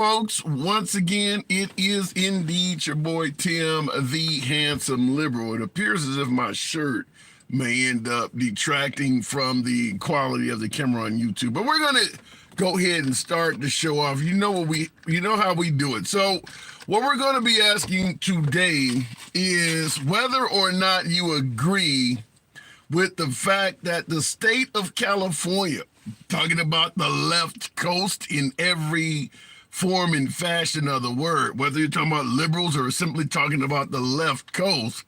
Folks, once again, it is indeed your boy Tim, the handsome liberal. It appears as if my shirt may end up detracting from the quality of the camera on YouTube, but we're gonna go ahead and start the show off. You know how we do it. So, what we're going to be asking today is whether or not you agree with the fact that the state of California, talking about the left coast in every form and fashion of the word, whether you're talking about liberals or simply talking about the left coast,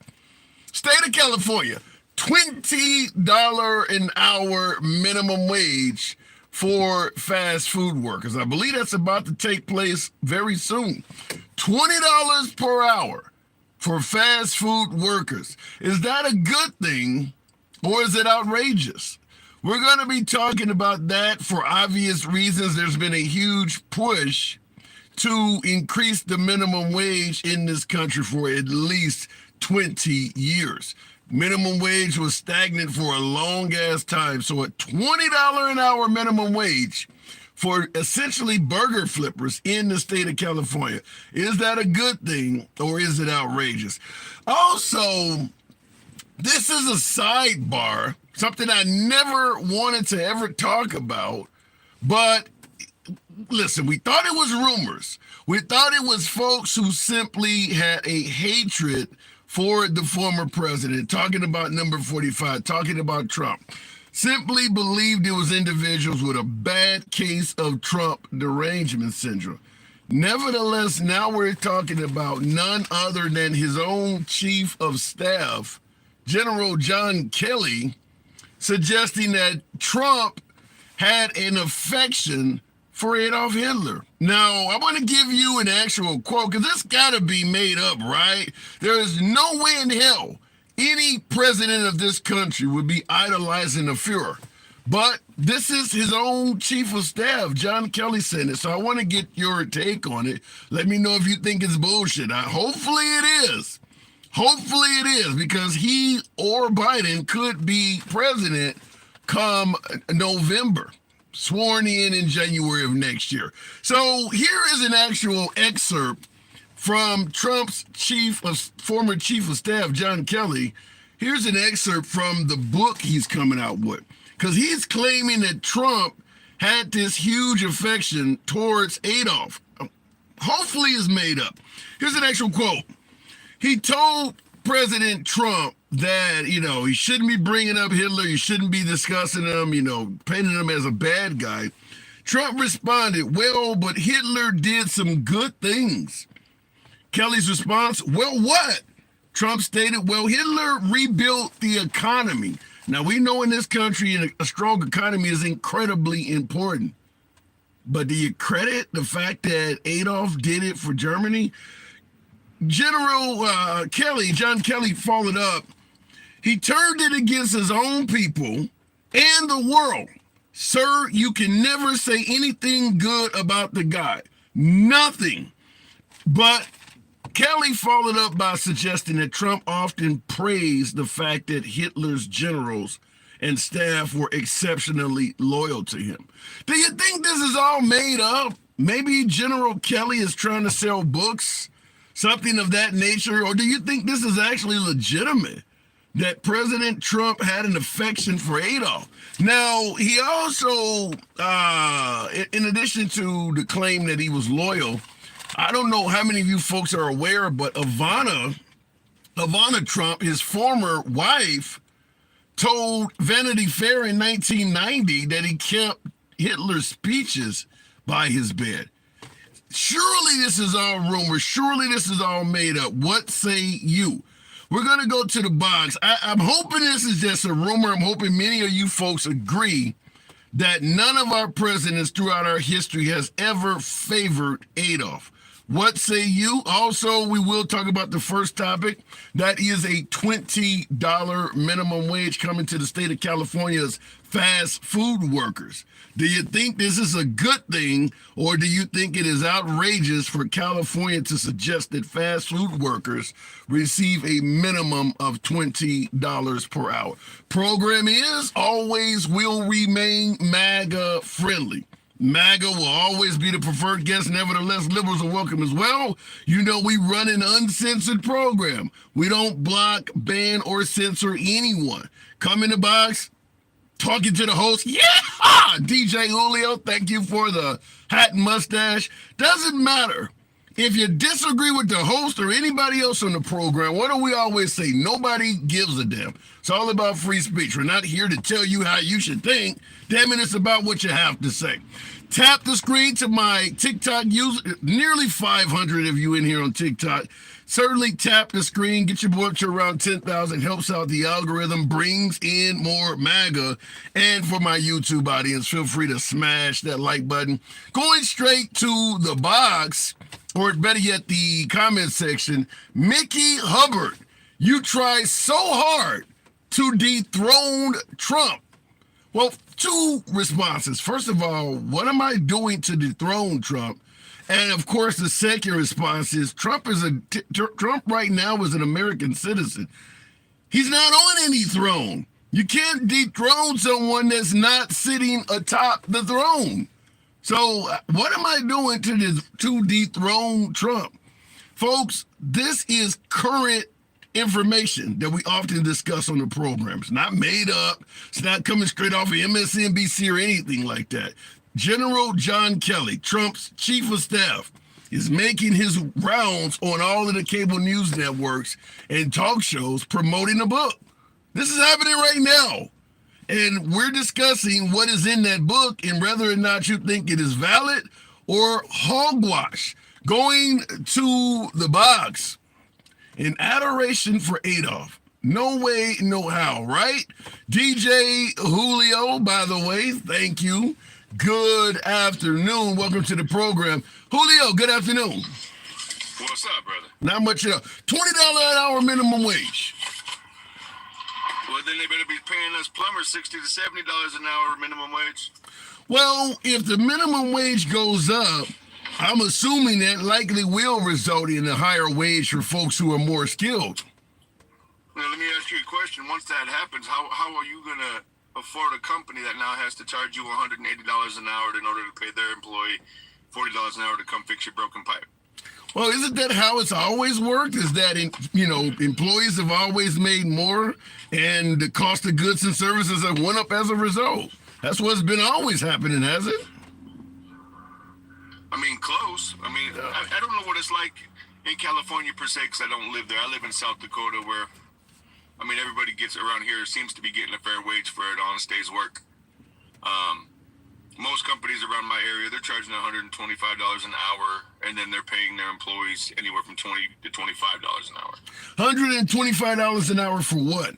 state of California, $20 an hour minimum wage for fast food workers. I believe that's about to take place very soon. $20 per hour for fast food workers. Is that a good thing or is it outrageous? We're going to be talking about that for obvious reasons. There's been a huge push to increase the minimum wage in this country for at least 20 years. Minimum wage was stagnant for a long ass time. So a $20 an hour minimum wage for essentially burger flippers in the state of California. Is that a good thing or is it outrageous? Also, this is a sidebar, something I never wanted to ever talk about, but listen, we thought it was rumors. We thought it was folks who simply had a hatred for the former president, talking about number 45, talking about Trump. Simply believed it was individuals with a bad case of Trump derangement syndrome. Nevertheless, now we're talking about none other than his own chief of staff, General John Kelly, suggesting that Trump had an affection for Adolf Hitler. Now, I want to give you an actual quote, because this got to be made up, right? There is no way in hell any president of this country would be idolizing a Fuhrer. But this is his own chief of staff, John Kelly, saying it. So I want to get your take on it. Let me know if you think it's bullshit. Hopefully it is. Hopefully it is, because he or Biden could be president come November, sworn in January of next year. So here is an actual excerpt from Trump's former chief of staff, John Kelly. Here's an excerpt from the book he's coming out with, because he's claiming that Trump had this huge affection towards Adolf. Hopefully it's made up. Here's an actual quote. He told President Trump that, he shouldn't be bringing up Hitler, you shouldn't be discussing him, painting him as a bad guy. Trump responded, well, but Hitler did some good things. Kelly's response, well, what? Trump stated, well, Hitler rebuilt the economy. Now, we know in this country, a strong economy is incredibly important. But do you credit the fact that Adolf did it for Germany? General John Kelly followed up. He turned it against his own people and the world. Sir, you can never say anything good about the guy. Nothing. But Kelly followed up by suggesting that Trump often praised the fact that Hitler's generals and staff were exceptionally loyal to him. Do you think this is all made up? Maybe General Kelly is trying to sell books? Something of that nature? Or do you think this is actually legitimate, that President Trump had an affection for Adolf? Now, he also, in addition to the claim that he was loyal, I don't know how many of you folks are aware, but Ivana Trump, his former wife, told Vanity Fair in 1990 that he kept Hitler's speeches by his bed. Surely this is all rumor. Surely this is all made up. What say you? We're going to go to the box. I'm hoping this is just a rumor. I'm hoping many of you folks agree that none of our presidents throughout our history has ever favored Adolf. What say you? Also, we will talk about the first topic. That is a $20 minimum wage coming to the state of California's fast food workers. Do you think this is a good thing, or do you think it is outrageous for California to suggest that fast food workers receive a minimum of $20 per hour? Program is, always will remain MAGA friendly. MAGA will always be the preferred guest. Nevertheless, liberals are welcome as well. You know, we run an uncensored program. We don't block, ban, or censor anyone. Come in the box, talking to the host. Yeah, DJ Julio, thank you for the hat and mustache. Doesn't matter. If you disagree with the host or anybody else on the program, what do we always say? Nobody gives a damn. It's all about free speech. We're not here to tell you how you should think. Damn it, it's about what you have to say. Tap the screen to my TikTok user. Nearly 500 of you in here on TikTok. Certainly tap the screen. Get your boy to around 10,000. Helps out the algorithm. Brings in more MAGA. And for my YouTube audience, feel free to smash that like button. Going straight to the box, or better yet, the comment section. Mickey Hubbard, you tried so hard to dethrone Trump. Well, two responses. First of all, what am I doing to dethrone Trump? And of course, the second response is Trump right now is an American citizen. He's not on any throne. You can't dethrone someone that's not sitting atop the throne. So what am I doing to dethrone Trump? Folks, this is current information that we often discuss on the program. It's not made up. It's not coming straight off of MSNBC or anything like that. General John Kelly, Trump's chief of staff, is making his rounds on all of the cable news networks and talk shows promoting a book. This is happening right now. And we're discussing what is in that book and whether or not you think it is valid or hogwash. Going to the box. In adoration for Adolf. No way, no how, right? DJ Julio, by the way, thank you. Good afternoon. Welcome to the program. Julio, good afternoon. What's up, brother? Not much else. $20 an hour minimum wage. Well, then they better be paying us plumbers $60 to $70 an hour minimum wage. Well, if the minimum wage goes up, I'm assuming that likely will result in a higher wage for folks who are more skilled. Now, let me ask you a question. Once that happens, how are you going to afford a company that now has to charge you $180 an hour in order to pay their employee $40 an hour to come fix your broken pipe? Well, isn't that how it's always worked? Is that, employees have always made more and the cost of goods and services have went up as a result? That's what's been always happening, has it? I mean, close. I mean, I don't know what it's like in California per se, because I don't live there. I live in South Dakota where, I mean, everybody gets around here seems to be getting a fair wage for an honest day's work. Most companies around my area, they're charging $125 an hour, and then they're paying their employees anywhere from $20 to $25 an hour. $125 an hour for what?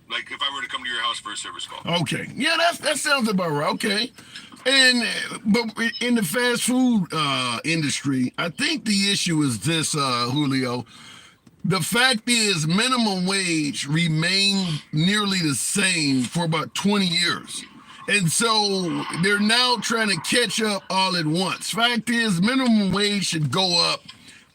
Like if I were to come to your house for a service call. Okay. Yeah, that sounds about right. Okay. But in the fast food industry, I think the issue is this, Julio. The fact is minimum wage remained nearly the same for about 20 years. And so they're now trying to catch up all at once. Fact is minimum wage should go up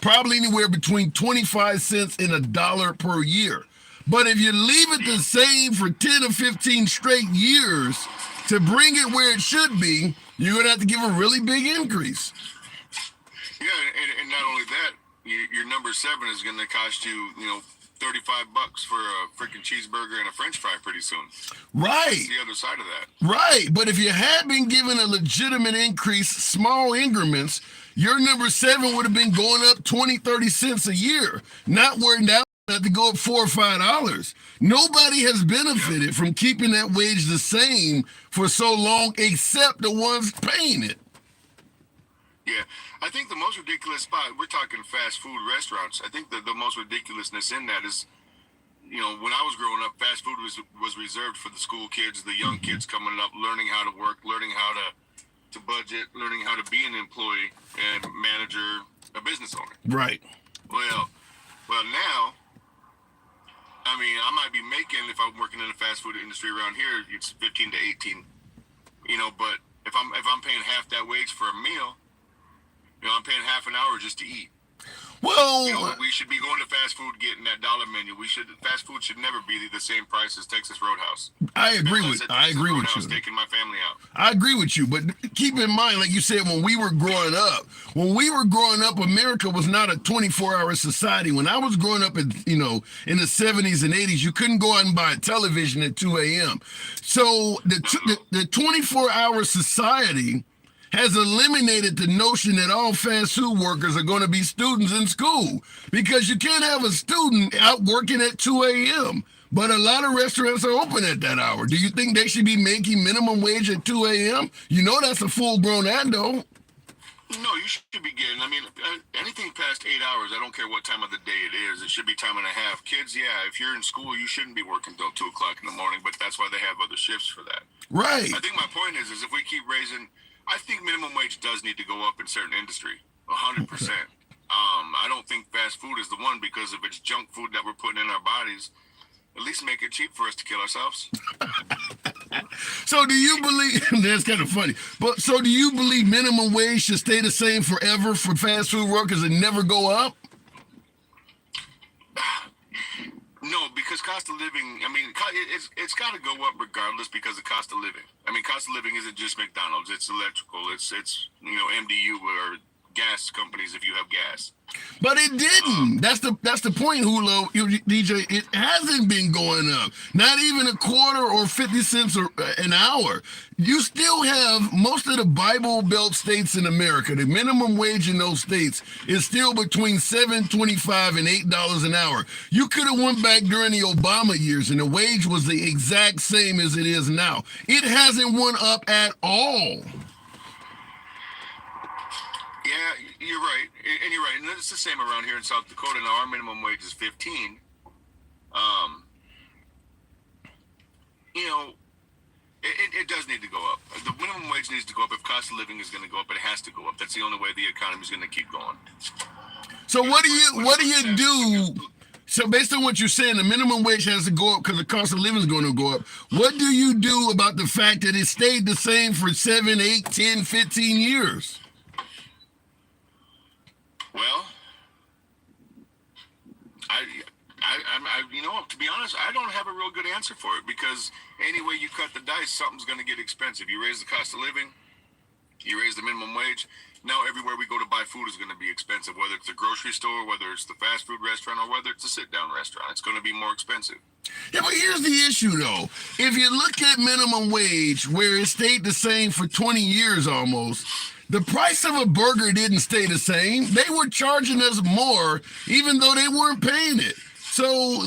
probably anywhere between 25 cents and $1 per year. But if you leave it the same for 10 or 15 straight years to bring it where it should be, you're going to have to give a really big increase. Yeah, and not only that, your number 7 is going to cost you, $35 for a freaking cheeseburger and a French fry pretty soon. Right. That's the other side of that. Right. But if you had been given a legitimate increase, small increments, your number 7 would have been going up 20, 30 cents a year, not where now have to go up $4 or $5. Nobody has benefited from keeping that wage the same for so long, except the ones paying it. Yeah, I think the most ridiculous spot, we're talking fast food restaurants. I think the most ridiculousness in that is, when I was growing up, fast food was reserved for the school kids, the young kids coming up, learning how to work, learning how to budget, learning how to be an employee and manager, a business owner. Right. Well, now, I mean, I might be making, if I'm working in the fast food industry around here, it's 15 to 18. But if I'm paying half that wage for a meal, I'm paying half an hour just to eat. Well, You know, we should be going to fast food, getting that dollar menu. Fast food should never be the same price as Texas Roadhouse. I agree with you. Taking my family out. I agree with you, but keep in mind, like you said, when we were growing up, America was not a 24-hour society. When I was growing up, in the 70s and 80s, you couldn't go out and buy a television at 2 a.m. So the 24-hour society has eliminated the notion that all fast food workers are going to be students in school, because you can't have a student out working at 2 a.m. But a lot of restaurants are open at that hour. Do you think they should be making minimum wage at 2 a.m.? You know that's a full-grown adult. No, you should be getting, anything past 8 hours, I don't care what time of the day it is, it should be time and a half. Kids, yeah, if you're in school, you shouldn't be working till 2 o'clock in the morning, but that's why they have other shifts for that. Right. I think my point is if we keep raising, I think minimum wage does need to go up in certain industry, 100%. I don't think fast food is the one, because if it's junk food that we're putting in our bodies, at least make it cheap for us to kill ourselves. So do you believe, that's kind of funny, but so do you believe minimum wage should stay the same forever for fast food workers and never go up? No, because cost of living, it's got to go up regardless because of cost of living. Cost of living isn't just McDonald's, it's electrical, it's MDU or gas companies if you have gas. But it didn't. That's the point, Hulo, DJ. It hasn't been going up. Not even a quarter or 50 cents an hour. You still have most of the Bible Belt states in America. The minimum wage in those states is still between $7.25 and $8 an hour. You could have went back during the Obama years and the wage was the exact same as it is now. It hasn't went up at all. Yeah, you're right, and you're right, and it's the same around here in South Dakota. Now our minimum wage is 15. It does need to go up. The minimum wage needs to go up. If cost of living is going to go up, it has to go up. That's the only way the economy is going to keep going. So what do you do? So based on what you're saying, the minimum wage has to go up because the cost of living is going to go up. What do you do about the fact that it stayed the same for 7, 8, 10, 15 years? Well, to be honest, I don't have a real good answer for it, because any way you cut the dice, something's going to get expensive. You raise the cost of living, you raise the minimum wage. Now everywhere we go to buy food is going to be expensive, whether it's the grocery store, whether it's the fast food restaurant, or whether it's a sit-down restaurant. It's going to be more expensive. Yeah, but here's the issue, though. If you look at minimum wage, where it stayed the same for 20 years almost, the price of a burger didn't stay the same. They were charging us more, even though they weren't paying it. So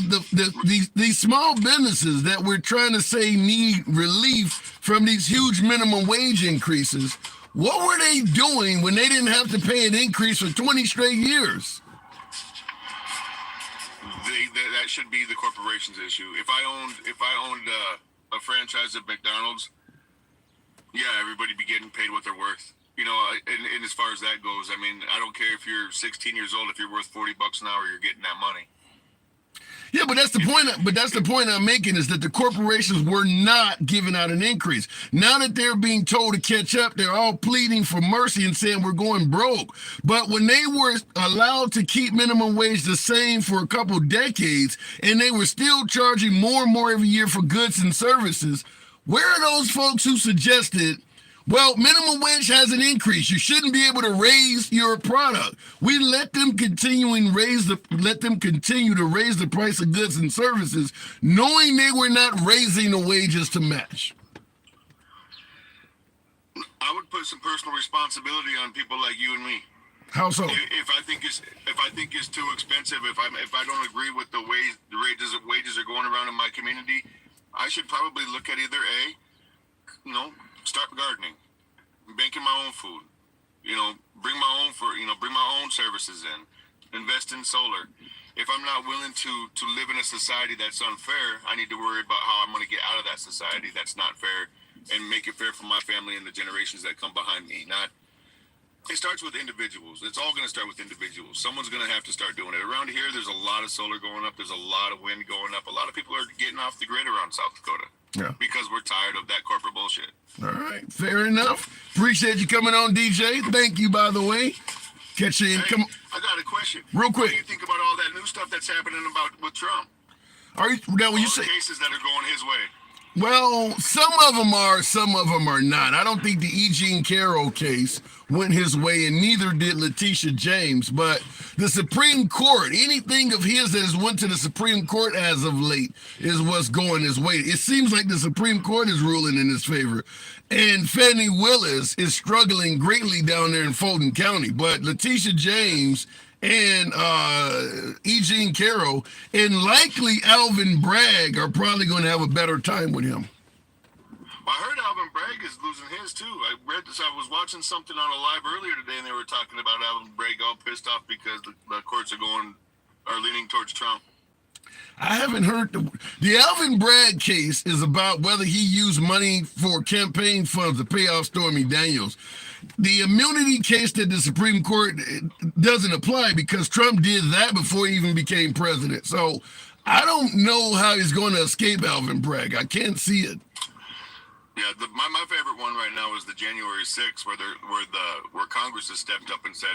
these small businesses that we're trying to say need relief from these huge minimum wage increases, what were they doing when they didn't have to pay an increase for 20 straight years? That should be the corporation's issue. If I owned a franchise of McDonald's, yeah, everybody be getting paid what they're worth. And as far as that goes, I don't care if you're 16 years old. If you're worth $40 an hour, you're getting that money. Yeah, but that's the point. But that's the point I'm making, is that the corporations were not giving out an increase. Now that they're being told to catch up, they're all pleading for mercy and saying we're going broke. But when they were allowed to keep minimum wage the same for a couple decades, and they were still charging more and more every year for goods and services, where are those folks who suggested, well, minimum wage has an increase, you shouldn't be able to raise your product? We let them continue to raise the price of goods and services, knowing they were not raising the wages to match. I would put some personal responsibility on people like you and me. How so? If I think it's too expensive, if I don't agree with the way the wages are going around in my community, I should probably look at either start gardening, making my own food, bring my own services in, invest in solar. If I'm not willing to live in a society that's unfair, I need to worry about how I'm going to get out of that society that's not fair and make it fair for my family and the generations that come behind me. It starts with individuals. It's all going to start with individuals. Someone's going to have to start doing it. Around here, there's a lot of solar going up. There's a lot of wind going up. A lot of people are getting off the grid around South Dakota. Yeah. Because we're tired of that corporate bullshit. All right. Fair enough. Appreciate you coming on, DJ. Thank you, by the way. catch you in. Hey, Come I got a question. real What do quick. you think about all that new stuff that's happening with Trump? Are you now when All you the say? cases that are going his way. Well, some of them are, some of them are not. I don't think the E. Jean Carroll case went his way, and neither did Letitia James. But the Supreme Court, anything of his that has went to the Supreme Court as of late is what's going his way. It seems like the Supreme Court is ruling in his favor. And Fannie Willis is struggling greatly down there in Fulton County. But Letitia James and E. Jean Carroll and likely Alvin Bragg are probably going to have a better time with him. Well, I heard Alvin Bragg is losing his too. I read this. I was watching something on a live earlier today, and they were talking about Alvin Bragg all pissed off because the courts are leaning towards Trump. I haven't heard the Alvin Bragg case is about whether he used money for campaign funds to pay off Stormy Daniels. The immunity case that the Supreme Court doesn't apply because Trump did that before he even became president. So I don't know how he's going to escape Alvin Bragg. I can't see it. Yeah, my favorite one right now is the January 6th, where Congress has stepped up and said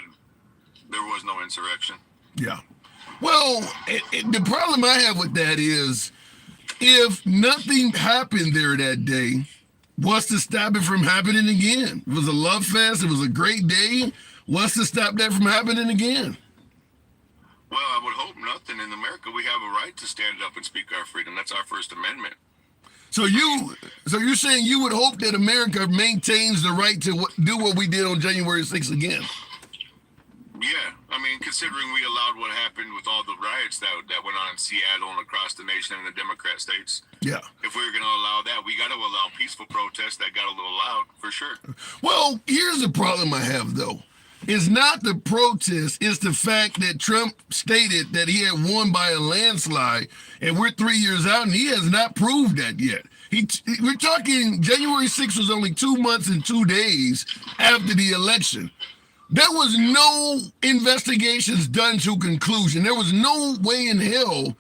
there was no insurrection. Yeah. Well, the problem I have with that is if nothing happened there that day, what's to stop it from happening again? It was a love fest. It was a great day. What's to stop that from happening again? Well, I would hope nothing. In America, we have a right to stand up and speak our freedom. That's our First Amendment. So you're saying you would hope that America maintains the right to do what we did on January 6th again? Yeah, I mean, considering we allowed what happened with all the riots that went on in Seattle and across the nation and the Democrat states. Yeah. If we were going to allow that, we got to allow peaceful protests that got a little loud, for sure. Well, here's the problem I have, though. It's not the protest, it's the fact that Trump stated that he had won by a landslide, and we're 3 years out, and he has not proved that yet. We're talking January 6th was only 2 months and 2 days after the election. There was no investigations done to conclusion. There was no way in hell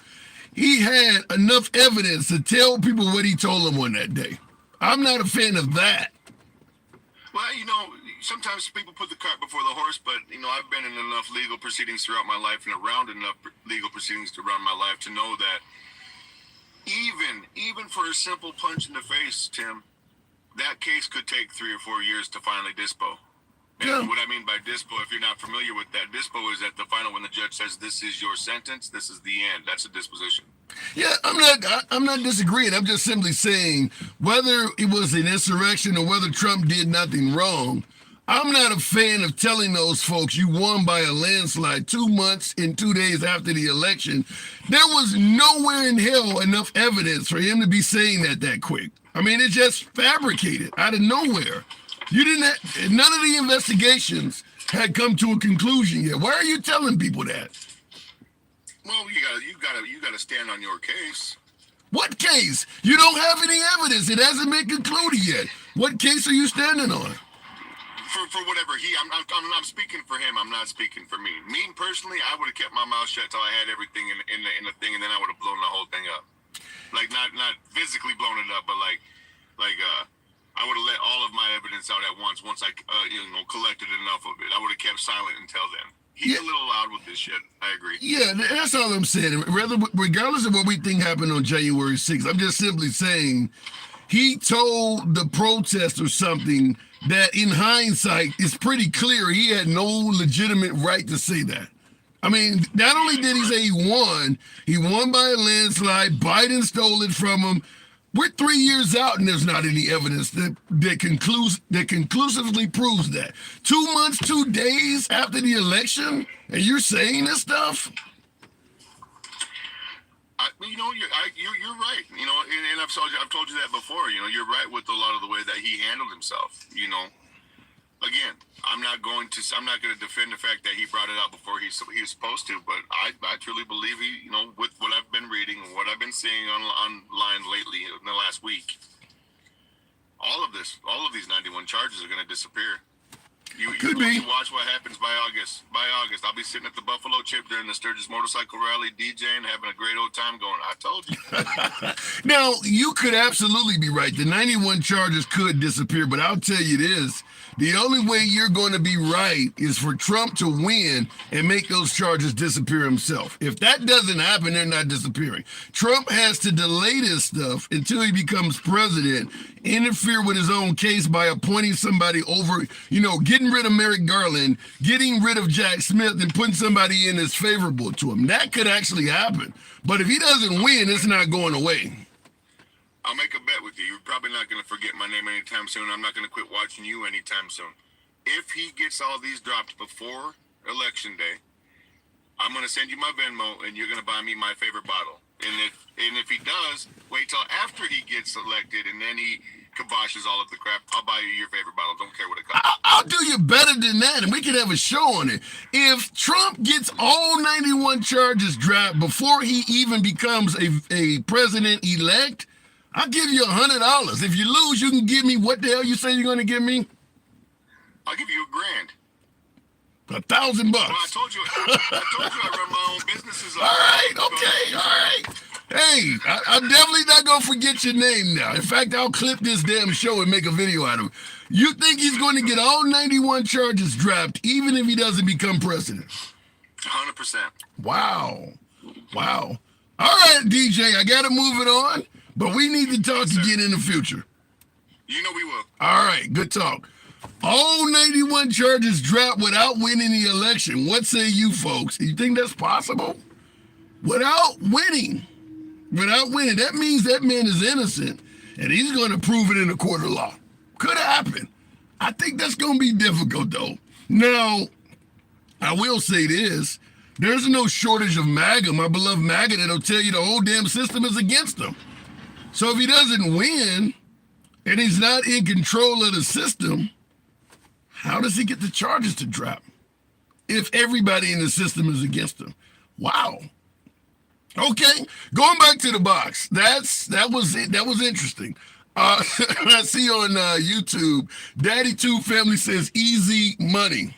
he had enough evidence to tell people what he told them on that day. I'm not a fan of that. Well, sometimes people put the cart before the horse, but, I've been in enough legal proceedings throughout my life and around enough legal proceedings around my life to know that even for a simple punch in the face, Tim, that case could take 3 or 4 years to finally dispo. And Yeah. what I mean by dispo, if you're not familiar with that, dispo is at the final when the judge says this is your sentence, this is the end. That's a disposition. Yeah, I'm not disagreeing. I'm just simply saying whether it was an insurrection or whether Trump did nothing wrong, I'm not a fan of telling those folks you won by a landslide 2 months and 2 days after the election. There was nowhere in hell enough evidence for him to be saying that quick. I mean, it just fabricated out of nowhere. None of the investigations had come to a conclusion yet. Why are you telling people that? Well, you gotta stand on your case. What case? You don't have any evidence. It hasn't been concluded yet. What case are you standing on? For whatever I'm speaking for him. I'm not speaking for me. Me personally, I would have kept my mouth shut till I had everything in the thing, and then I would have blown the whole thing up. Like not physically blown it up, but like I would have let all of my evidence out at once I collected enough of it. I would have kept silent until then. He's a little loud with this shit. I agree. Yeah, that's all I'm saying. Regardless of what we think happened on January 6th, I'm just simply saying he told the protesters something that in hindsight is pretty clear he had no legitimate right to say that. I mean, not only did he say he won by a landslide, Biden stole it from him. We're 3 years out and there's not any evidence that conclusively proves that. 2 months, 2 days after the election, and you're saying this stuff? You're right. And I've told you that before. You're right with a lot of the way that he handled himself. Again, I'm not going to defend the fact that he brought it out before he was supposed to. But I truly believe he, with what I've been reading and what I've been seeing online lately in the last week, all of these 91 charges are going to disappear. Could be. You watch what happens by August. By August, I'll be sitting at the Buffalo Chip during the Sturgis Motorcycle Rally, DJing, having a great old time going, I told you. Now, you could absolutely be right. The 91 charges could disappear, but I'll tell you this. The only way you're going to be right is for Trump to win and make those charges disappear himself. If that doesn't happen, they're not disappearing. Trump has to delay this stuff until he becomes president, interfere with his own case by appointing somebody over, getting rid of Merrick Garland, getting rid of Jack Smith, and putting somebody in that's favorable to him. That could actually happen. But if he doesn't win, it's not going away. I'll make a bet with you. You're probably not going to forget my name anytime soon. I'm not going to quit watching you anytime soon. If he gets all these dropped before Election Day, I'm going to send you my Venmo, and you're going to buy me my favorite bottle. And if he does, wait till after he gets elected, and then he kiboshes all of the crap, I'll buy you your favorite bottle. Don't care what it costs. I'll do you better than that, and we could have a show on it. If Trump gets all 91 charges dropped before he even becomes a president-elect, I'll give you $100. If you lose, you can give me what the hell you say you're going to give me? I'll give you $1,000. $1,000. Well, I told you I run my own businesses. All right, okay, all right. Hey, I'm definitely not going to forget your name now. In fact, I'll clip this damn show and make a video out of it. You think he's going to get all 91 charges dropped, even if he doesn't become president? 100%. Wow. All right, DJ, I got to move it on. But we need to talk again in the future. You know we will. All right, good talk. All 91 charges dropped without winning the election. What say you folks? You think that's possible? Without winning. That means that man is innocent, and he's going to prove it in a court of law. Could happen. I think that's going to be difficult, though. Now, I will say this. There's no shortage of MAGA, my beloved MAGA, that'll tell you the whole damn system is against him. So if he doesn't win and he's not in control of the system, how does he get the charges to drop if everybody in the system is against him? Wow. Okay, going back to the box. That was interesting. I see on YouTube, Daddy2 Family says easy money.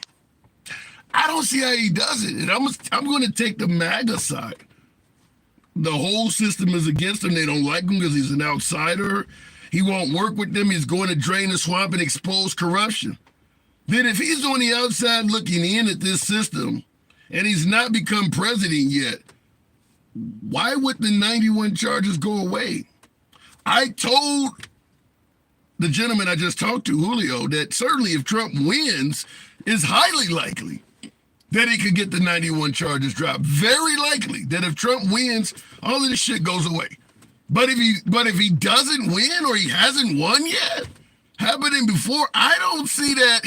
I don't see how he does it, and I'm going to take the MAGA side. The whole system is against him. They don't like him because he's an outsider. He won't work with them. He's going to drain the swamp and expose corruption. Then if he's on the outside looking in at this system and he's not become president yet, why would the 91 charges go away? I told the gentleman I just talked to, Julio, that certainly if Trump wins, it's highly likely that he could get the 91 charges dropped. Very likely that if Trump wins, all of this shit goes away. But if he doesn't win or he hasn't won yet, happening before, I don't see that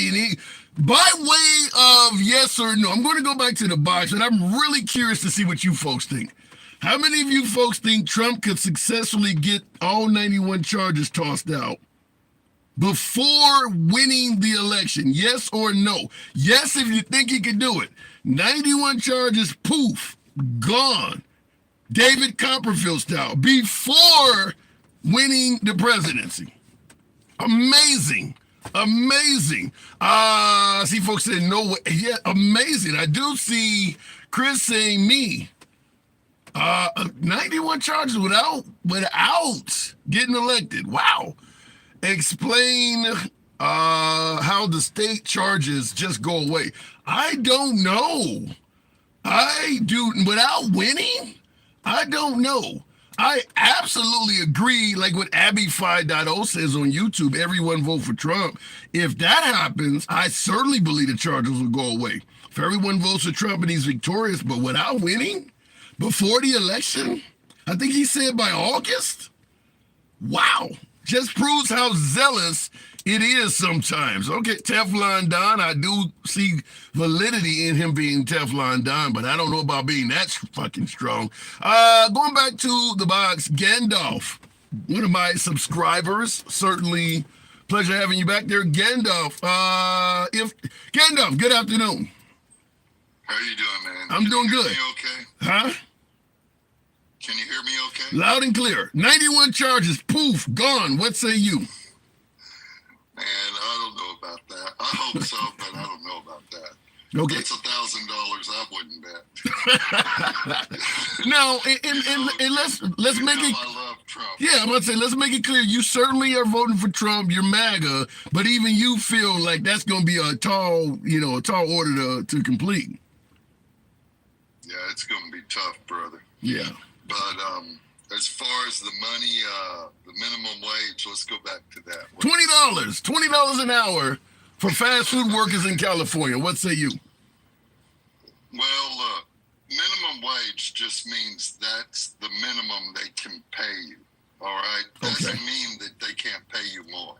by way of yes or no. I'm going to go back to the box, and I'm really curious to see what you folks think. How many of you folks think Trump could successfully get all 91 charges tossed out before winning the election? Yes or no? Yes, if you think he could do it. 91 charges, poof, gone. David Copperfield style, before winning the presidency. Amazing. See folks saying no way. Yeah, amazing. I do see Chris saying me. 91 charges without getting elected. Wow. Explain how the state charges just go away. I don't know. Without winning? I don't know. I absolutely agree, like what Abby5.0 says on YouTube, everyone vote for Trump. If that happens, I certainly believe the charges will go away. If everyone votes for Trump and he's victorious, but without winning, before the election, I think he said by August. Wow. Just proves how zealous it is sometimes. Okay, Teflon Don, I do see validity in him being Teflon Don, but I don't know about being that fucking strong. Going back to the box, Gandalf, one of my subscribers, certainly pleasure having you back there. Gandalf, Gandalf, good afternoon. How you doing, man? I'm doing good. You okay? Huh? Can you hear me okay? Loud and clear. 91 charges, poof, gone. What say you? Man, I don't know, about that. I hope so, but I don't know about that. Okay. That's $1,000 I wouldn't bet. Now, and let's make it. I love Trump. Yeah, I'm gonna say, let's make it clear. You certainly are voting for Trump. You're MAGA, but even you feel like that's gonna be a tall order to complete. Yeah, it's going to be tough, brother. Yeah. But as far as the money, the minimum wage, let's go back to that. $20 an hour for fast food workers in California. What say you? Well, look, minimum wage just means that's the minimum they can pay you. All right? Doesn't mean that they can't pay you more.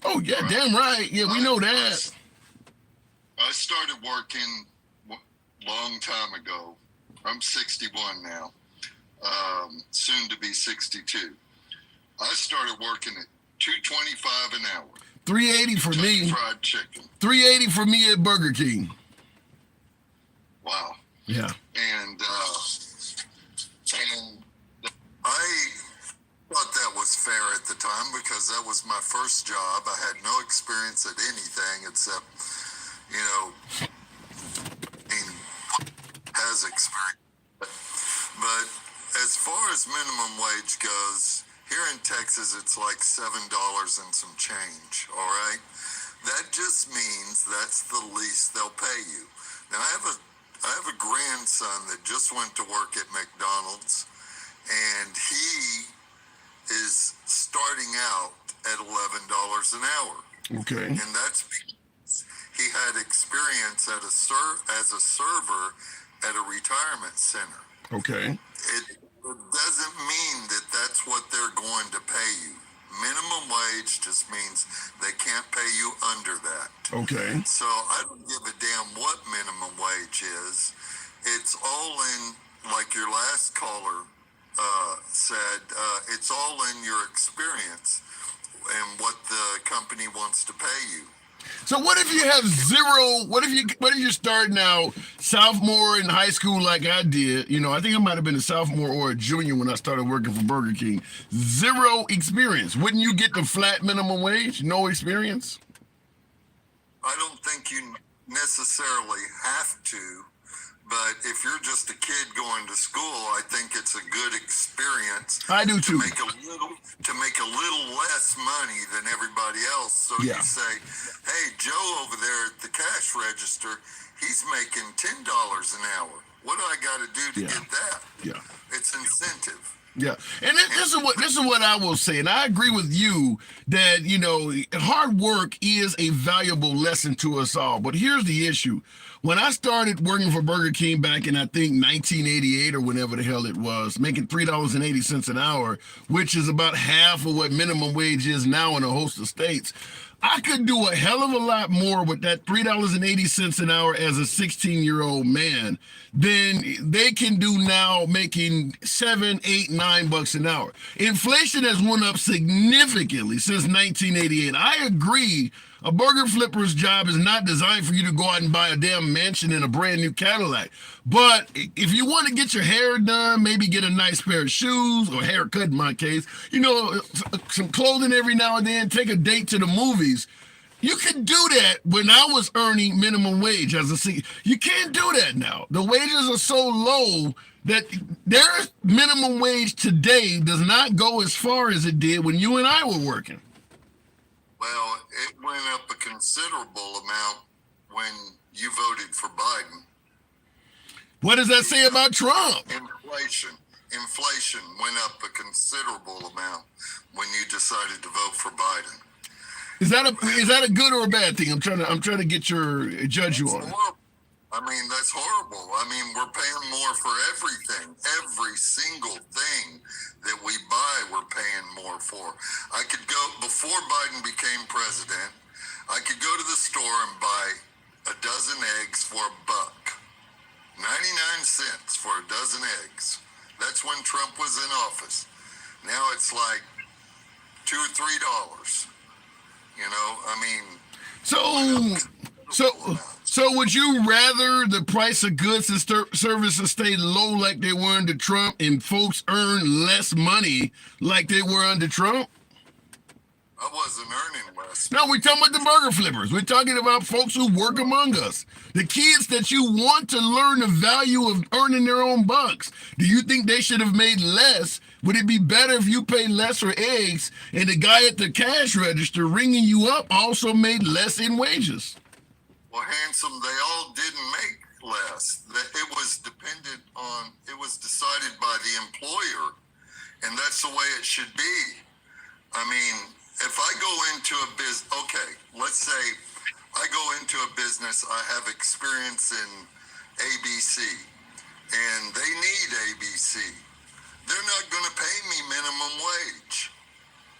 Oh, yeah, right? Damn right. Yeah, we know that. I started working long time ago. I'm 61 now, soon to be 62. I started working at $2.25 an hour. $3.80 for me. Fried chicken. $3.80 for me at Burger King. Wow. Yeah. And I thought that was fair at the time because that was my first job. I had no experience at anything except, has experience. But as far as minimum wage goes, here in Texas, it's like $7 and some change, all right? That just means that's the least they'll pay you. Now, I have a grandson that just went to work at McDonald's, and he is starting out at $11 an hour. Okay. And that's because he had experience as a server at a retirement center. Okay. It doesn't mean that that's what they're going to pay you. Minimum wage just means they can't pay you under that. Okay. So I don't give a damn what minimum wage is. It's all in, like your last caller said, it's all in your experience and what the company wants to pay you. So what if you have zero? What if you're starting out sophomore in high school like I did? I think I might have been a sophomore or a junior when I started working for Burger King. Zero experience. Wouldn't you get the flat minimum wage? No experience? I don't think you necessarily have to, but if you're just a kid going to school, I think it's a good experience. I do too. To make a little less money than everybody else. So you say, hey, Joe over there at the cash register, he's making $10 an hour. What do I got to do to get that? Yeah. It's incentive. Yeah, and this is what I will say, and I agree with you that hard work is a valuable lesson to us all. But here's the issue: when I started working for Burger King back in I think 1988 or whenever the hell it was, making $3.80 an hour, which is about half of what minimum wage is now in a host of states, I could do a hell of a lot more with that $3.80 an hour as a 16-year-old man than they can do now making $7, $8, $9 an hour. Inflation has went up significantly since 1988. I agree. A burger flipper's job is not designed for you to go out and buy a damn mansion and a brand new Cadillac. But if you want to get your hair done, maybe get a nice pair of shoes or haircut in my case, some clothing every now and then, take a date to the movies. You can do that when I was earning minimum wage as a senior. You can't do that now. The wages are so low that their minimum wage today does not go as far as it did when you and I were working. Well, it went up a considerable amount when you voted for Biden. What does that say about Trump? Inflation went up a considerable amount when you decided to vote for Biden. Is that a good or a bad thing? I'm trying to get your judge you on it. I mean, that's horrible. I mean, we're paying more for everything. Every single thing that we buy, we're paying more for. I could go, before Biden became president, I could go to the store and buy a dozen eggs for $1. 99 cents for a dozen eggs. That's when Trump was in office. Now it's like $2 or $3. So would you rather the price of goods and services stay low like they were under Trump and folks earn less money like they were under Trump? I wasn't earning less. No, we're talking about the burger flippers. We're talking about folks who work among us. The kids that you want to learn the value of earning their own bucks. Do you think they should have made less? Would it be better if you paid less for eggs and the guy at the cash register ringing you up also made less in wages? Well, handsome, they all didn't make less. It was dependent on, it was decided by the employer, and that's the way it should be. I mean, if I go into a business, okay, let's say I go into a business, I have experience in ABC, and they need ABC. They're not going to pay me minimum wage,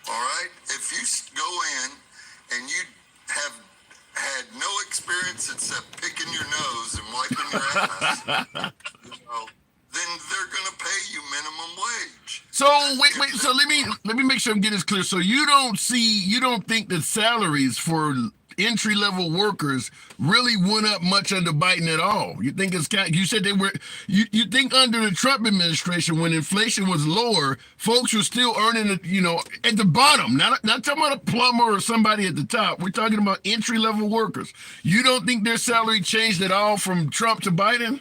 all right? If you go in and you have had no experience except picking your nose and wiping your ass, then they're going to pay you minimum wage. So wait. So let me make sure I'm getting this clear. So you don't think that salaries for entry level workers really went up much under Biden at all? You think it's you said they were. You think under the Trump administration when inflation was lower, folks were still earning at the bottom. Not talking about a plumber or somebody at the top. We're talking about entry level workers. You don't think their salary changed at all from Trump to Biden?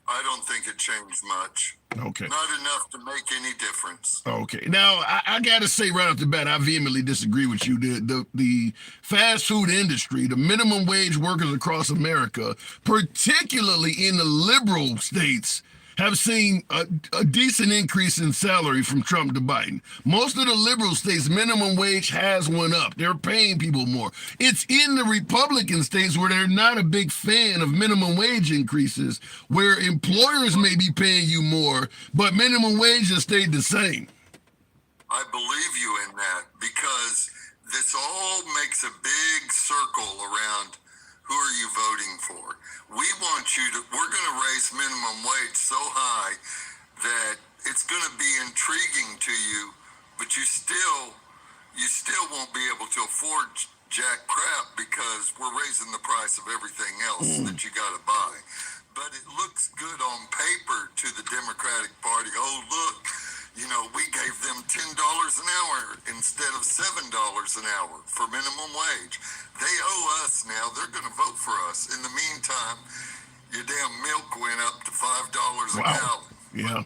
I don't think it changed much. Okay. Not enough to make any difference. Okay. Now, I got to say right off the bat, I vehemently disagree with you. The fast food industry, the minimum wage workers across America, particularly in the liberal states, have seen a decent increase in salary from Trump to Biden. Most of the liberal states, minimum wage has went up. They're paying people more. It's in the Republican states where they're not a big fan of minimum wage increases, where employers may be paying you more, but minimum wage has stayed the same. I believe you in that, because this all makes a big circle around who are you voting for. We're going to raise minimum wage so high that it's going to be intriguing to you, but you still won't be able to afford jack crap because we're raising the price of everything else that you got to buy. But it looks good on paper to the Democratic Party. Oh, look, we gave them $10 an hour instead of $7 an hour for minimum wage. They owe us now. They're going to vote for us. In the meantime, your damn milk went up to $5 a gallon. Yeah.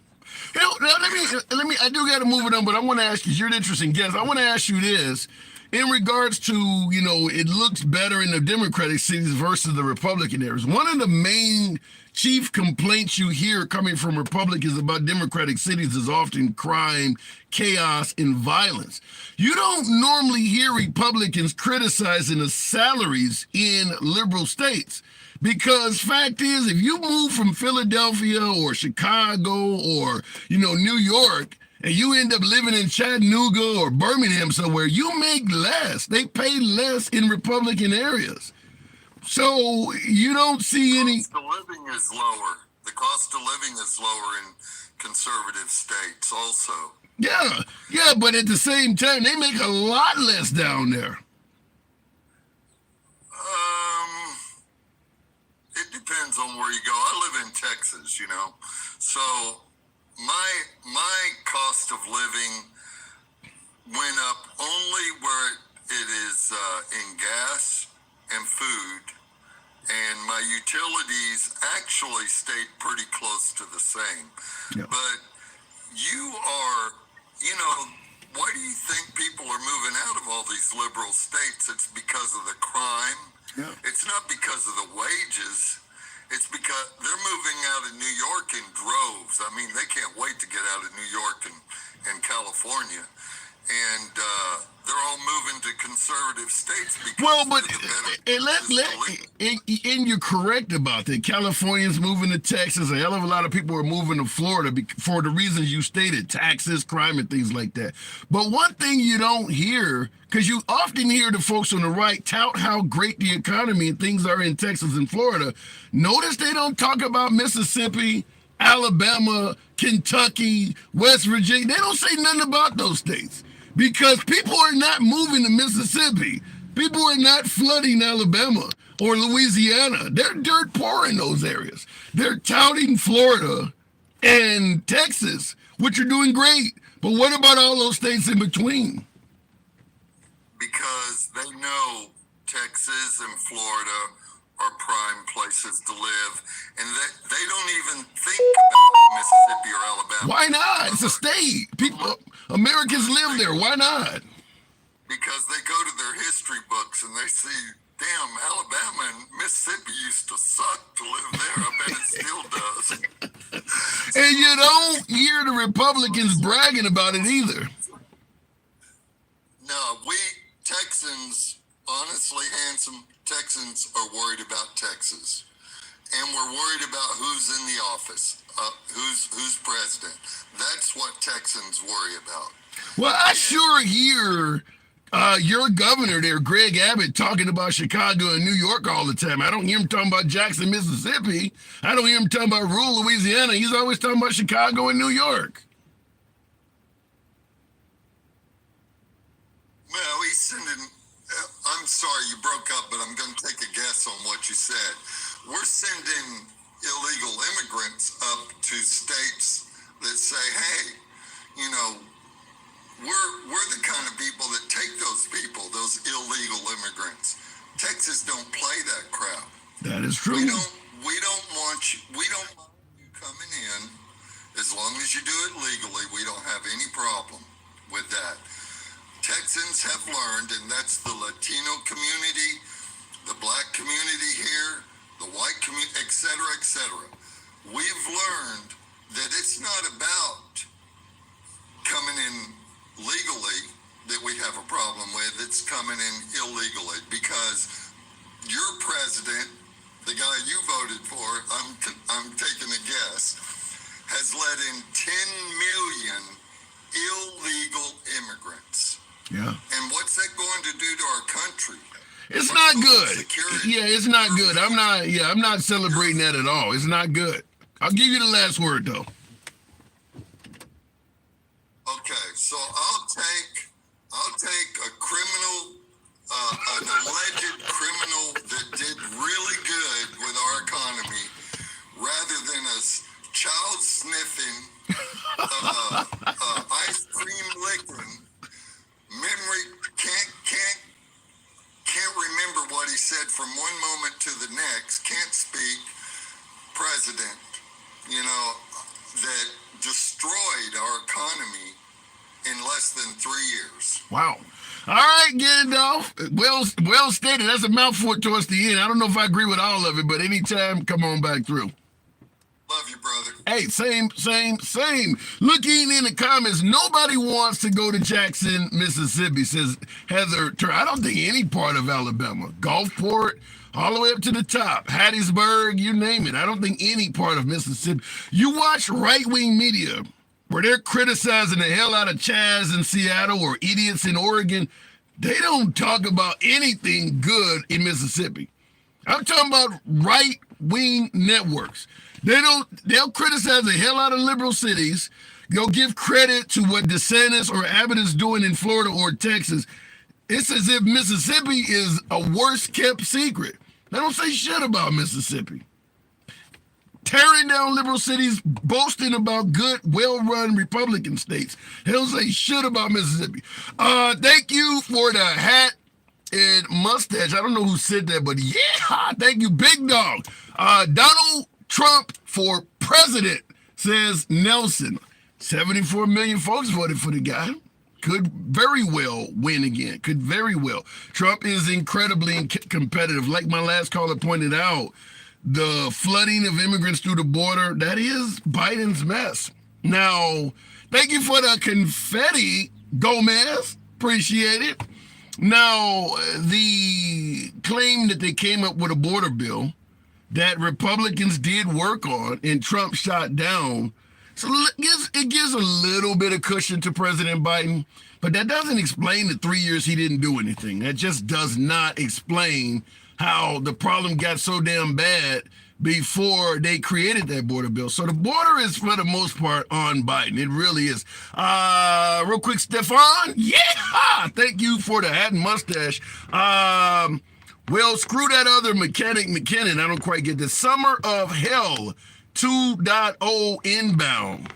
Now, let me. I do got to move it on, but I want to ask you. You're an interesting guest. I want to ask you this. In regards to, it looks better in the Democratic cities versus the Republican areas. One of the main chief complaints you hear coming from Republicans about Democratic cities is often crime, chaos, and violence. You don't normally hear Republicans criticizing the salaries in liberal states. Because fact is, if you move from Philadelphia or Chicago or, New York, and you end up living in Chattanooga or Birmingham somewhere, you make less. They pay less in Republican areas. So you don't see any... The cost of living is lower. The cost of living is lower in conservative states also. Yeah, but at the same time, they make a lot less down there. It depends on where you go. I live in Texas, so my cost of living went up only where it is in gas and food, and my utilities actually stayed pretty close to the same. Yep. But why do you think people are moving out of all these liberal states? It's because of the crime. Yeah. It's not because of the wages. It's because they're moving out of New York in droves. I mean, they can't wait to get out of New York and California. And they're all moving to conservative states because and you're correct about that. Californians moving to Texas. A hell of a lot of people are moving to Florida for the reasons you stated, taxes, crime, and things like that. But one thing you don't hear, because you often hear the folks on the right tout how great the economy and things are in Texas and Florida. Notice they don't talk about Mississippi, Alabama, Kentucky, West Virginia. They don't say nothing about those states. Because people are not moving to Mississippi. People are not flooding Alabama or Louisiana. They're dirt poor in those areas. They're touting Florida and Texas, which are doing great. But what about all those states in between? because they know Texas and Florida are prime places to live, and they don't even think about Mississippi or Alabama. Why not? It's a state. People, Americans live there. Why not? Because they go to their history books and they see, damn, Alabama and Mississippi used to suck to live there. I bet it still does. And you don't hear the Republicans bragging about it either. No, we Texans, honestly, handsome Texans are worried about Texas. And we're worried about who's in the office, who's president. That's what Texans worry about. Well, I sure hear your governor there, Greg Abbott, talking about Chicago and New York all the time. I don't hear him talking about Jackson, Mississippi. I don't hear him talking about rural Louisiana. He's always talking about Chicago and New York. Well, he's sending, I'm sorry you broke up, but I'm going to take a guess on what you said. We're sending illegal immigrants up to states that say, hey, you know, we're the kind of people that take those people, those illegal immigrants. Texas don't play that crap. That is true. We don't want you coming in. As long as you do it legally, we don't have any problem with that. Texans have learned, and that's the Latino community, the black community here, the white community, et cetera, et cetera. We've learned that it's not about coming in legally that we have a problem with. It's coming in illegally, because your president, the guy you voted for, I'm taking a guess, has let in 10 million illegal immigrants. Yeah. And what's that going to do to our country? It's not good. Yeah, it's not good. I'm not celebrating that at all. It's not good. I'll give you the last word though. Okay, so I'll take a criminal, an alleged criminal that did really good with our economy, rather than a child sniffing, ice cream licking, memory can't remember what he said from one moment to the next, can't speak, president, you know, that destroyed our economy in less than 3 years. Wow. All right, Gandalf. Well stated. That's a mouthful towards the end. I don't know if I agree with all of it, but anytime, come on back through. Love you, brother. Hey, same. Looking in the comments, nobody wants to go to Jackson, Mississippi, says Heather. I don't think any part of Alabama, Gulfport, all the way up to the top, Hattiesburg, you name it. I don't think any part of Mississippi. You watch right-wing media where they're criticizing the hell out of Chaz in Seattle or idiots in Oregon. They don't talk about anything good in Mississippi. I'm talking about right-wing networks. They'll criticize the hell out of liberal cities. They'll give credit to what DeSantis or Abbott is doing in Florida or Texas. It's as if Mississippi is a worst kept secret. They don't say shit about Mississippi. Tearing down liberal cities, boasting about good, well-run Republican states. They don't say shit about Mississippi. Thank you for the hat and mustache. I don't know who said that, but yeah, thank you, big dog. Donald Trump for president, says Nelson. 74 million folks voted for the guy. Could very well win again. Could very well. Trump is incredibly competitive. Like my last caller pointed out, the flooding of immigrants through the border, that is Biden's mess. Now, thank you for the confetti, Gomez. Appreciate it. Now, the claim that they came up with a border bill that Republicans did work on and Trump shot down. So it gives a little bit of cushion to President Biden, but that doesn't explain the 3 years he didn't do anything. That just does not explain how the problem got so damn bad before they created that border bill. So the border is, for the most part, on Biden. It really is. Real quick, Stefan. Yeah! Thank you for the hat and mustache. Well, screw that other mechanic McKinnon. I don't quite get this. Summer of Hell 2.0 inbound.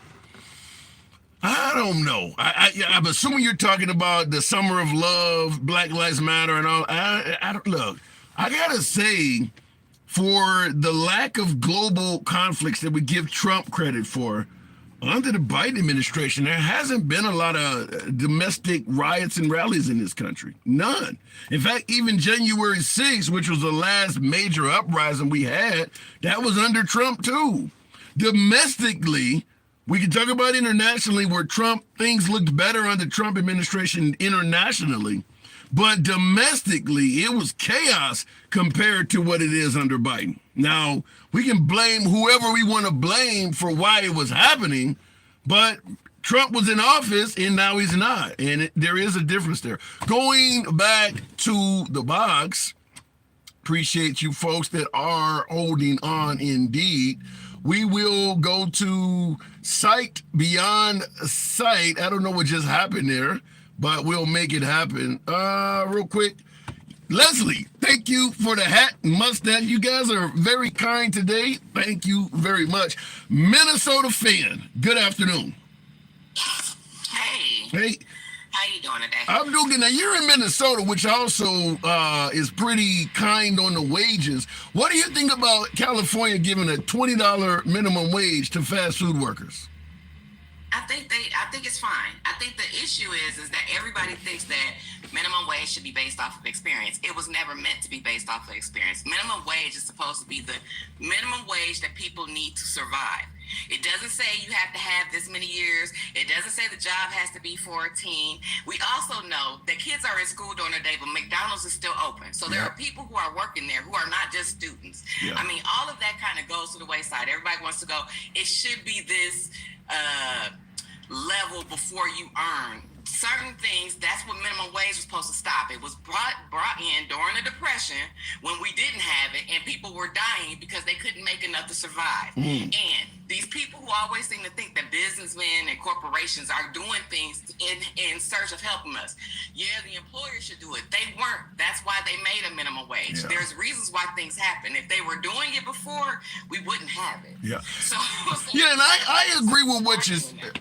I don't know. I'm assuming you're talking about the Summer of Love, Black Lives Matter, and all. I don't look. I gotta say, for the lack of global conflicts that we give Trump credit for, under the Biden administration, there hasn't been a lot of domestic riots and rallies in this country. None. In fact, even January 6th, which was the last major uprising we had, that was under Trump too. Domestically, we can talk about internationally where things looked better under Trump administration internationally, but domestically, it was chaos compared to what it is under Biden. Now, we can blame whoever we want to blame for why it was happening, but Trump was in office and now he's not. And there is a difference there. Going back to the box, appreciate you folks that are holding on indeed. We will go to Sight Beyond Sight. I don't know what just happened there, but we'll make it happen. Real quick. Leslie, thank you for the hat and mustache. You guys are very kind today. Thank you very much. Minnesota fan, good afternoon. Hey. Hey. How you doing today? I'm doing good. Now, you're in Minnesota, which also is pretty kind on the wages. What do you think about California giving a $20 minimum wage to fast food workers? I think it's fine. I think the issue is that everybody thinks that minimum wage should be based off of experience. It was never meant to be based off of experience. Minimum wage is supposed to be the minimum wage that people need to survive. It doesn't say you have to have this many years. It doesn't say the job has to be for a teen. We also know that kids are in school during the day, but McDonald's is still open. So there are people who are working there who are not just students. Yeah. I mean, all of that kind of goes to the wayside. Everybody wants to go, it should be this level before you earn certain things. That's what minimum wage was supposed to stop. It was brought in during the Depression when we didn't have it and people were dying because they couldn't make enough to survive. And these people who always seem to think that businessmen and corporations are doing things in search of helping us. Yeah, the employer should do it. They weren't. That's why they made a minimum wage. Yeah. There's reasons why things happen. If they were doing it before, we wouldn't have it. Yeah. So yeah, and I agree with what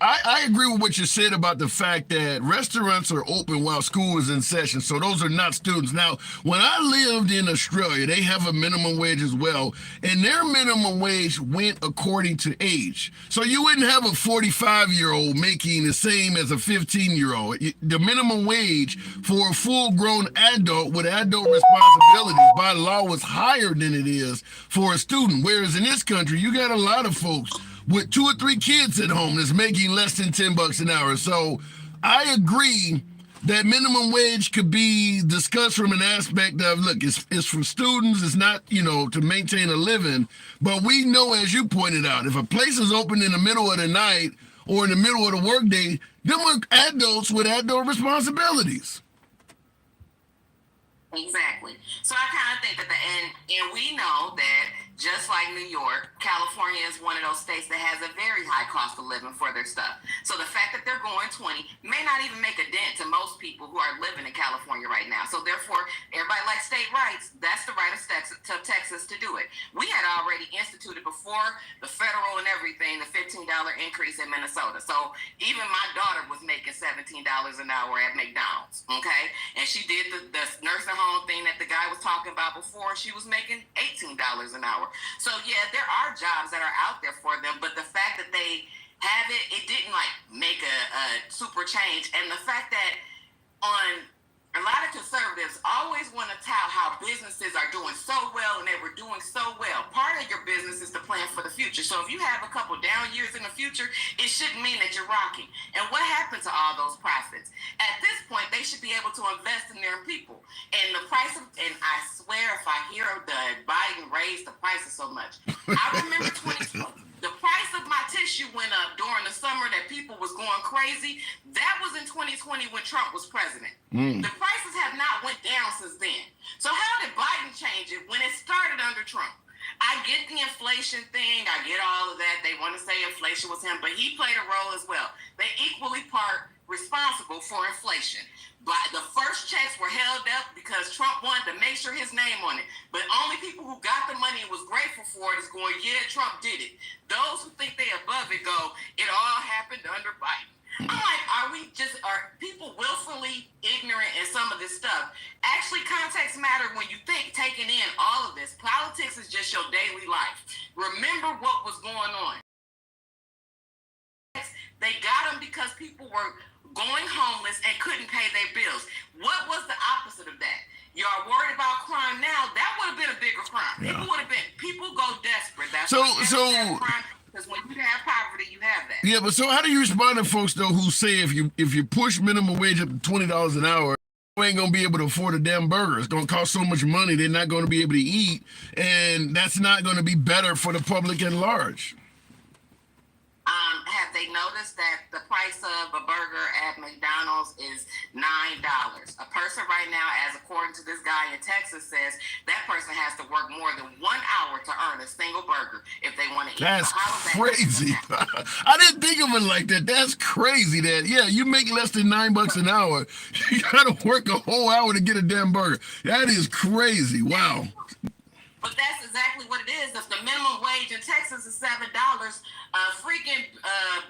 I agree with what you said about the fact that restaurants are open while school is in session. So those are not students. Now, when I lived in Australia, they have a minimum wage as well, and their minimum wage went according to age. So you wouldn't have a 45-year-old making the same as a 15-year-old. The minimum wage for a full-grown adult with adult responsibilities by law was higher than it is for a student. Whereas in this country, you got a lot of folks with 2 or 3 kids at home that's making less than $10 an hour. So I agree that minimum wage could be discussed from an aspect of, look, it's for students, it's not, to maintain a living. But we know, as you pointed out, if a place is open in the middle of the night or in the middle of the workday, them are adults with adult responsibilities. Exactly. So I kind of think that and we know that just like New York, California is one of those states that has a very high cost of living for their stuff. So the fact that they're going 20 may not even make a dent to most people who are living in California right now. So therefore, everybody likes state rights. That's the right of Texas to do it. We had already instituted before the federal and everything, the $15 increase in Minnesota. So even my daughter was making $17 an hour at McDonald's, okay? And she did the nursing home thing that the guy was talking about before. She was making $18 an hour. So yeah, there are jobs that are out there for them, but the fact that they have it didn't make a super change. And the fact that on a lot of conservatives always want to tout how businesses are doing so well and they were doing so well. Part of your business is to plan for the future. So if you have a couple down years in the future, it shouldn't mean that you're rocking. And what happened to all those profits? At this point, they should be able to invest in their people. And the price of, and I swear if I hear that Biden raised the prices so much, I remember 2020. The price of my tissue went up during the summer that people was going crazy. That was in 2020 when Trump was president. The prices have not went down since then. So how did Biden change it when it started under Trump? I get the inflation thing. I get all of that. They want to say inflation was him, but he played a role as well. They equally part responsible for inflation. But the first checks were held up because Trump wanted to make sure his name on it. But only people who got the money and was grateful for it is going, yeah, Trump did it. Those who think they above it go, it all happened under Biden. I'm like, are people willfully ignorant in some of this stuff? Actually, context matter when you taking in all of this. Politics is just your daily life. Remember what was going on. They got them because people were going homeless and couldn't pay their bills. What was the opposite of that? Y'all worried about crime now? That would have been a bigger crime. Yeah. People go desperate. That's crime. Because when you have poverty, you have that. Yeah, but so how do you respond to folks though who say if you push minimum wage up to $20 an hour, you ain't gonna be able to afford a damn burger. It's gonna cost so much money, they're not gonna be able to eat, and that's not gonna be better for the public at large. Have they noticed that the price of a burger at McDonald's is $9? A person right now, as according to this guy in Texas, says that person has to work more than 1 hour to earn a single burger if they want to eat. That's crazy. I didn't think of it like that. That's crazy. That you make less than $9 an hour, you gotta work a whole hour to get a damn burger. That is crazy. Wow. But that's exactly what it is. If the minimum wage in Texas is $7, a freaking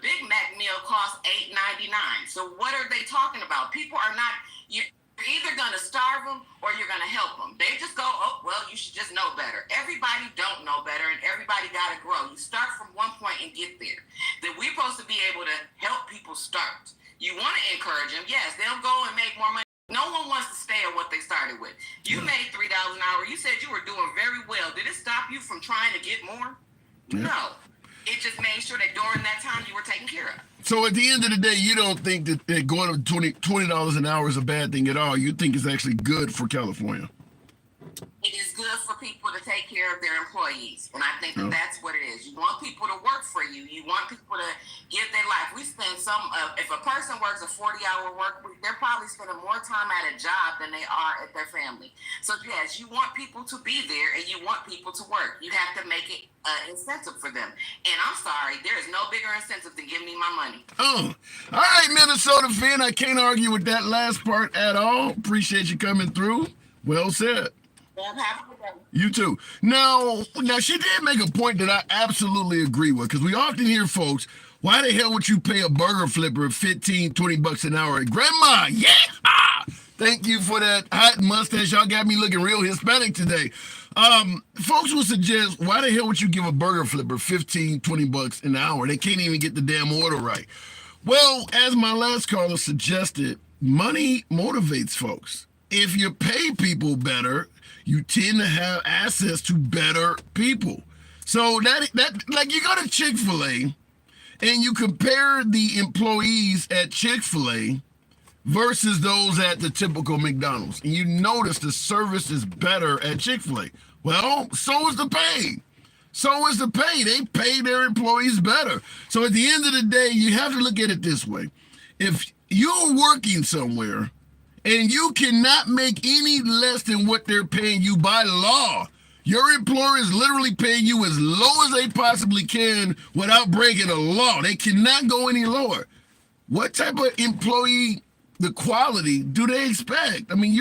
Big Mac meal costs $8.99. So what are they talking about? People are not. You're either going to starve them or you're going to help them. They just go, oh well, you should just know better. Everybody don't know better, and everybody got to grow. You start from one point and get there. Then we're supposed to be able to help people start. You want to encourage them. Yes, they'll go and make more money. No one wants to stay at what they started with. You made $3 an hour. You said you were doing very well. Did it stop you from trying to get more? Yeah. No. It just made sure that during that time you were taken care of. So at the end of the day, you don't think that going up $20 an hour is a bad thing at all. You think it's actually good for California. It is good for people to take care of their employees. And I think that's what it is. You want people to work for you. You want people to give their life. We spend if a person works a 40-hour work week, they're probably spending more time at a job than they are at their family. So yes, you want people to be there and you want people to work. You have to make it an incentive for them. And I'm sorry, there is no bigger incentive than give me my money. Oh, all right, Minnesota fan. I can't argue with that last part at all. Appreciate you coming through. Well said. You too. Now she did make a point that I absolutely agree with, because we often hear folks, why the hell would you pay a burger flipper $15-20 an hour? Grandma, yeah! Thank you for that hot mustache. Y'all got me looking real Hispanic today. Folks will suggest, why the hell would you give a burger flipper $15-20 an hour? They can't even get the damn order right. Well, as my last caller suggested, money motivates folks. If you pay people better, you tend to have access to better people. So that like, you go to Chick-fil-A and you compare the employees at Chick-fil-A versus those at the typical McDonald's, and you notice the service is better at Chick-fil-A. Well, so is the pay. So is the pay. They pay their employees better. So at the end of the day, you have to look at it this way. If you're working somewhere and you cannot make any less than what they're paying you by law, your employer is literally paying you as low as they possibly can without breaking a law. They cannot go any lower. What type of employee, the quality, do they expect? I mean,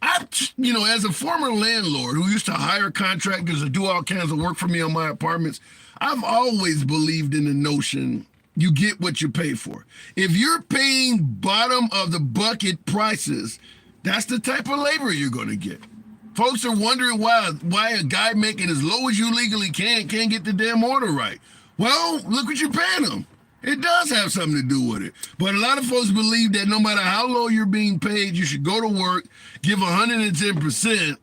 as a former landlord who used to hire contractors to do all kinds of work for me on my apartments, I've always believed in the notion you get what you pay for. If you're paying bottom of the bucket prices, that's the type of labor you're going to get. Folks are wondering why a guy making as low as you legally can't get the damn order right. Well, look what you're paying them. It does have something to do with it. But a lot of folks believe that no matter how low you're being paid, you should go to work, give 110%,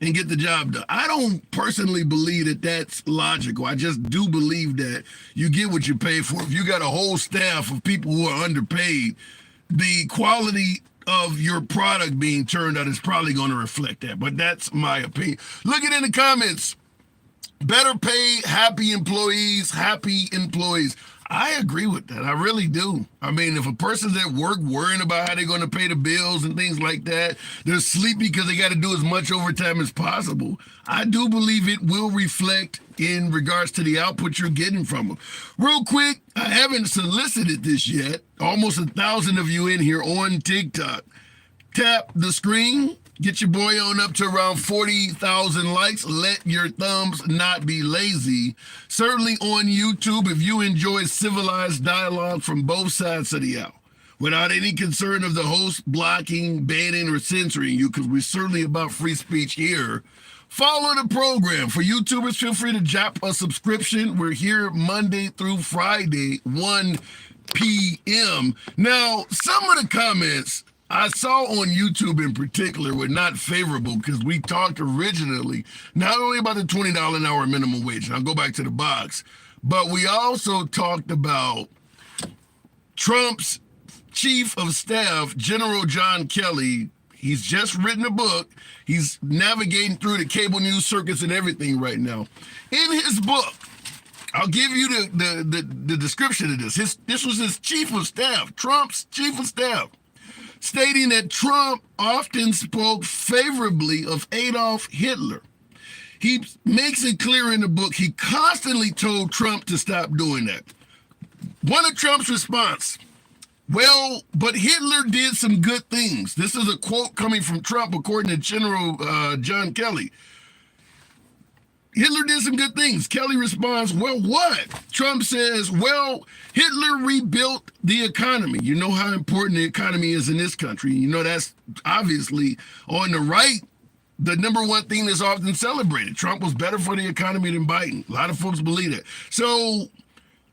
and get the job done. I don't personally believe that that's logical. I just do believe that you get what you pay for. If you got a whole staff of people who are underpaid, the quality of your product being turned out is probably going to reflect that. But that's my opinion. Look it in the comments. Better pay, happy employees, happy employees. I agree with that. I really do. I mean, if a person's at work worrying about how they're going to pay the bills and things like that, they're sleepy because they got to do as much overtime as possible, I do believe it will reflect in regards to the output you're getting from them. Real quick, I haven't solicited this yet. Almost 1,000 of you in here on TikTok. Tap the screen Get your boy on up to around 40,000 likes. Let your thumbs not be lazy. Certainly on YouTube, if you enjoy civilized dialogue from both sides of the aisle, without any concern of the host blocking, banning, or censoring you, because we're certainly about free speech here. Follow the program. For YouTubers, feel free to drop a subscription. We're here Monday through Friday, 1 p.m. Now, some of the comments I saw on YouTube in particular were not favorable because we talked originally not only about the $20 an hour minimum wage, and I'll go back to the box, but we also talked about Trump's Chief of Staff, General John Kelly. He's just written a book. He's navigating through the cable news circuits and everything right now. In his book, I'll give you the description of this. This was his Chief of Staff, Trump's Chief of Staff, stating that Trump often spoke favorably of Adolf Hitler. He makes it clear in the book he constantly told Trump to stop doing that. One of Trump's response, well, but Hitler did some good things. This is a quote coming from Trump, according to General John Kelly. Hitler did some good things. Kelly responds, well, what? Trump says, well, Hitler rebuilt the economy. You know how important the economy is in this country. You know that's obviously on the right, the number one thing that's often celebrated. Trump was better for the economy than Biden. A lot of folks believe that. So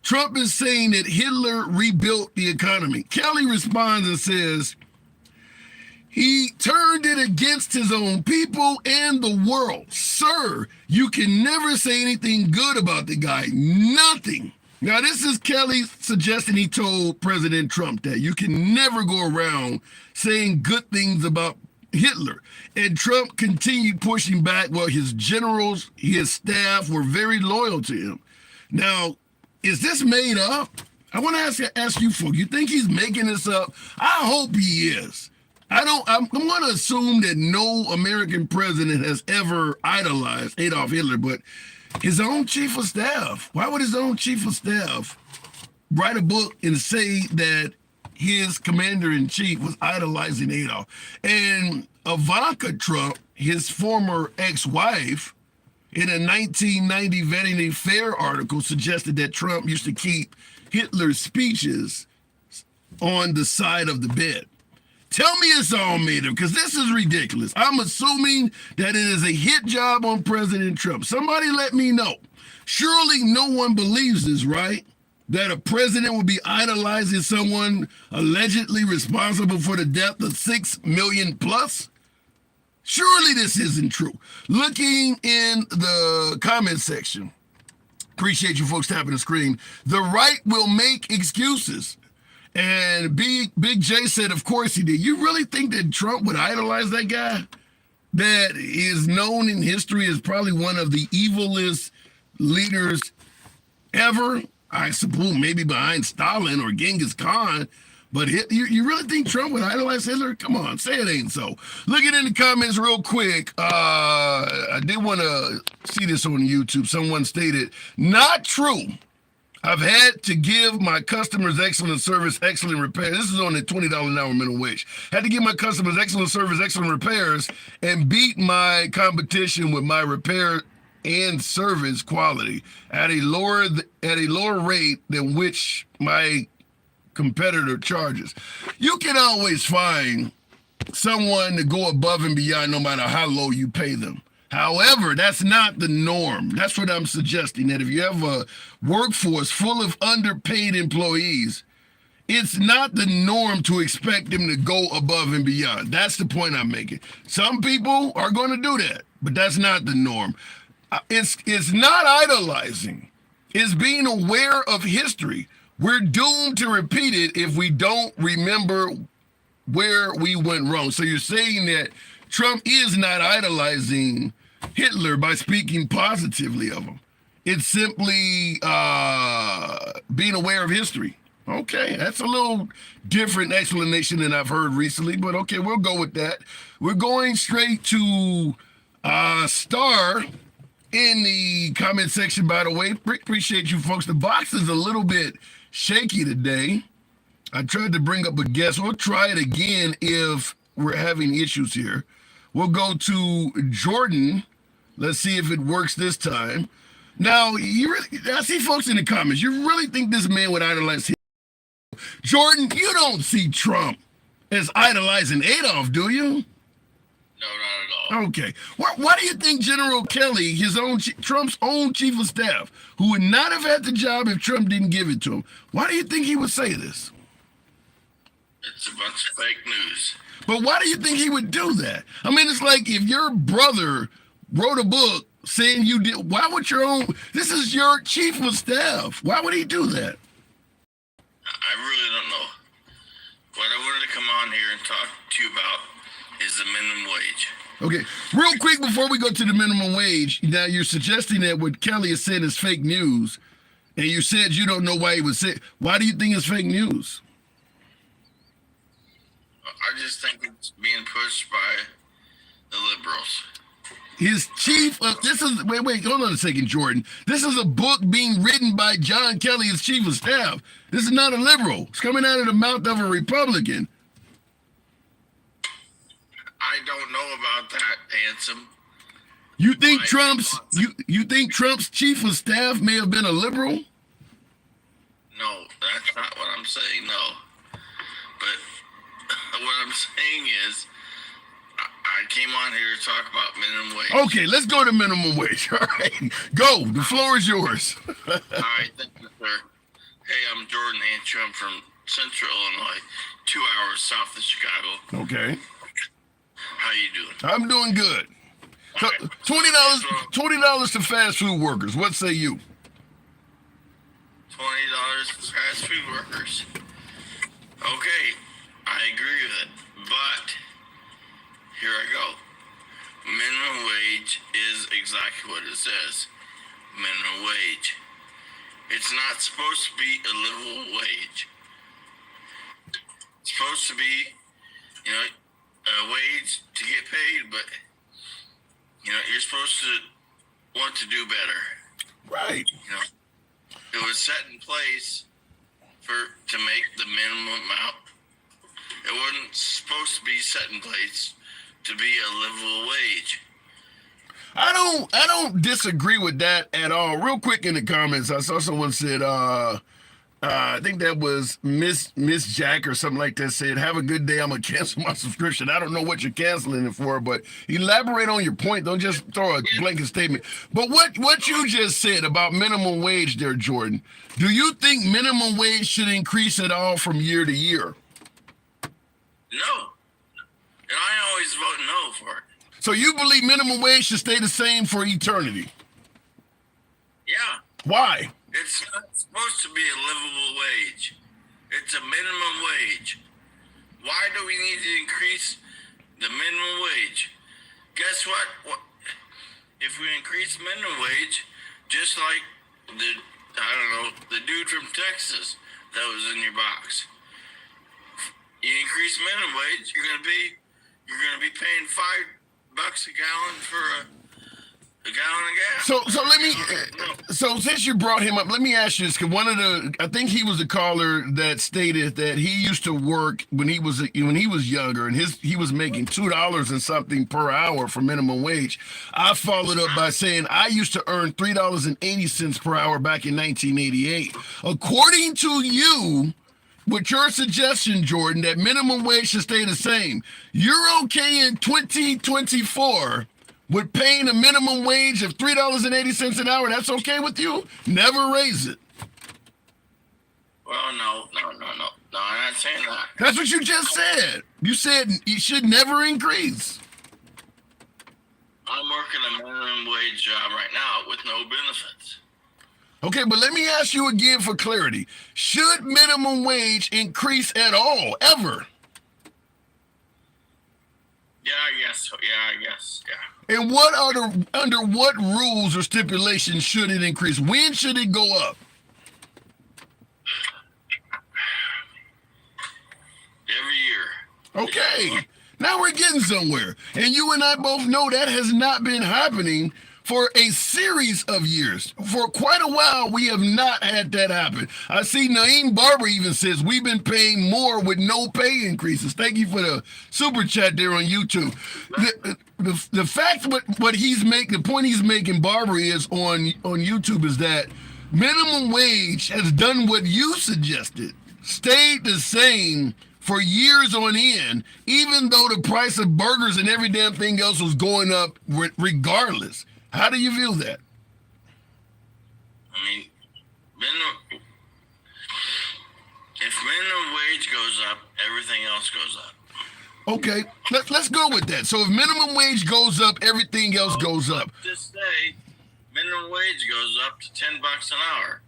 Trump is saying that Hitler rebuilt the economy. Kelly responds and says, he turned it against his own people and the world. Sir, you can never say anything good about the guy. Nothing. Now, this is Kelly suggesting he told President Trump that you can never go around saying good things about Hitler. And Trump continued pushing back. Well, his generals, his staff were very loyal to him. Now, is this made up? I want to ask you folks, you think he's making this up? I hope he is. I'm going to assume that no American president has ever idolized Adolf Hitler, but his own chief of staff, why would his own chief of staff write a book and say that his commander-in-chief was idolizing Adolf? And Ivanka Trump, his former ex-wife, in a 1990 Vanity Fair article suggested that Trump used to keep Hitler's speeches on the side of the bed. Tell me it's all made up, because this is ridiculous. I'm assuming that it is a hit job on President Trump. Somebody let me know. Surely no one believes this, right? That a president would be idolizing someone allegedly responsible for the death of 6 million plus? Surely this isn't true. Looking in the comment section, appreciate you folks tapping the screen, the right will make excuses. And Big J said, of course he did. You really think that Trump would idolize that guy? That is known in history as probably one of the evilest leaders ever? I suppose maybe behind Stalin or Genghis Khan. But you really think Trump would idolize Hitler? Come on, say it ain't so. Looking in the comments real quick, I did want to see this on YouTube. Someone stated, not true. I've had to give my customers excellent service, excellent repairs. This is on the $20 an hour minimum wage. Had to give my customers excellent service, excellent repairs, and beat my competition with my repair and service quality at a lower rate than which my competitor charges. You can always find someone to go above and beyond no matter how low you pay them. However, that's not the norm. That's what I'm suggesting, that if you have a workforce full of underpaid employees, it's not the norm to expect them to go above and beyond. That's the point I'm making. Some people are going to do that, but that's not the norm. It's not idolizing. It's being aware of history. We're doomed to repeat it if we don't remember where we went wrong. So you're saying that Trump is not idolizing Hitler by speaking positively of him. It's simply being aware of history. Okay, that's a little different explanation than I've heard recently, but okay, we'll go with that. We're going straight to Star in the comment section, by the way. Appreciate you folks. The box is a little bit shaky today. I tried to bring up a guest. We'll try it again if we're having issues here. We'll go to Jordan. Let's see if it works this time. Now, I see folks in the comments. You really think this man would idolize him? Jordan, you don't see Trump as idolizing Adolf, do you? No, not at all. Okay. Why do you think General Kelly, Trump's own chief of staff, who would not have had the job if Trump didn't give it to him, why do you think he would say this? It's a bunch of fake news. But why do you think he would do that? I mean, it's like if your brother wrote a book saying you did, this is your chief of staff. Why would he do that? I really don't know. What I wanted to come on here and talk to you about is the minimum wage. Okay, real quick before we go to the minimum wage, now you're suggesting that what Kelly is saying is fake news, and you said you don't know why he would say. Why do you think it's fake news? I just think it's being pushed by the liberals. His chief of wait, hold on a second, Jordan. This is a book being written by John Kelly, his chief of staff. This is not a liberal. It's coming out of the mouth of a Republican. I don't know about that, handsome. You think you think Trump's chief of staff may have been a liberal? No, that's not what I'm saying, no. But what I'm saying is, I came on here to talk about minimum wage. Okay, let's go to minimum wage. All right, go. The floor is yours. All right, thank you, sir. Hey, I'm Jordan Antrim. I'm from Central Illinois, 2 hours south of Chicago. Okay. How you doing? I'm doing good. So, All right. $20 to fast food workers. What say you? $20 for fast food workers. Okay, I agree with it, but here I go. Minimum wage is exactly what it says. Minimum wage. It's not supposed to be a livable wage. It's supposed to be, a wage to get paid, but, you're supposed to want to do better. Right. It was set in place to make the minimum amount. It wasn't supposed to be set in place to be a livable wage. I don't disagree with that at all. Real quick in the comments, I saw someone said, I think that was Miss Jack or something like that said, have a good day, I'm gonna cancel my subscription. I don't know what you're canceling it for, but elaborate on your point. Don't just throw a blanket statement. But what you just said about minimum wage there, Jordan, do you think minimum wage should increase at all from year to year? No. And I always vote no for it. So you believe minimum wage should stay the same for eternity? Yeah. Why? It's not supposed to be a livable wage. It's a minimum wage. Why do we need to increase the minimum wage? Guess what? If we increase minimum wage, just like the dude from Texas that was in your box. You increase minimum wage, you're gonna be paying $5 a gallon for a gallon of gas. So let me. So since you brought him up, let me ask you this: because I think he was a caller that stated that he used to work when he was younger, and he was making $2 and something per hour for minimum wage. I followed up by saying I used to earn $3.80 per hour back in 1988. According to you, with your suggestion, Jordan, that minimum wage should stay the same, you're okay in 2024 with paying a minimum wage of $3.80 an hour? That's okay with you? Never raise it. Well, no, I'm not saying that. That's what you just said. You said it should never increase. I'm working a minimum wage job right now with no benefits. Okay, but let me ask you again for clarity. Should minimum wage increase at all, ever? Yeah, I guess so. Yeah, I guess. Yeah. And under what rules or stipulations should it increase? When should it go up? Every year. Okay, now we're getting somewhere. And you and I both know that has not been happening for a series of years. For quite a while, we have not had that happen. I see Naeem Barber even says we've been paying more with no pay increases. Thank you for the super chat there on YouTube. The fact what he's making, the point he's making, Barber, is on YouTube is that minimum wage has done what you suggested, stayed the same for years on end, even though the price of burgers and every damn thing else was going up regardless. How do you feel that? I mean, if minimum wage goes up, everything else goes up. Okay, let's go with that. So if minimum wage goes up, everything else goes up. Just say minimum wage goes up to $10 an hour.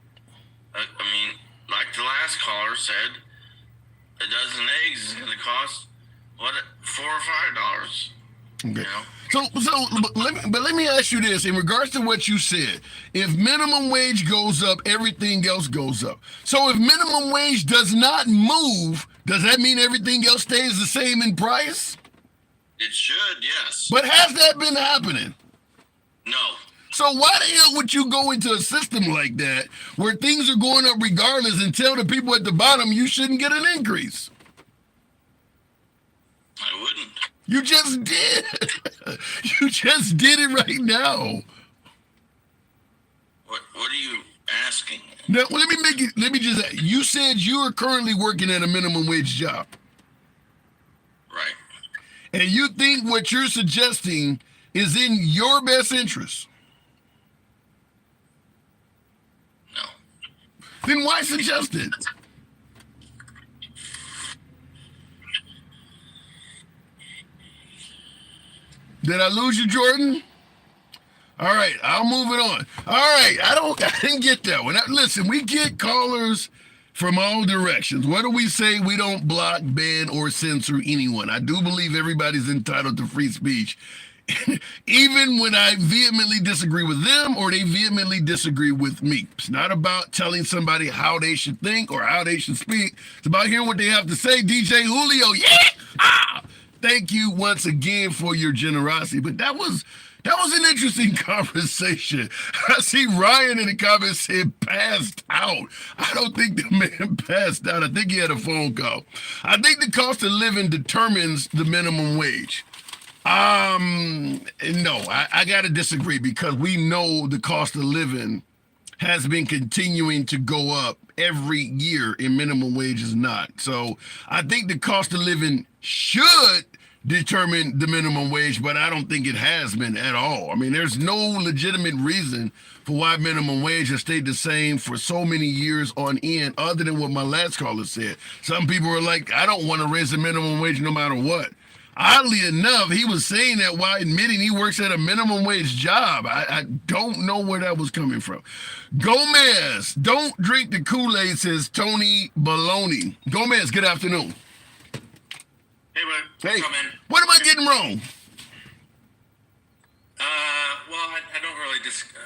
I mean, like the last caller said, a dozen eggs is going to cost what, $4 or $5. Okay. You know? But let me ask you this in regards to what you said. If minimum wage goes up, everything else goes up. So if minimum wage does not move, does that mean everything else stays the same in price? It should, yes. But has that been happening? No. So why the hell would you go into a system like that where things are going up regardless and tell the people at the bottom you shouldn't get an increase? I wouldn't. You just did. You just did it right now. What are you asking? Now, let me just ask. You said you are currently working at a minimum wage job. Right. And you think what you're suggesting is in your best interest. No. Then why suggest it? Did I lose you, Jordan? All right, I'll move it on. All right, I didn't get that one. Listen, we get callers from all directions. What do we say? We don't block, ban, or censor anyone. I do believe everybody's entitled to free speech, even when I vehemently disagree with them or they vehemently disagree with me. It's not about telling somebody how they should think or how they should speak. It's about hearing what they have to say. DJ Julio, yeah! Thank you once again for your generosity. But that was an interesting conversation. I see Ryan in the comments said passed out. I don't think the man passed out. I think he had a phone call. I think the cost of living determines the minimum wage. No, I got to disagree because we know the cost of living has been continuing to go up every year and minimum wage is not. So I think the cost of living should determine the minimum wage, but I don't think it has been at all. I mean, there's no legitimate reason for why minimum wage has stayed the same for so many years on end, other than what my last caller said. Some people are like, I don't want to raise the minimum wage no matter what. Oddly enough, he was saying that while admitting he works at a minimum wage job. I don't know where that was coming from. Gomez, don't drink the Kool-Aid, says Tony Baloney. Gomez, good afternoon. Hey, bud. Hey, What's up, man? what am I getting wrong? Well, I don't really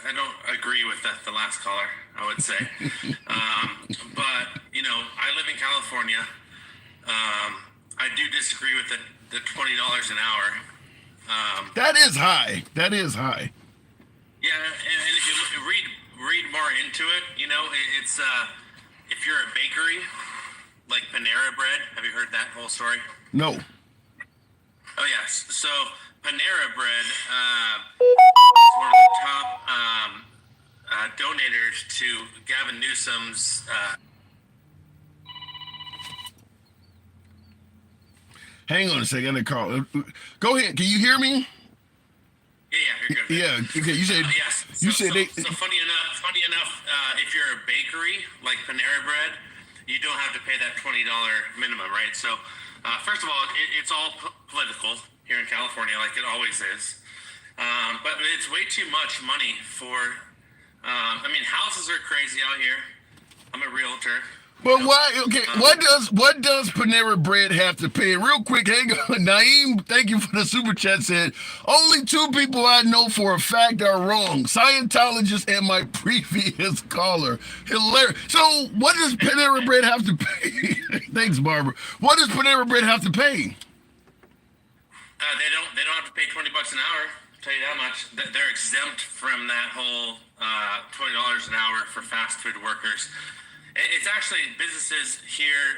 I don't agree with the last caller, I would say. But, you know, I live in California. I do disagree with the $20 an hour. That is high. That is high. Yeah, and if you read more into it, you know, it's if you're a bakery, like Panera Bread, have you heard that whole story? No. Oh, yes. So Panera Bread is one of the top donators to Gavin Newsom's. Hang on a second. I call. Go ahead. Can you hear me? Yeah, you're good. Yeah. Okay. You said. Yes. You said they. So funny enough, if you're a bakery like Panera Bread, you don't have to pay that $20 minimum, right? So, first of all, it's all political here in California, like it always is. But it's way too much money for. I mean, houses are crazy out here. I'm a realtor. But why? Okay, what does Panera Bread have to pay? Real quick, hang on. Naeem, thank you for the super chat. Said only two people I know for a fact are wrong: Scientologist and my previous caller. Hilarious. So, what does Panera Bread have to pay? Thanks, Barbara. What does Panera Bread have to pay? They don't have to pay $20 an hour. tell you that much. They're exempt from that whole $20 an hour for fast food workers. It's actually businesses here,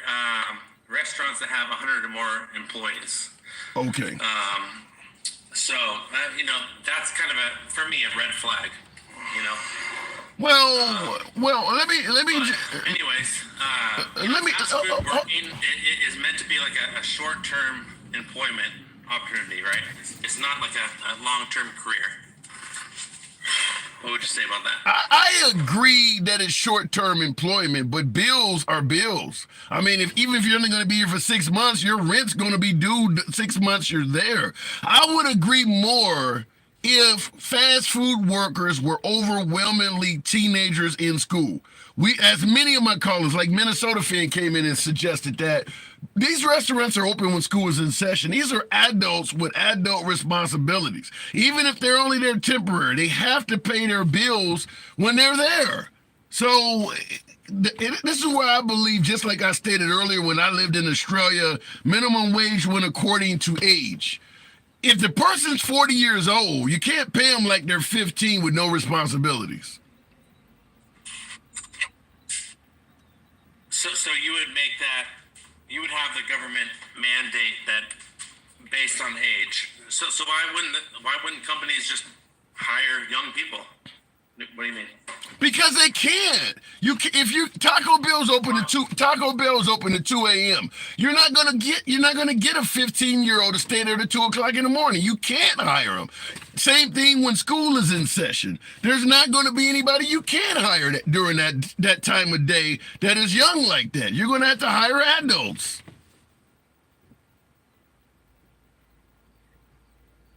restaurants that have 100 or more employees. Okay. So that's kind of for me, a red flag. Well, let me. Anyways, fast food working is meant to be like a short-term employment opportunity, right? It's not like a long-term career. What would you say about that? I agree that it's short-term employment, but bills are bills. I mean, even if you're only going to be here for 6 months, your rent's going to be due 6 months you're there. I would agree more if fast food workers were overwhelmingly teenagers in school. As many of my callers, like Minnesota fan came in and suggested that these restaurants are open when school is in session. These are adults with adult responsibilities. Even if they're only there temporary, they have to pay their bills when they're there. So this is where I believe, just like I stated earlier, when I lived in Australia, minimum wage went according to age. If the person's 40 years old, you can't pay them like they're 15 with no responsibilities. So you would make that, you would have the government mandate that based on age. So why wouldn't companies just hire young people? What do you mean? Because they can't. Taco Bell's open at 2 a.m. You're not gonna get a 15-year-old to stay there to 2 o'clock in the morning. You can't hire them. Same thing when school is in session. There's not going to be anybody you can hire during that time of day that is young like that. You're going to have to hire adults.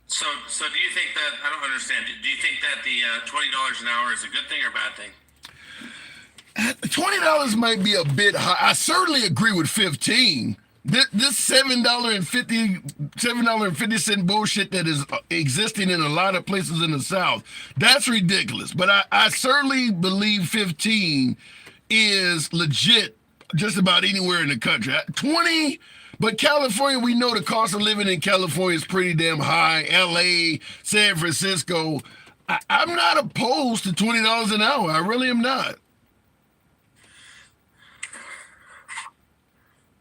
So do you think that, I don't understand, do you think that the $20 an hour is a good thing or a bad thing? $20 might be a bit high. I certainly agree with 15. This $7.50 bullshit that is existing in a lot of places in the South, that's ridiculous. But I certainly believe 15 is legit just about anywhere in the country. 20, but California, we know the cost of living in California is pretty damn high. LA, San Francisco. I'm not opposed to $20 an hour. I really am not.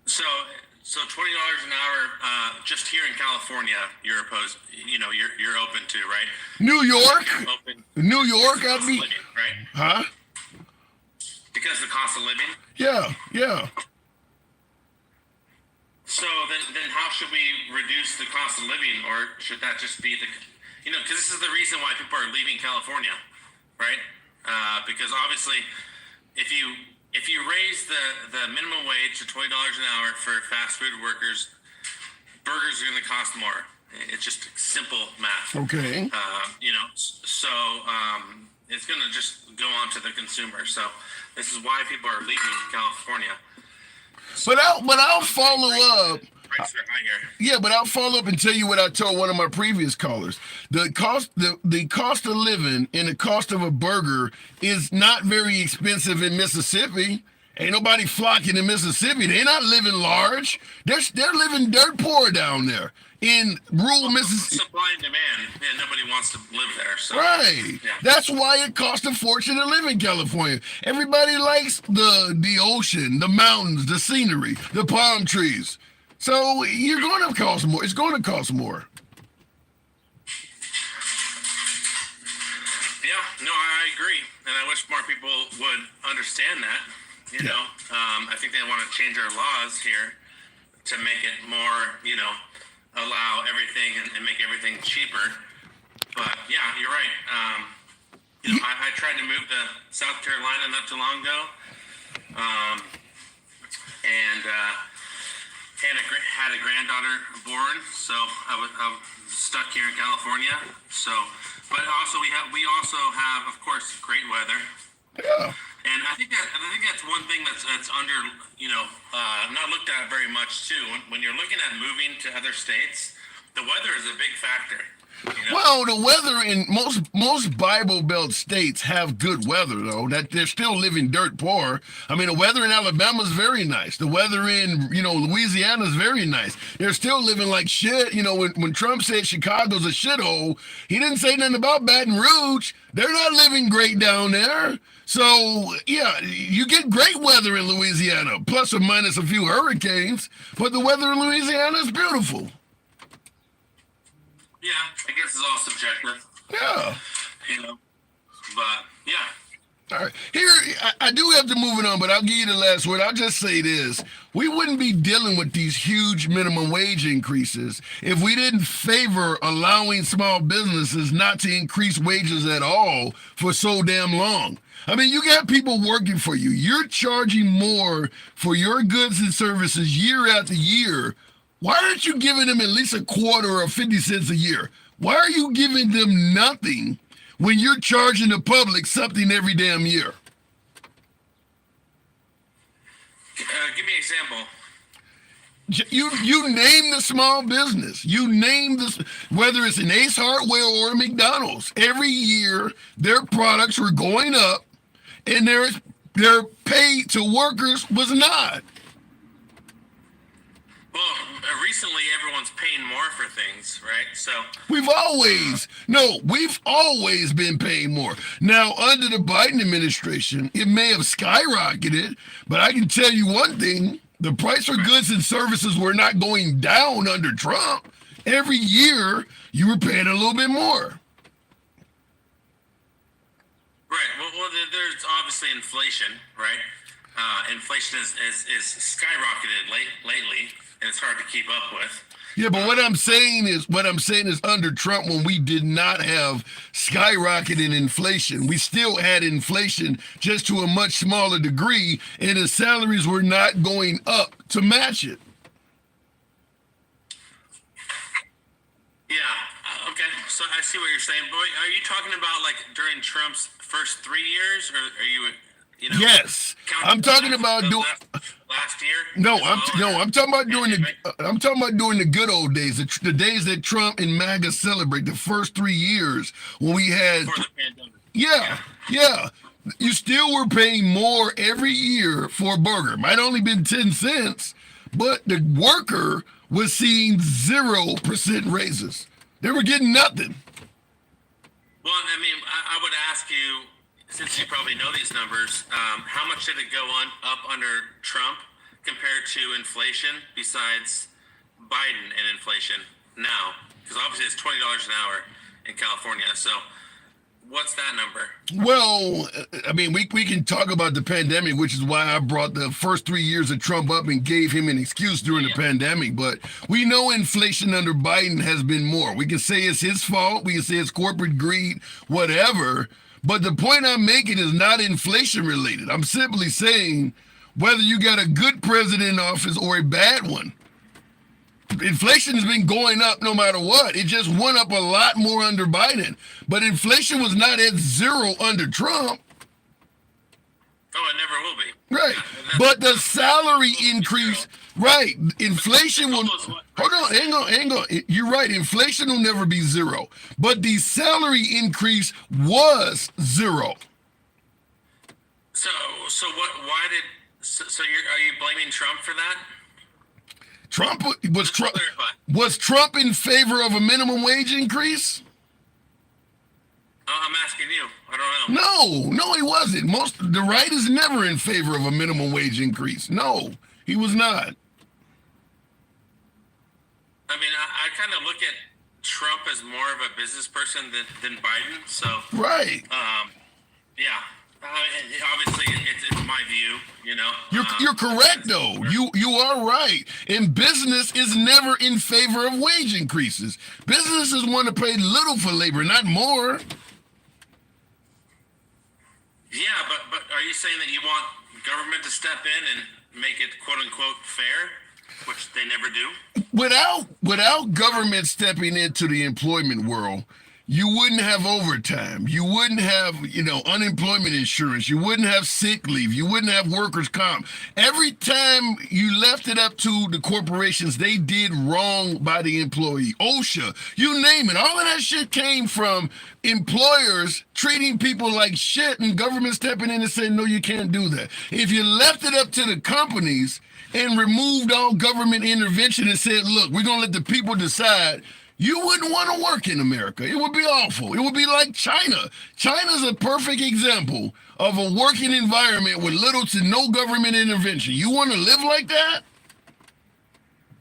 So $20 an hour, just here in California, you're opposed. You're open to, right? New York, I'd be living, right? Huh? Because the cost of living. Yeah. So then how should we reduce the cost of living, or should that just be because this is the reason why people are leaving California, right? Because obviously, if you raise the minimum wage to $20 an hour for fast food workers, burgers are going to cost more. It's just simple math. Okay. It's going to just go on to the consumer. So this is why people are leaving California. But I'll follow up. Prices are higher. Yeah, but I'll follow up and tell you what I told one of my previous callers. The cost of living and the cost of a burger is not very expensive in Mississippi. Ain't nobody flocking in Mississippi. They're not living large. They're living dirt poor down there in rural Mississippi. Supply and demand. Yeah, nobody wants to live there. So. Right. Yeah. That's why it costs a fortune to live in California. Everybody likes the ocean, the mountains, the scenery, the palm trees. So you're going to cost more. It's going to cost more. Yeah, no, I agree. And I wish more people would understand that. I think they want to change our laws here to make it more, allow everything and make everything cheaper. But yeah, you're right. I tried to move to South Carolina not too long ago. And had a granddaughter born, so I'm stuck here in California. So, but also we also have, of course, great weather. Yeah. And I think that's one thing that's under, not looked at very much too. When you're looking at moving to other states, the weather is a big factor. Well, the weather in most Bible Belt states have good weather, though. That they're still living dirt poor. I mean, the weather in Alabama is very nice. The weather in Louisiana is very nice. They're still living like shit. When Trump said Chicago's a shithole, he didn't say nothing about Baton Rouge. They're not living great down there. So yeah, you get great weather in Louisiana, plus or minus a few hurricanes. But the weather in Louisiana is beautiful. Yeah, I guess it's all subjective. Yeah. But yeah. All right. Here, I do have to move it on, but I'll give you the last word. I'll just say this. We wouldn't be dealing with these huge minimum wage increases if we didn't favor allowing small businesses not to increase wages at all for so damn long. I mean, you got people working for you. You're charging more for your goods and services year after year. Why aren't you giving them at least a quarter or 50 cents a year? Why are you giving them nothing when you're charging the public something every damn year? Give me an example. You name the small business. You name this, whether it's an Ace Hardware or a McDonald's. Every year, their products were going up, and their pay to workers was not. Well, recently everyone's paying more for things, right? So We've always been paying more. Now, under the Biden administration, it may have skyrocketed, but I can tell you one thing, the price for goods and services were not going down under Trump. Every year, you were paying a little bit more. right. Well, there's obviously inflation, right? Inflation is skyrocketed lately, and it's hard to keep up with. Yeah, but what I'm saying is under Trump, when we did not have skyrocketing inflation, we still had inflation just to a much smaller degree, and the salaries were not going up to match it. Yeah. Okay. So I see what you're saying. But are you talking about like during Trump's first 3 years, or are you? Yes, I'm talking about doing last year. I'm talking about during the good old days, the days that Trump and MAGA celebrate, the first 3 years when we had. Before the pandemic. Yeah. You still were paying more every year for a burger. Might only been 10 cents, but the worker was seeing 0% raises. They were getting nothing. Well, I mean, I would ask you, since you probably know these numbers, how much did it go up under Trump compared to inflation besides Biden and inflation now? Because obviously it's $20 an hour in California. So what's that number? Well, I mean, we can talk about the pandemic, which is why I brought the first 3 years of Trump up and gave him an excuse during the pandemic. But we know inflation under Biden has been more. We can say it's his fault. We can say it's corporate greed, whatever. But the point I'm making is not inflation related. I'm simply saying whether you got a good president in office or a bad one, inflation has been going up no matter what. It just went up a lot more under Biden. But inflation was not at 0 under Trump. Oh, it never will be. Right. But the salary increase, right. Inflation will, hold on, hang on. You're right. Inflation will never be 0. But the salary increase was 0. So what, why did, are you blaming Trump for that? Was Trump in favor of a minimum wage increase? I'm asking you. I don't know. No, he wasn't. The right is never in favor of a minimum wage increase. No, he was not. I mean, I kind of look at Trump as more of a business person than Biden. So right. Yeah. Obviously, it's my view. You're correct though. You are right. And business is never in favor of wage increases. Businesses want to pay little for labor, not more. Yeah, but are you saying that you want government to step in and make it quote unquote fair, which they never do? Without government stepping into the employment world, you wouldn't have overtime. You wouldn't have, unemployment insurance. You wouldn't have sick leave. You wouldn't have workers' comp. Every time you left it up to the corporations, they did wrong by the employee. OSHA, you name it. All of that shit came from employers treating people like shit and government stepping in and saying, no, you can't do that. If you left it up to the companies and removed all government intervention and said, look, we're going to let the people decide, you wouldn't want to work in America. It would be awful. It would be like China. China's a perfect example of a working environment with little to no government intervention. You want to live like that?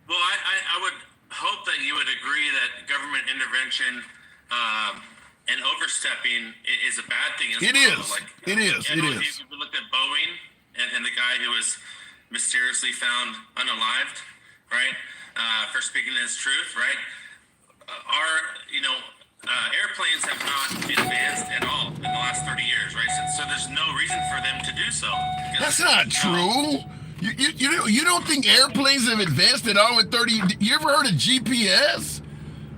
Well, I would hope that you would agree that government intervention and overstepping is a bad thing as It well. is. Like, It is. It is. If you looked at Boeing and the guy who was mysteriously found unalived, right, for speaking his truth, right? Airplanes have not advanced at all in the last 30 years, right? So there's no reason for them to do so. That's not true. You don't think airplanes have advanced at all in 30? You ever heard of GPS?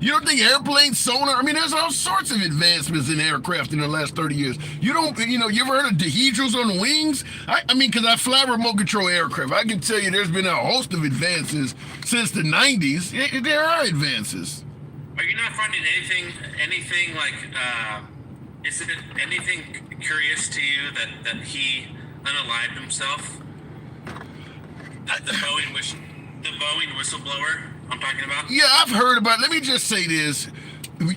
You don't think airplanes, sonar? I mean, there's all sorts of advancements in aircraft in the last 30 years. You ever heard of dihedrals on the wings? I mean, because I fly remote control aircraft. I can tell you there's been a host of advances since the 90s. There are advances. Are you not finding anything like, is it anything curious to you that he unalived himself? The Boeing whistleblower I'm talking about? Yeah, I've heard about it. Let me just say this.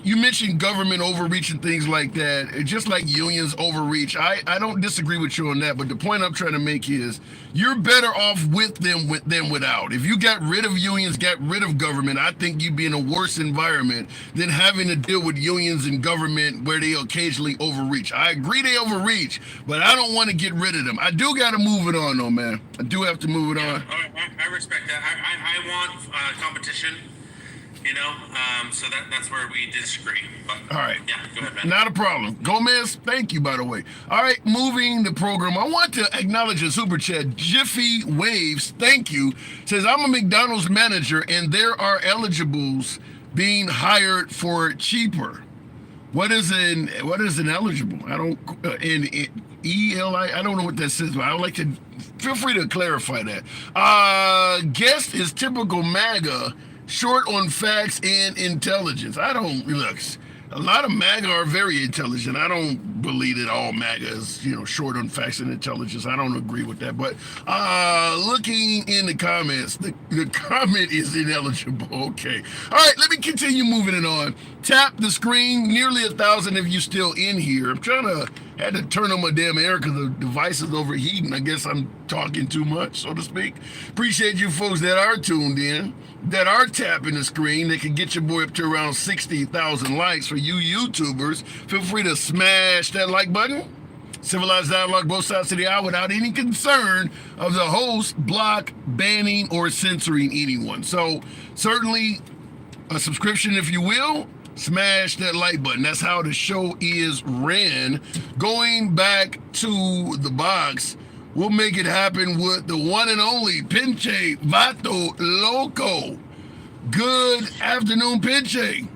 You mentioned government overreach and things like that, just like unions overreach. I don't disagree with you on that, but the point I'm trying to make is you're better off with them than without. If you got rid of unions, got rid of government, I think you'd be in a worse environment than having to deal with unions and government where they occasionally overreach. I agree they overreach, but I don't want to get rid of them. I do got to move it on, though, man. I do have to move it on. I respect that. I want competition. So that's where we disagree. But, all right. Yeah, go ahead, man. Not a problem. Gomez, thank you, by the way. All right, moving the program. I want to acknowledge a super chat. Jiffy Waves, thank you. Says, I'm a McDonald's manager and there are eligibles being hired for cheaper. What is an eligible? I don't, ELI, I don't know what that says, but I would like to, feel free to clarify that. Guest is typical MAGA, short on facts and intelligence. Look, a lot of MAGA are very intelligent. I don't believe that all MAGA is, short on facts and intelligence. I don't agree with that. But looking in the comments, the comment is ineligible. Okay. All right, let me continue moving it on. Tap the screen. Nearly 1,000 of you still in here. Had to turn on my damn air because the device is overheating. I guess I'm talking too much, so to speak. Appreciate you folks that are tuned in, that are tapping the screen. They can get your boy up to around 60,000 likes. For you YouTubers, feel free to smash that like button. Civilized dialogue, both sides of the aisle, without any concern of the host block, banning, or censoring anyone. So certainly a subscription, if you will. Smash that like button. That's how the show is ran. Going back to the box, we'll make it happen with the one and only Pinche Vato Loco. Good afternoon, Pinche.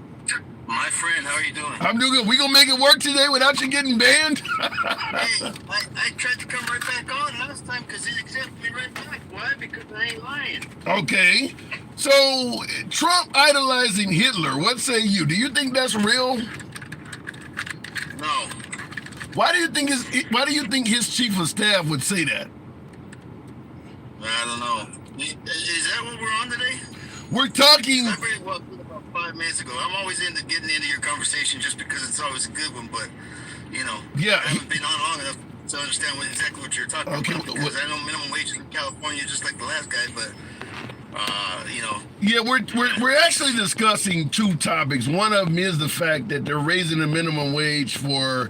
My friend, how are you doing? I'm doing good. We gonna make it work today without you getting banned? Hey, I tried to come right back on last time because he accepted me right back. Why? Because I ain't lying. Okay. So, Trump idolizing Hitler, what say you? Do you think that's real? No. Why do you think his chief of staff would say that? I don't know. Is that what we're on today? We're talking... I very well did about 5 minutes ago. I'm always into getting into your conversation just because it's always a good one, but, Yeah. I haven't been on long enough to understand exactly what you're talking about, because I know minimum wages in California just like the last guy, but... Yeah, we're actually discussing two topics. One of them is the fact that they're raising the minimum wage for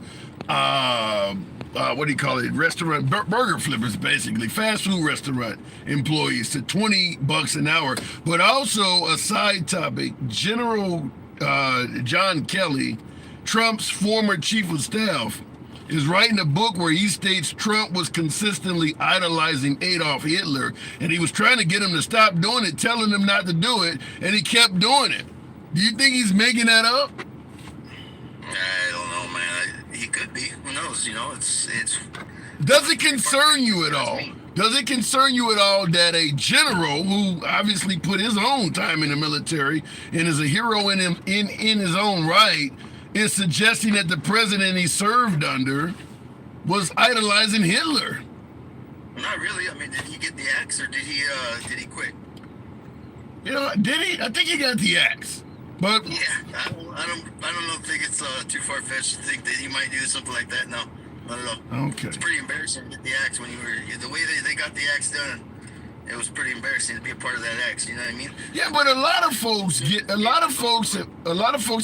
restaurant burger flippers, basically fast food restaurant employees, to $20 an hour. But also a side topic: General John Kelly, Trump's former chief of staff, is writing a book where he states Trump was consistently idolizing Adolf Hitler, and he was trying to get him to stop doing it, telling him not to do it, and he kept doing it. Do you think he's making that up? I don't know, man. He could be. Who knows? You know, it's. Does it concern you at all? Does it concern you at all that a general who obviously put his own time in the military and is a hero in his own right is suggesting that the president he served under was idolizing Hitler? Not really. I mean, did he get the axe or did he quit? You know, did he? I think he got the axe. But yeah, I don't think it's too far fetched to think that he might do something like that. No, not at all. Okay. It's pretty embarrassing to get the axe when you were the way they got the axe done. It was pretty embarrassing to be a part of that axe. You know what I mean? Yeah, but a lot of folks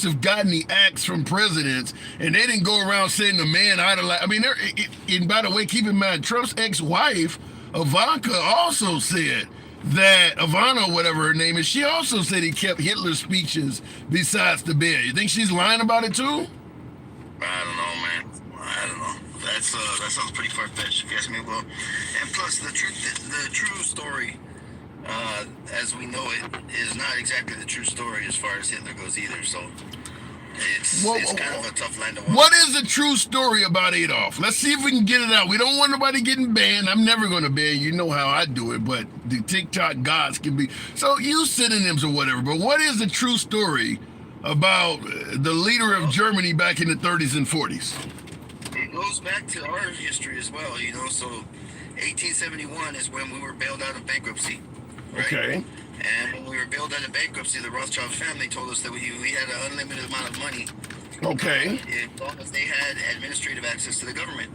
have gotten the axe from presidents, and they didn't go around saying the man idolized. I mean, and by the way, keep in mind, Trump's ex-wife Ivanka also said that Ivana, whatever her name is, she also said he kept Hitler's speeches besides the bed. You think she's lying about it too? I don't know, man. I don't know. That sounds pretty far fetched, if you ask me. Well, and plus the true story, as we know it, is not exactly the true story as far as Hitler goes either. So it's kind of a tough line to walk. What is the true story about Adolf? Let's see if we can get it out. We don't want nobody getting banned. I'm never going to ban you. Know how I do it, but the TikTok gods can be. So use synonyms or whatever. But what is the true story about the leader of Germany back in the 30s and 40s? It goes back to our history as well, you know. So 1871 is when we were bailed out of bankruptcy. Right? Okay. And when we were bailed out of bankruptcy, the Rothschild family told us that we had an unlimited amount of money. Okay. As long as they had administrative access to the government.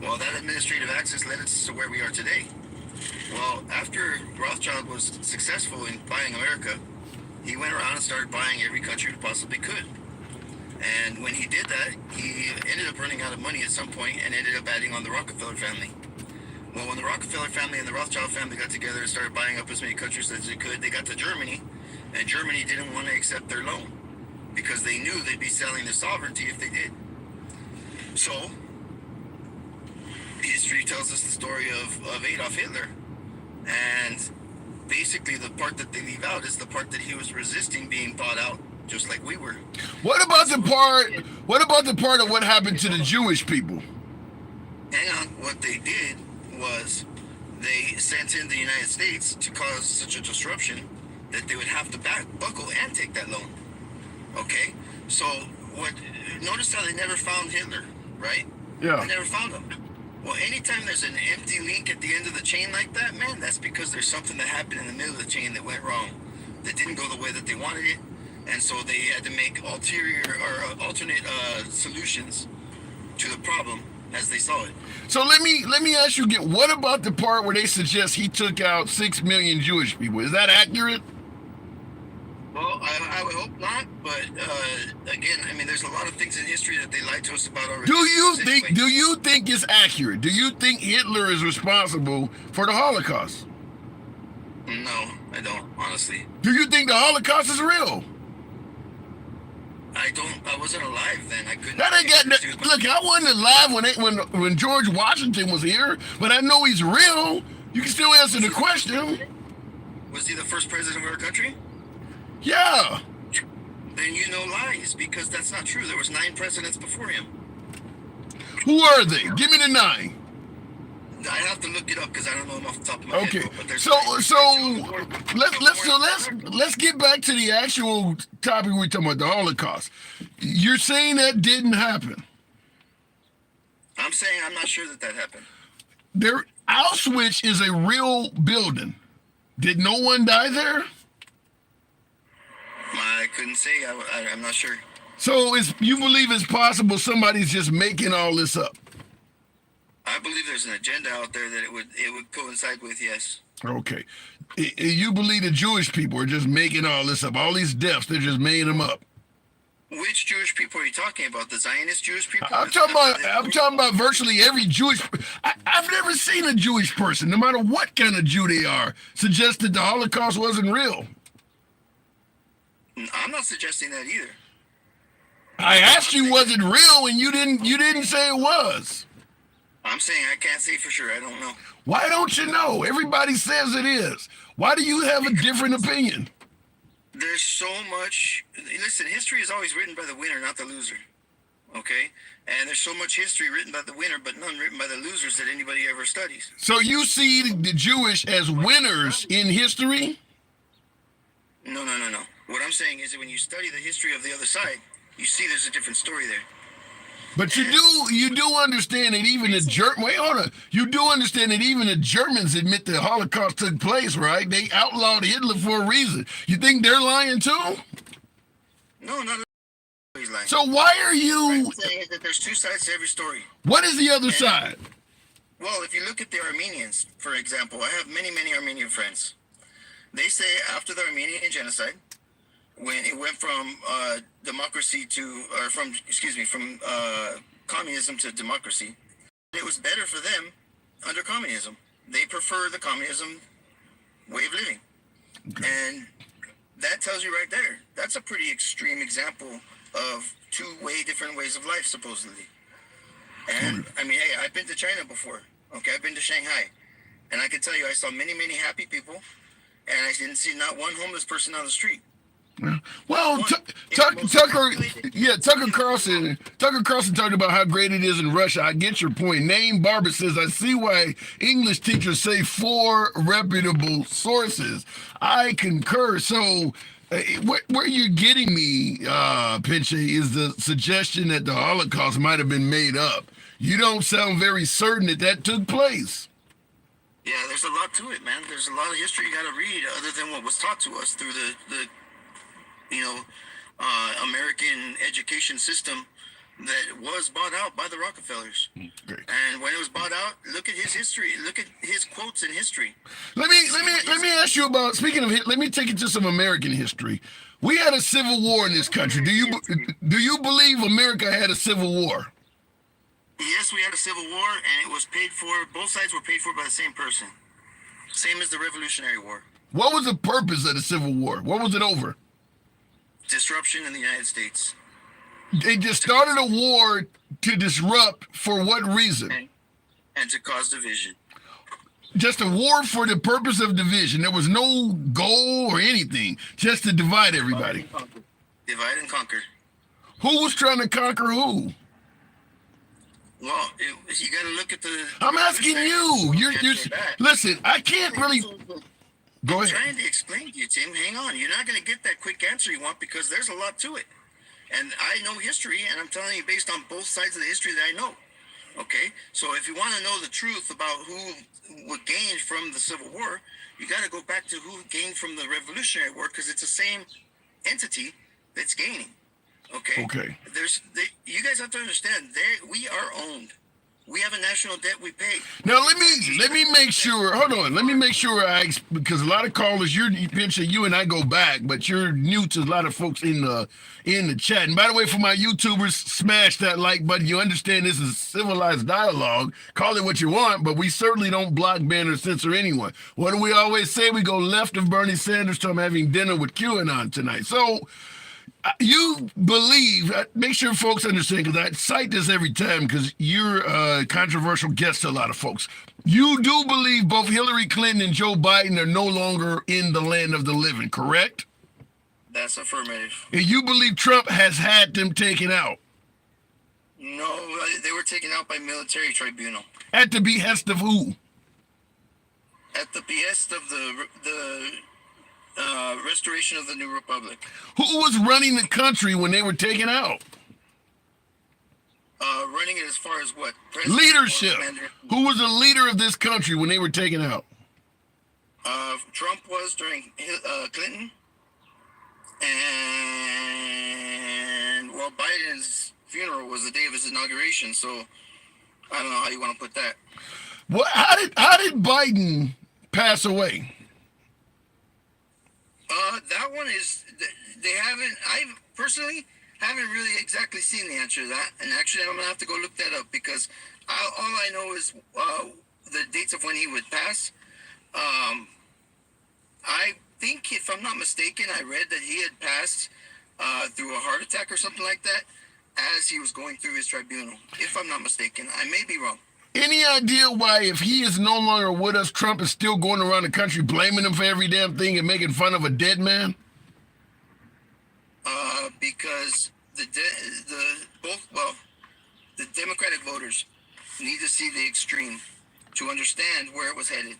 Well, that administrative access led us to where we are today. Well, after Rothschild was successful in buying America, he went around and started buying every country he possibly could. And when he did that, he ended up running out of money at some point and ended up adding on the Rockefeller family. Well, when the Rockefeller family and the Rothschild family got together and started buying up as many countries as they could, they got to Germany, and Germany didn't want to accept their loan because they knew they'd be selling their sovereignty if they did. So, history tells us the story of Adolf Hitler. And basically the part that they leave out is the part that he was resisting being bought out, just like we were. What about the part of what happened to the Jewish people? Hang on. What they did was they sent in the United States to cause such a disruption that they would have to buckle and take that loan. Okay? So notice how they never found Hitler, right? Yeah. They never found him. Well, anytime there's an empty link at the end of the chain like that, man, that's because there's something that happened in the middle of the chain that went wrong, that didn't go the way that they wanted it, and so they had to make alternate solutions to the problem as they saw it. So let me ask you again, what about the part where they suggest he took out 6 million Jewish people? Is that accurate? Well, I would hope not, but again, I mean, there's a lot of things in history that they lied to us about already. Do you think it's accurate? Do you think Hitler is responsible for the Holocaust? No, I don't, honestly. Do you think the Holocaust is real? I wasn't alive then. I couldn't. Look, I wasn't alive when George Washington was here, but I know he's real. You can still answer the question. Was he the first president of our country? Yeah. Then you know lies, because that's not true. There was 9 presidents before him. Who are they? Give me the 9. I have to look it up because I don't know them off the top of my head. Okay. But So let's get back to the actual topic we're talking about, the Holocaust. You're saying that didn't happen. I'm saying I'm not sure that happened. Auschwitz is a real building. Did no one die there? I couldn't say. I'm not sure. So you believe it's possible somebody's just making all this up? I believe there's an agenda out there that it would coincide with, yes. Okay. You believe the Jewish people are just making all this up? All these deaths, they're just making them up? Which Jewish people are you talking about? The Zionist Jewish people? I'm talking about virtually every Jewish. I've never seen a Jewish person, no matter what kind of Jew they are, suggest that the Holocaust wasn't real. I'm not suggesting that either. I asked you, was it real, and you didn't say it was. I'm saying I can't say for sure. I don't know. Why don't you know? Everybody says it is. Why do you have a different opinion? There's so much. Listen, history is always written by the winner, not the loser. Okay, and there's so much history written by the winner, but none written by the losers that anybody ever studies. So you see the Jewish as winners in history? No. What I'm saying is that when you study the history of the other side, you see there's a different story there. But you do understand that even you do understand that even the Germans admit the Holocaust took place, right? They outlawed Hitler for a reason. You think they're lying too? No, not he's lying. So why are What you? I'm saying is that there's two sides to every story. What is the other side? Well, if you look at the Armenians, for example, I have many Armenian friends. They say after the Armenian genocide, when it went from communism to democracy, it was better for them under communism. They prefer the communism way of living. Okay. And that tells you right there. That's a pretty extreme example of two different ways of life, supposedly. And I mean, hey, I've been to China before. Okay, I've been to Shanghai. And I can tell you, I saw many happy people, and I didn't see not one homeless person on the street. Well, Tucker Carlson talked about how great it is in Russia. I get your point. Name Barber says, I see why English teachers say 4 reputable sources. I concur. So where you're getting me, Pinche, is the suggestion that the Holocaust might have been made up. You don't sound very certain that took place. Yeah, there's a lot to it, man. There's a lot of history you got to read other than what was taught to us through the American education system that was bought out by the Rockefellers. Great. And when it was bought out, look at his history. Look at his quotes in history. Let me ask you about, speaking of, let me take you to some American history. We had a civil war in this country. Do you believe America had a civil war? Yes, we had a civil war, and it was paid for. Both sides were paid for by the same person. Same as the Revolutionary War. What was the purpose of the Civil War? What was it over? Disruption in the United States. They just started a war to disrupt for what reason? And to cause division. Just a war for the purpose of division. There was no goal or anything, just to divide everybody. Divide and conquer. Who was trying to conquer who? Well, you got to look at the. I'm asking you. You're listen. I can't really. Go ahead. I'm trying to explain to you, Tim. Hang on. You're not going to get that quick answer you want because there's a lot to it. And I know history, and I'm telling you based on both sides of the history that I know. Okay? So if you want to know the truth about who gained from the Civil War, you got to go back to who gained from the Revolutionary War because it's the same entity that's gaining. Okay? You guys have to understand, we are owned. We have a national debt we pay. Now let me make sure. Hold on. Let me make sure because a lot of callers, you and I go back, but you're new to a lot of folks in the chat. And by the way, for my YouTubers, smash that like button. You understand this is civilized dialogue. Call it what you want, but we certainly don't block, ban, or censor anyone. What do we always say? We go left of Bernie Sanders till I'm having dinner with QAnon tonight. So. You believe, make sure folks understand, because I cite this every time because you're a controversial guest to a lot of folks. You do believe both Hillary Clinton and Joe Biden are no longer in the land of the living, correct? That's affirmative. And you believe Trump has had them taken out? No, they were taken out by military tribunal. At the behest of who? At the behest of the restoration of the New Republic. Who was running the country when they were taken out? Running it as far as what? Leadership. Who was the leader of this country when they were taken out? Trump was during Clinton. And, well, Biden's funeral was the day of his inauguration, so I don't know how you want to put that. Well, how did Biden pass away? That one is, I personally haven't really exactly seen the answer to that. And actually, I'm going to have to go look that up because all I know is the dates of when he would pass. I think, if I'm not mistaken, I read that he had passed through a heart attack or something like that as he was going through his tribunal. If I'm not mistaken. I may be wrong. Any idea why, if he is no longer with us, Trump is still going around the country blaming him for every damn thing and making fun of a dead man? Because the Democratic voters need to see the extreme to understand where it was headed.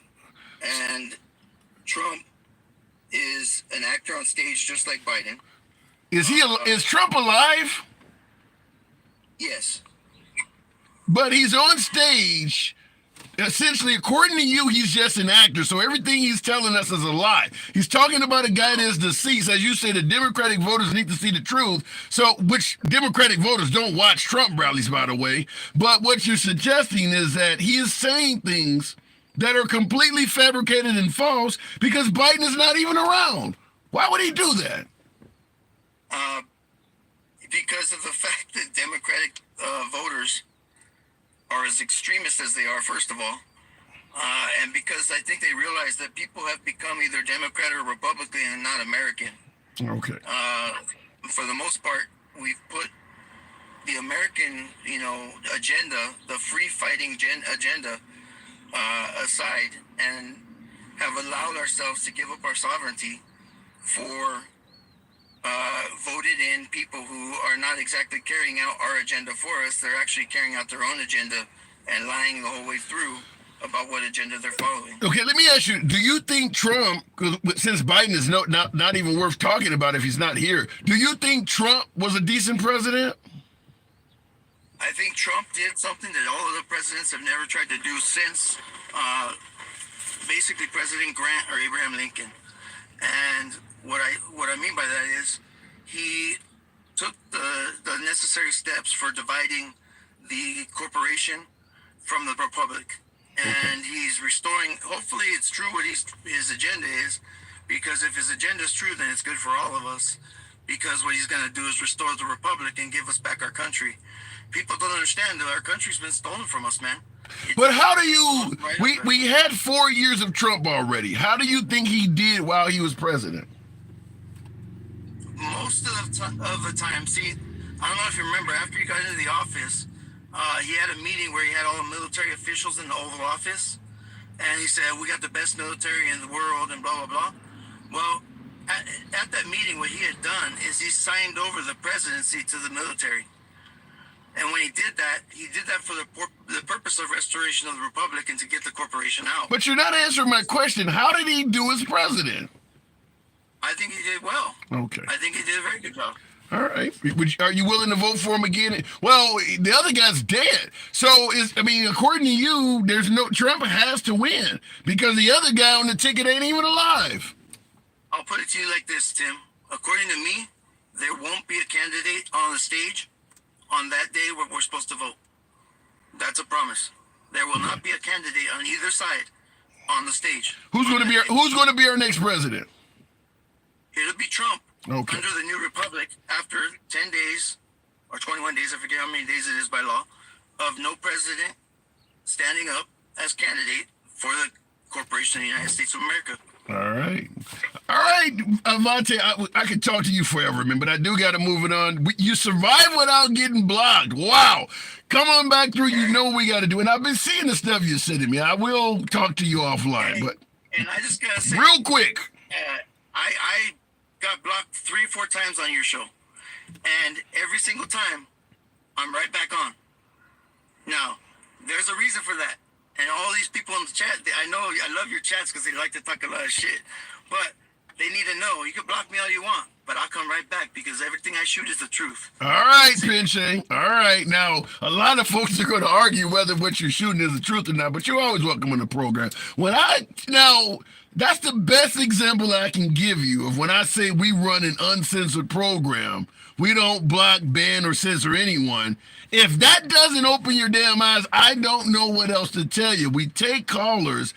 And Trump is an actor on stage just like Biden. Is Trump alive? Yes. But he's on stage. Essentially, according to you, he's just an actor. So everything he's telling us is a lie. He's talking about a guy that's deceased. As you say, the Democratic voters need to see the truth. So, which Democratic voters don't watch Trump rallies, by the way. But what you're suggesting is that he is saying things that are completely fabricated and false because Biden is not even around. Why would he do that? Because of the fact that Democratic voters are as extremist as they are, first of all. And because I think they realize that people have become either Democrat or Republican and not American. Okay. For the most part, we've put the American, agenda, the free fighting agenda aside and have allowed ourselves to give up our sovereignty for voted in people who are not exactly carrying out our agenda for us. They're actually carrying out their own agenda and lying the whole way through about what agenda they're following. Okay, let me ask you, do you think Trump, since Biden is not even worth talking about if he's not here, do you think Trump was a decent president? I think Trump did something that all other presidents have never tried to do since basically President Grant or Abraham Lincoln. And what I mean by that is he took the necessary steps for dividing the corporation from the republic, and he's restoring. Hopefully, it's true what his agenda is, because if his agenda is true, then it's good for all of us. Because what he's going to do is restore the republic and give us back our country. People don't understand that our country's been stolen from us, man. But how do you? We had 4 years of Trump already. How do you think he did while he was president? Most of the time, see, I don't know if you remember, after he got into the office, he had a meeting where he had all the military officials in the Oval Office, and he said, we got the best military in the world, and blah, blah, blah. Well, at that meeting, what he had done is he signed over the presidency to the military. And when he did that for the purpose of restoration of the republic and to get the corporation out. But you're not answering my question. How did he do as president? I think he did well. Okay. I think he did a very good job. All right. Are you willing to vote for him again? Well, the other guy's dead. So, according to you, Trump has to win because the other guy on the ticket ain't even alive. I'll put it to you like this, Tim. According to me, there won't be a candidate on the stage on that day where we're supposed to vote. That's a promise. There will not be a candidate on either side on the stage. Who's going to be our next president? It'll be Trump. Okay. Under the new republic, after 10 days or 21 days, I forget how many days it is by law, of no president standing up as candidate for the corporation of the United States of America. All right, Avante, I could talk to you forever, man, but I do got to move it on. You survived without getting blocked. Wow. Come on back through. You know what we got to do. And I've been seeing the stuff you said to me. I will talk to you offline, but and I just got to say, real quick. I got blocked 3 or 4 times on your show, and every single time I'm right back on. Now, there's a reason for that. And all these people in the chat, I love your chats because they like to talk a lot of shit. But they need to know, you can block me all you want, but I'll come right back because everything I shoot is the truth. All right, Pinche. All right. Now, a lot of folks are going to argue whether what you're shooting is the truth or not, but you're always welcome on the program. That's the best example I can give you of when I say we run an uncensored program. We don't block, ban, or censor anyone. If that doesn't open your damn eyes, I don't know what else to tell you. We take callers.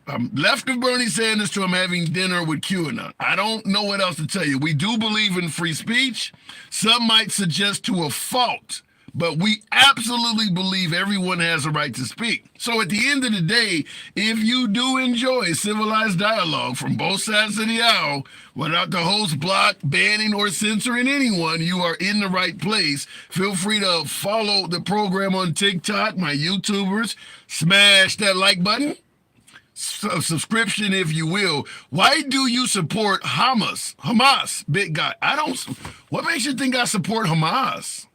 I'm left of Bernie Sanders to I'm having dinner with QAnon. I don't know what else to tell you. We do believe in free speech. Some might suggest to a fault, but we absolutely believe everyone has a right to speak. So at the end of the day, if you do enjoy civilized dialogue from both sides of the aisle, without the host block, banning, or censoring anyone, you are in the right place. Feel free to follow the program on TikTok, my YouTubers. Smash that like button. subscription, if you will. Why do you support Hamas, big guy? I don't. What makes you think I support Hamas?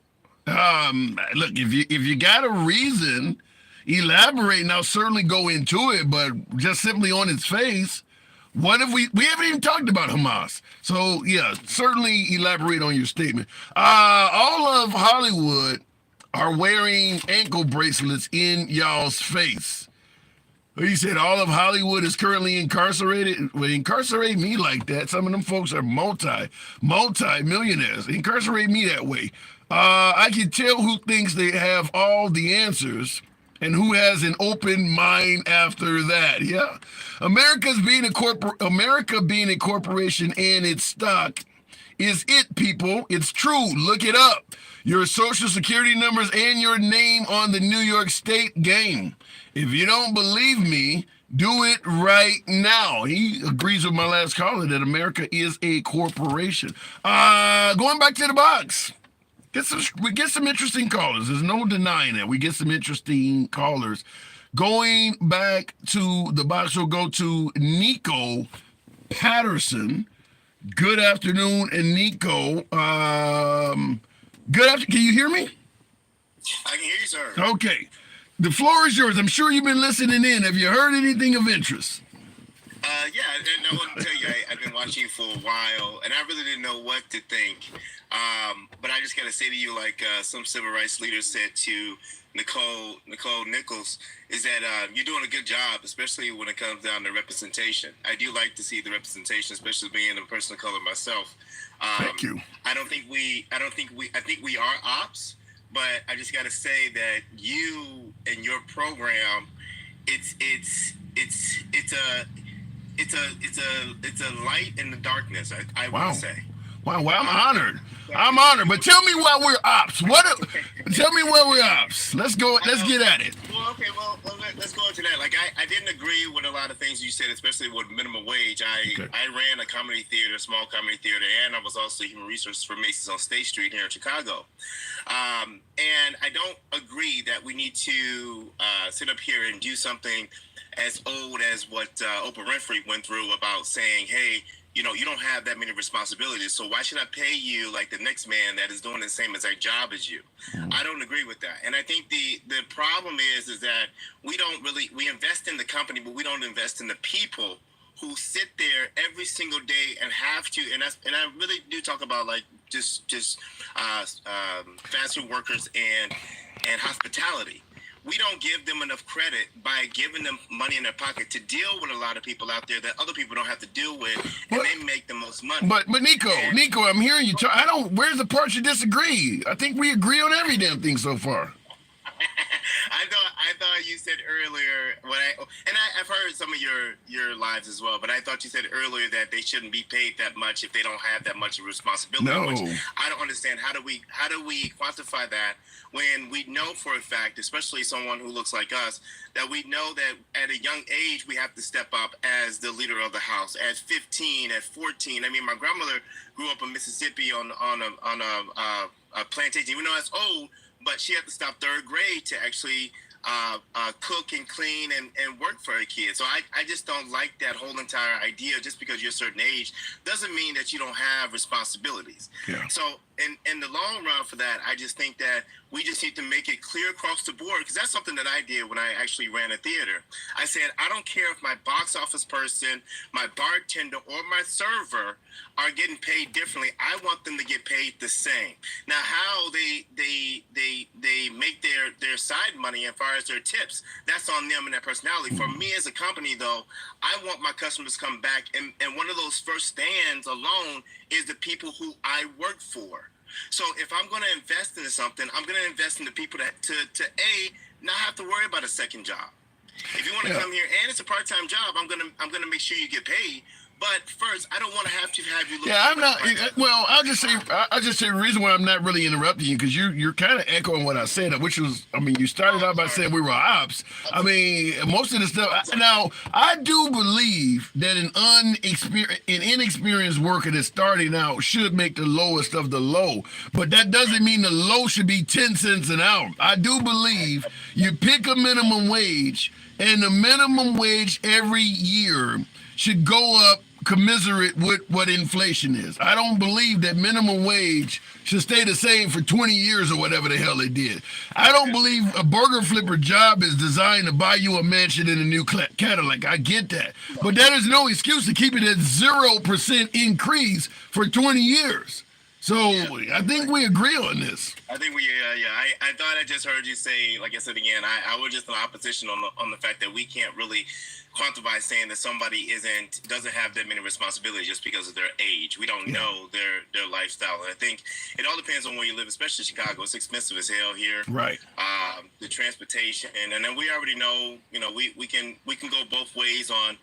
Look, if you got a reason, elaborate. Now, certainly go into it, but just simply on its face, what if we haven't even talked about Hamas? So yeah, certainly elaborate on your statement. All of Hollywood are wearing ankle bracelets in y'all's face. He said all of Hollywood is currently incarcerated. Well, incarcerate me like that. Some of them folks are multi-millionaires. Incarcerate me that way. I can tell who thinks they have all the answers and who has an open mind after that. Yeah. America being a corporation and its stock is it, people. It's true. Look it up. Your social security numbers and your name on the New York State game. If you don't believe me, do it right now. He agrees with my last caller that America is a corporation. Going back to the box. We get some interesting callers. There's no denying that. We get some interesting callers. Going back to the box, we'll go to Nico Patterson. Good afternoon, and Nico. Good afternoon. Can you hear me? I can hear you, sir. Okay. The floor is yours. I'm sure you've been listening in. Have you heard anything of interest? Yeah, and I want to tell you, I've been watching you for a while, and I really didn't know what to think. But I just got to say to you, like some civil rights leaders said to Nicole Nichols, is that you're doing a good job, especially when it comes down to representation. I do like to see the representation, especially being a person of color myself. Thank you. I think we are ops, but I just got to say that you and your program, it's a light in the darkness. I want to say. Wow, I'm honored. I'm honored. But tell me why we're ops. Tell me where we're ops. Let's go. Let's get at it. Well, okay. Well, let's go into that. Like, I didn't agree with a lot of things you said, especially with minimum wage. I ran a comedy theater, small comedy theater, and I was also human resources for Macy's on State Street here in Chicago. And I don't agree that we need to sit up here and do something as old as what Oprah Winfrey went through about saying, hey, you don't have that many responsibilities, so why should I pay you like the next man that is doing the same exact job as you? I don't agree with that. And I think the problem is that we invest in the company, but we don't invest in the people who sit there every single day and have to, and I really do talk about like just fast food workers and hospitality. We don't give them enough credit by giving them money in their pocket to deal with a lot of people out there that other people don't have to deal with, and they make the most money. But Nico, I'm hearing you talk. Where's the part you disagree? I think we agree on every damn thing so far. I thought you said earlier I've heard some of your lives as well, but I thought you said earlier that they shouldn't be paid that much if they don't have that much responsibility. No. Which I don't understand. How do we quantify that when we know for a fact, especially someone who looks like us, that we know that at a young age we have to step up as the leader of the house at 15, at 14. I mean, my grandmother grew up in Mississippi on a plantation, even though that's old. But she had to stop third grade to actually cook and clean and work for her kids. So I just don't like that whole entire idea. Just because you're a certain age doesn't mean that you don't have responsibilities. Yeah. So in the long run for that, I just think that we just need to make it clear across the board, because that's something that I did when I actually ran a theater. I said, I don't care if my box office person, my bartender, or my server are getting paid differently. I want them to get paid the same. Now, how they make their side money as far as their tips, that's on them and their personality. For me as a company, though, I want my customers to come back, and one of those first stands alone is the people who I work for. So if I'm going to invest into something, I'm going to invest in the people that to not have to worry about a second job. If you want to come here and it's a part-time job, I'm gonna make sure you get paid. But first, I don't want to have you look. Yeah, I'm not. Well, I'll just say the reason why I'm not really interrupting you, because you're kind of echoing what I said, which was, I mean, you started out by saying we were ops. I mean, most of the stuff. Now, I do believe that an inexperienced worker that's starting out should make the lowest of the low, but that doesn't mean the low should be 10 cents an hour. I do believe you pick a minimum wage, and the minimum wage every year should go up commiserate with what inflation is. I don't believe that minimum wage should stay the same for 20 years or whatever the hell they did. I don't believe a burger flipper job is designed to buy you a mansion and a new Cadillac. I get that. But that is no excuse to keep it at 0% increase for 20 years. So I think we agree on this. I think we, I thought I just heard you say, like I said again, I was just in opposition on the fact that we can't really quantify saying that somebody doesn't have that many responsibilities just because of their age. We don't know their lifestyle. And I think it all depends on where you live, especially Chicago. It's expensive as hell here. Right. The transportation, and then we already know, we can go both ways on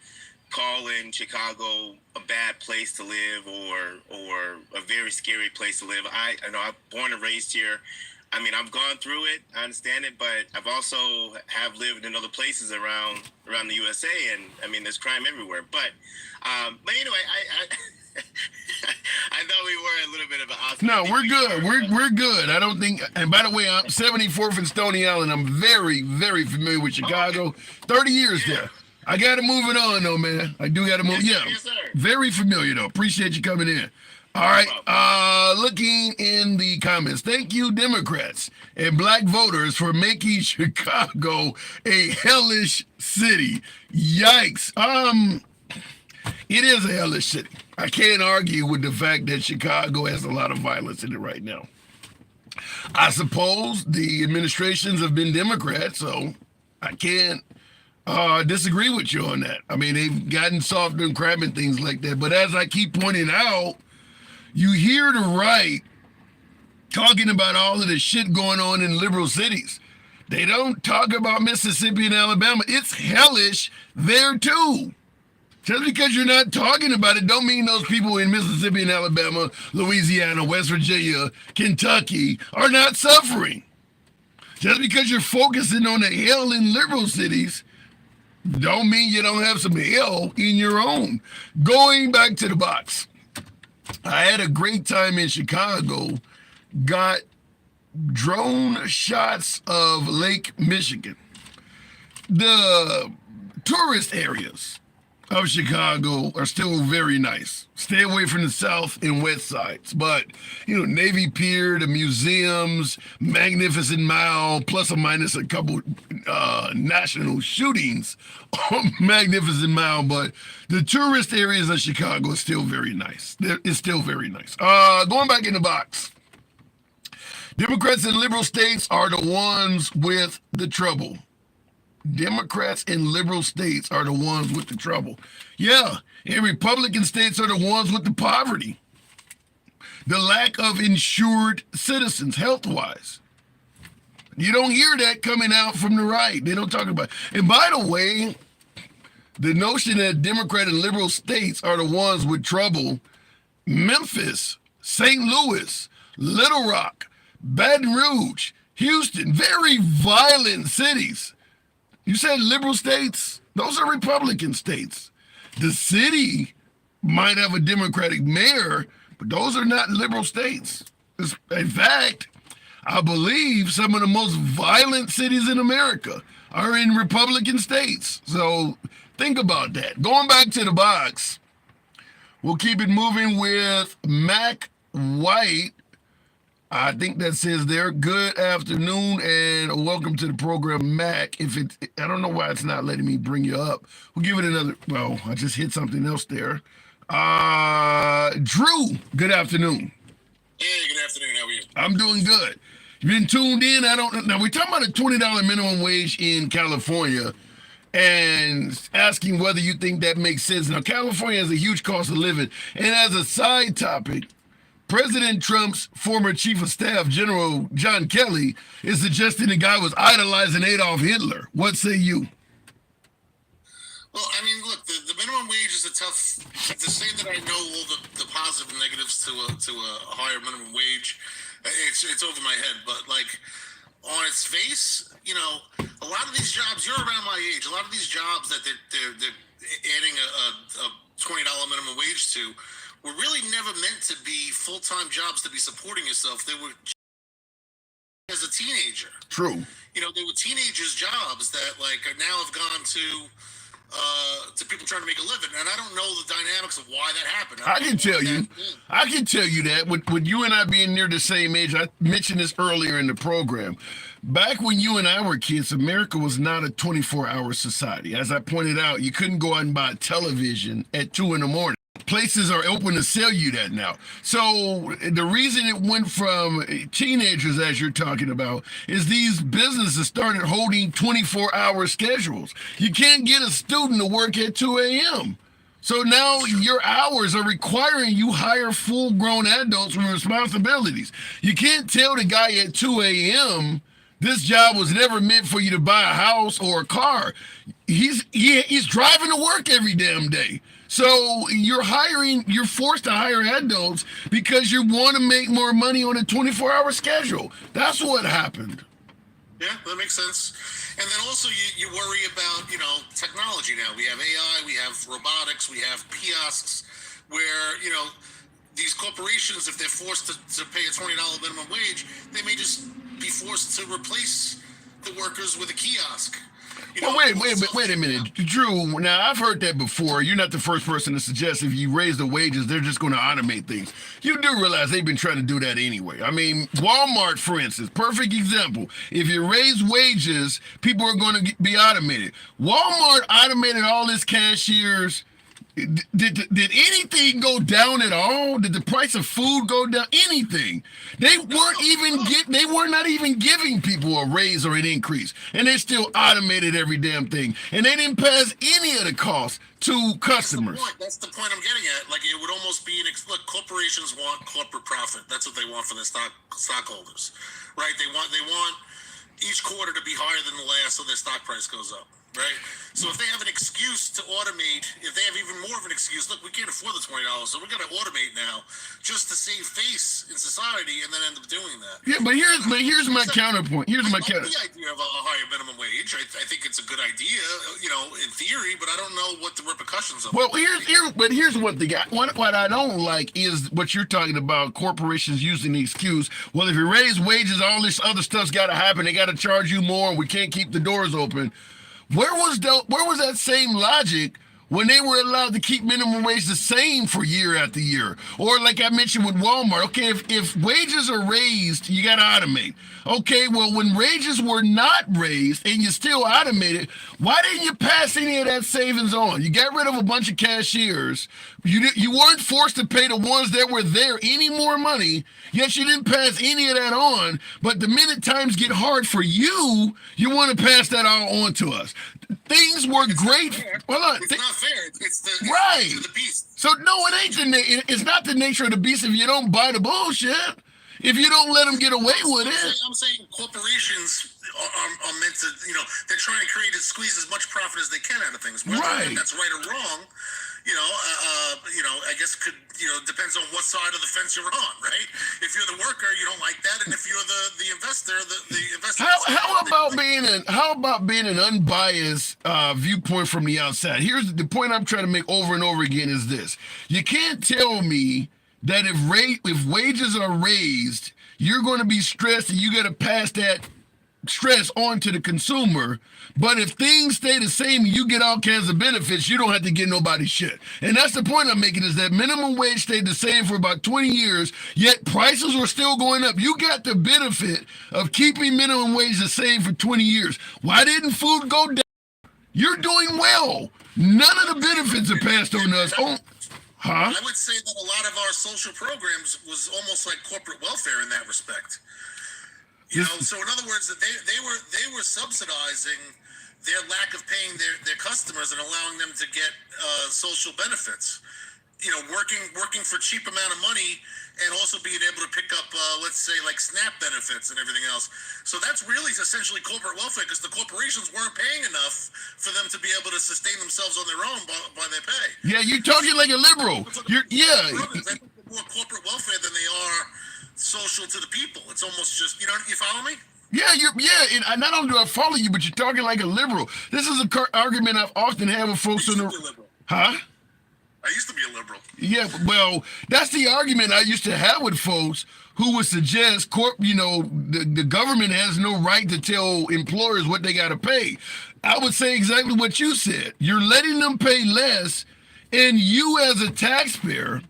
calling Chicago a bad place to live or a very scary place to live. I know I'm born and raised here. I mean, I've gone through it. I understand it, but I've also have lived in other places around the USA, and I mean, there's crime everywhere. But anyway, I thought we were a little bit of an. No, we're good. We're good. I don't think. And by the way, I'm 74th and Stony Island. I'm very, very familiar with Chicago. 30 years there. I got to move it on, though, man. I do got to move. Yes, sir. Very familiar, though. Appreciate you coming in. All right. Looking in the comments. Thank you, Democrats and black voters, for making Chicago a hellish city. Yikes. It is a hellish city. I can't argue with the fact that Chicago has a lot of violence in it right now. I suppose the administrations have been Democrats, so I can't disagree with you on that. I mean, they've gotten softer and crap and things like that. But as I keep pointing out, you hear the right talking about all of the shit going on in liberal cities. They don't talk about Mississippi and Alabama. It's hellish there too. Just because you're not talking about it don't mean those people in Mississippi and Alabama, Louisiana, West Virginia, Kentucky are not suffering. Just because you're focusing on the hell in liberal cities don't mean you don't have some hell in your own. Going back to the box. I had a great time in Chicago, got drone shots of Lake Michigan. The tourist areas of Chicago are still very nice. Stay away from the south and west sides. But, Navy Pier, the museums, Magnificent Mile, plus or minus a couple national shootings on Magnificent Mile. But the tourist areas of Chicago are still very nice. It's still very nice. Going back in the box. Democrats in liberal states are the ones with the trouble. Democrats in liberal states are the ones with the trouble. Yeah, and Republican states are the ones with the poverty. The lack of insured citizens health-wise. You don't hear that coming out from the right. They don't talk about it. And by the way, the notion that Democrat and liberal states are the ones with trouble, Memphis, St. Louis, Little Rock, Baton Rouge, Houston, very violent cities. You said liberal states? Those are Republican states. The city might have a Democratic mayor, but those are not liberal states. In fact, I believe some of the most violent cities in America are in Republican states. So think about that. Going back to the box, we'll keep it moving with Mac White. I think that says there. Good afternoon and welcome to the program, Mac. I don't know why it's not letting me bring you up. We'll give it another. Well, I just hit something else there. Drew, good afternoon. Hey, good afternoon. How are you? I'm doing good. You've been tuned in. Now we're talking about a $20 minimum wage in California and asking whether you think that makes sense. Now, California has a huge cost of living. And as a side topic, President Trump's former chief of staff, General John Kelly, is suggesting the guy was idolizing Adolf Hitler. What say you? Well, I mean, look, the minimum wage is a tough. To say that I know all the positive and negatives to a higher minimum wage, it's over my head. But like on its face, you know, a lot of these jobs. You're around my age. A lot of these jobs that they're adding a $20 minimum wage to were really never meant to be full-time jobs to be supporting yourself. They were as a teenager. True. You know, they were teenagers' jobs that like now have gone to people trying to make a living, and I don't know the dynamics of why that happened. I can tell you that with you and I being near the same age. I mentioned this earlier in the program. Back when you and I were kids, America was not a 24-hour society. As I pointed out, you couldn't go out and buy a television at 2 a.m. Places are open to sell you that now. So the reason it went from teenagers, as you're talking about, is these businesses started holding 24-hour schedules. You can't get a student to work at 2 a.m. So now your hours are requiring you hire full-grown adults with responsibilities. You can't tell the guy at 2 a.m. this job was never meant for you to buy a house or a car. He's driving to work every damn day. So you're forced to hire adults because you want to make more money on a 24-hour schedule. That's what happened. Yeah, that makes sense. And then also you worry about, you know, technology now. We have AI, we have robotics, we have kiosks where, you know, these corporations, if they're forced to pay a $20 minimum wage, they may just be forced to replace the workers with a kiosk. You know, wait a minute, Drew. Now I've heard that before. You're not the first person to suggest if you raise the wages, they're just going to automate things. You do realize they've been trying to do that anyway. I mean, Walmart, for instance, perfect example. If you raise wages, people are going to be automated. Walmart automated all its cashiers. Did anything go down at all? Did the price of food go down? Anything? They were not even giving people a raise or an increase, and they still automated every damn thing, and they didn't pass any of the costs to customers. That's the point I'm getting at. Like it would almost be look, corporations want corporate profit. That's what they want for their stockholders, right? They want each quarter to be higher than the last, so their stock price goes up. Right? So if they have an excuse to automate, if they have even more of an excuse, look, we can't afford the $20, so we're going to automate now just to save face in society and then end up doing that. Yeah, but here's my counterpoint. Here's my counterpoint. I like the idea of a higher minimum wage. I think it's a good idea, you know, in theory, but I don't know what the repercussions of it. Well, here's what what I don't like is what you're talking about, corporations using the excuse, well, if you raise wages, all this other stuff's got to happen. They got to charge you more, and we can't keep the doors open. Where was that same logic when they were allowed to keep minimum wage the same for year after year? Or like I mentioned with Walmart, okay, if wages are raised, you got to automate. Okay, well, when wages were not raised and you still automated, why didn't you pass any of that savings on? You got rid of a bunch of cashiers. You weren't forced to pay the ones that were there any more money, yet you didn't pass any of that on. But the minute times get hard for you, you want to pass that all on to us. Things were great. Hold on. It's not fair. It's the right. Of the beast. So no, it ain't it's not the nature of the beast if you don't buy the bullshit. If you don't let them get away with it. I'm saying corporations are meant to, you know, they're trying to squeeze as much profit as they can out of things. Whether that's right or wrong, you know, I guess depends on what side of the fence you're on, right? If you're the worker, you don't like that, and if you're the investor, the investor. How about being an unbiased viewpoint from the outside? Here's the point I'm trying to make over and over again: is this: you can't tell me that if wages are raised, you're going to be stressed and you got to pass that stress on to the consumer. But if things stay the same and you get all kinds of benefits, you don't have to get nobody shit. And that's the point I'm making, is that minimum wage stayed the same for about 20 years, yet prices were still going up. You got the benefit of keeping minimum wage the same for 20 years. Why didn't food go down? You're doing well. None of the benefits are passed on to us. I would say that a lot of our social programs was almost like corporate welfare in that respect. You know, so in other words, that they were subsidizing their lack of paying their customers and allowing them to get social benefits. working for cheap amount of money, and also being able to pick up, let's say, like SNAP benefits and everything else. So that's really essentially corporate welfare, because the corporations weren't paying enough for them to be able to sustain themselves on their own by their pay. Yeah, you're talking like a liberal. I think they're more corporate welfare than they are social to the people. It's almost just, you follow me? Yeah, and not only do I follow you, but you're talking like a liberal. This is an argument I've often had with folks on the... Huh? I used to be a liberal. Yeah, well, that's the argument I used to have with folks who would suggest, the government has no right to tell employers what they got to pay. I would say exactly what you said. You're letting them pay less, and you as a taxpayer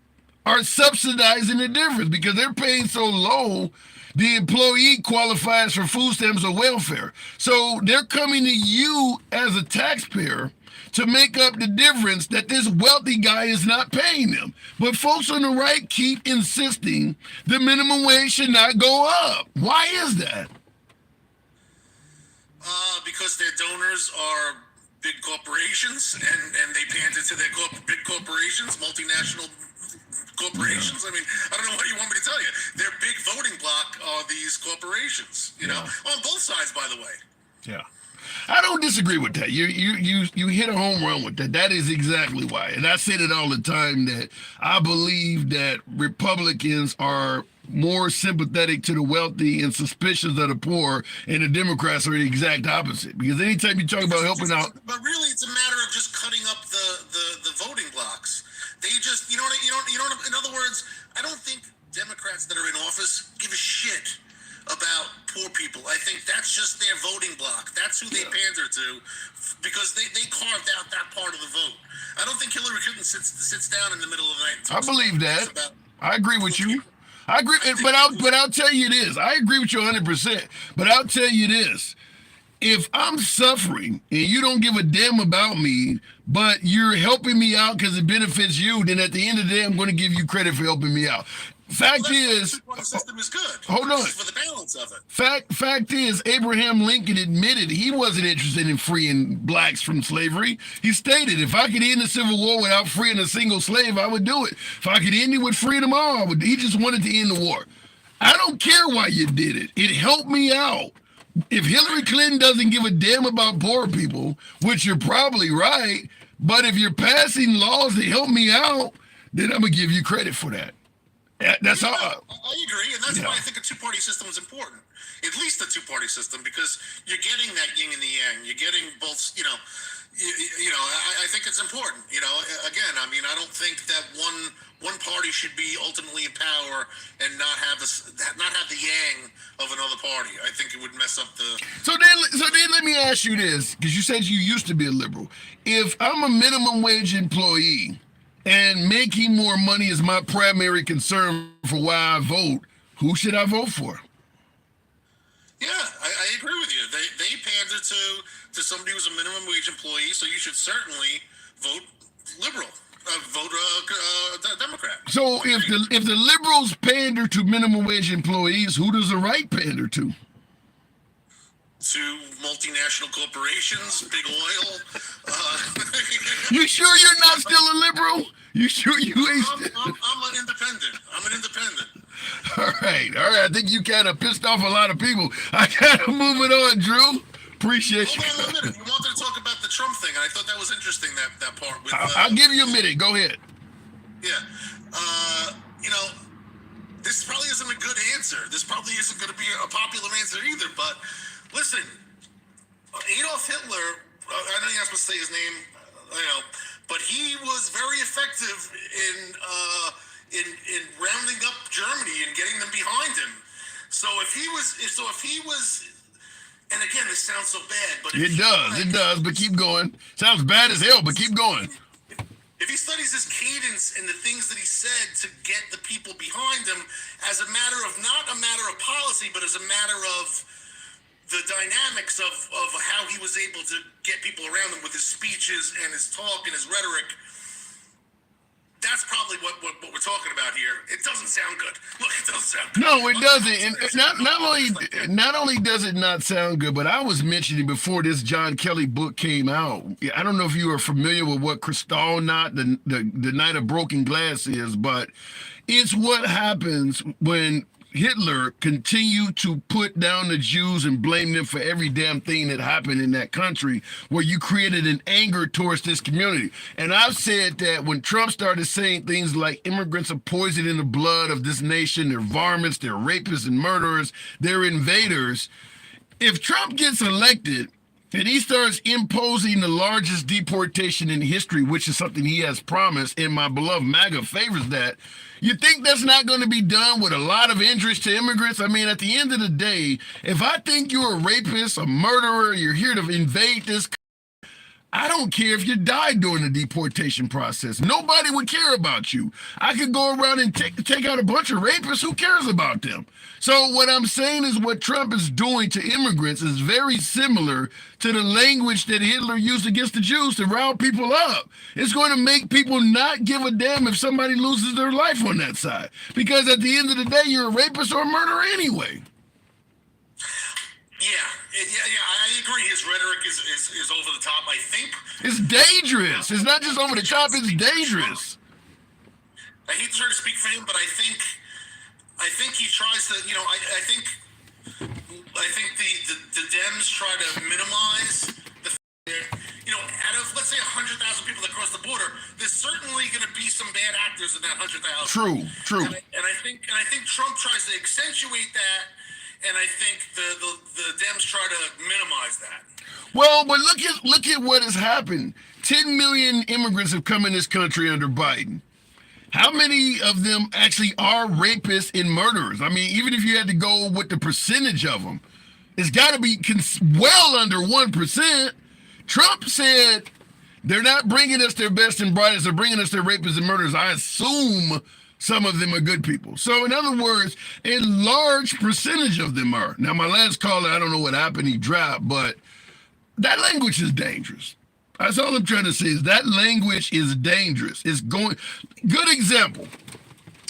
are subsidizing the difference because they're paying so low. The employee qualifies for food stamps or welfare. So they're coming to you as a taxpayer to make up the difference that this wealthy guy is not paying them. But folks on the right keep insisting the minimum wage should not go up. Why is that? Because their donors are big corporations, and they pander to their big corporations, multinational corporations. I mean, I don't know what you want me to tell you. Their big voting bloc are these corporations, on both sides, by the way. Yeah. I don't disagree with that. You hit a home run with that. That is exactly why. And I said it all the time that I believe that Republicans are more sympathetic to the wealthy and suspicious of the poor, and the Democrats are the exact opposite. Because anytime you talk about helping out... But really, it's a matter of just cutting up the voting blocks. They just, in other words, I don't think Democrats that are in office give a shit about poor people. I think that's just their voting block. That's who they pander to, because they carved out that part of the vote. I don't think Hillary Clinton sits down in the middle of the night. I believe that. I agree with you. I agree, but I'll tell you this. I agree with you 100%. But I'll tell you this. If I'm suffering and you don't give a damn about me, but you're helping me out because it benefits you, then at the end of the day, I'm going to give you credit for helping me out. Fact is, the system is good. Hold on. For the balance of it. Fact is, Abraham Lincoln admitted he wasn't interested in freeing blacks from slavery. He stated, if I could end the Civil War without freeing a single slave, I would do it. If I could end it with freeing them all, I would. He just wanted to end the war. I don't care why you did it. It helped me out. If Hillary Clinton doesn't give a damn about poor people, which you're probably right, but if you're passing laws that help me out, then I'm going to give you credit for that. That's all. I agree, and that's why I think a two-party system is important. At least a two-party system, because you're getting that yin and the yang. You're getting both. I think it's important. Again, I mean, I don't think that one party should be ultimately in power and not have the yang of another party. I think it would mess up the. So then, let me ask you this, because you said you used to be a liberal. If I'm a minimum wage employee, and making more money is my primary concern for why I vote, who should I vote for? Yeah, I agree with you. They pander to somebody who's a minimum wage employee, so you should certainly vote liberal, vote Democrat. So if the liberals pander to minimum wage employees, who does the right pander to? To multinational corporations, big oil. You sure you're not still a liberal? You sure you ain't? I'm an independent. All right. I think you kind of pissed off a lot of people. I kind of moving on, Drew. Appreciate you. Hold on a minute. You wanted to talk about the Trump thing, and I thought that was interesting. That part. With, I'll give you a minute. Go ahead. Yeah. This probably isn't a good answer. This probably isn't going to be a popular answer either. But listen, Adolf Hitler. I know you're not supposed to say his name. But he was very effective in rounding up Germany and getting them behind him. So if he was, and again, this sounds so bad, but it does. But keep going. Sounds bad as hell, but keep going. If he studies his cadence and the things that he said to get the people behind him, as a matter of not a matter of policy, but as a matter of the dynamics of how he was able to get people around him with his speeches and his talk and his rhetoric, that's probably what we're talking about here. It doesn't sound good. Look, it doesn't sound good. No, it doesn't. And not only does it not sound good, but I was mentioning before this John Kelly book came out. I don't know if you are familiar with what Kristallnacht, the Night of Broken Glass is, but it's what happens when Hitler continued to put down the Jews and blame them for every damn thing that happened in that country, where you created an anger towards this community. And I've said that when Trump started saying things like immigrants are poisoning the blood of this nation, they're varmints, they're rapists and murderers, they're invaders. If Trump gets elected and he starts imposing the largest deportation in history, which is something he has promised, and my beloved MAGA favors that, you think that's not going to be done with a lot of interest to immigrants? I mean, at the end of the day, if I think you're a rapist, a murderer, you're here to invade this, I don't care if you died during the deportation process. Nobody would care about you. I could go around and take out a bunch of rapists. Who cares about them? So what I'm saying is what Trump is doing to immigrants is very similar to the language that Hitler used against the Jews to rile people up. It's going to make people not give a damn if somebody loses their life on that side. Because at the end of the day, you're a rapist or a murderer anyway. Yeah, I agree. His rhetoric is over the top. I think it's dangerous. It's not just over the top. It's dangerous. I hate to try to speak for him, but I think he tries to. I think the Dems try to minimize the. Out of let's say 100,000 people that cross the border, there's certainly going to be some bad actors in that 100,000. True. And I think Trump tries to accentuate that. And I think the Dems try to minimize that. Well, but look at what has happened. 10 million immigrants have come in this country under Biden. How many of them actually are rapists and murderers? I mean, even if you had to go with the percentage of them, it's got to be well under 1%. Trump said they're not bringing us their best and brightest. They're bringing us their rapists and murderers. I assume some of them are good people. So in other words, a large percentage of them are. Now, my last caller, I don't know what happened. He dropped, but that language is dangerous. That's all I'm trying to say is that language is dangerous. It's going, good example.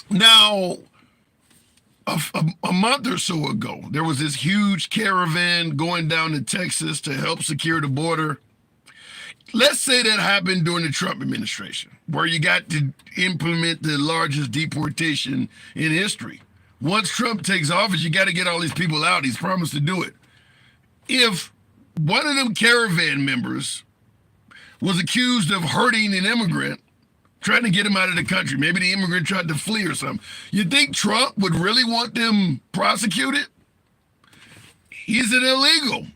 Now, a month or so ago, there was this huge caravan going down to Texas to help secure the border. Let's say that happened during the Trump administration, where you got to implement the largest deportation in history. Once Trump takes office, you got to get all these people out. He's promised to do it. If one of them caravan members was accused of hurting an immigrant, trying to get him out of the country, maybe the immigrant tried to flee or something, you think Trump would really want them prosecuted? He's an illegal.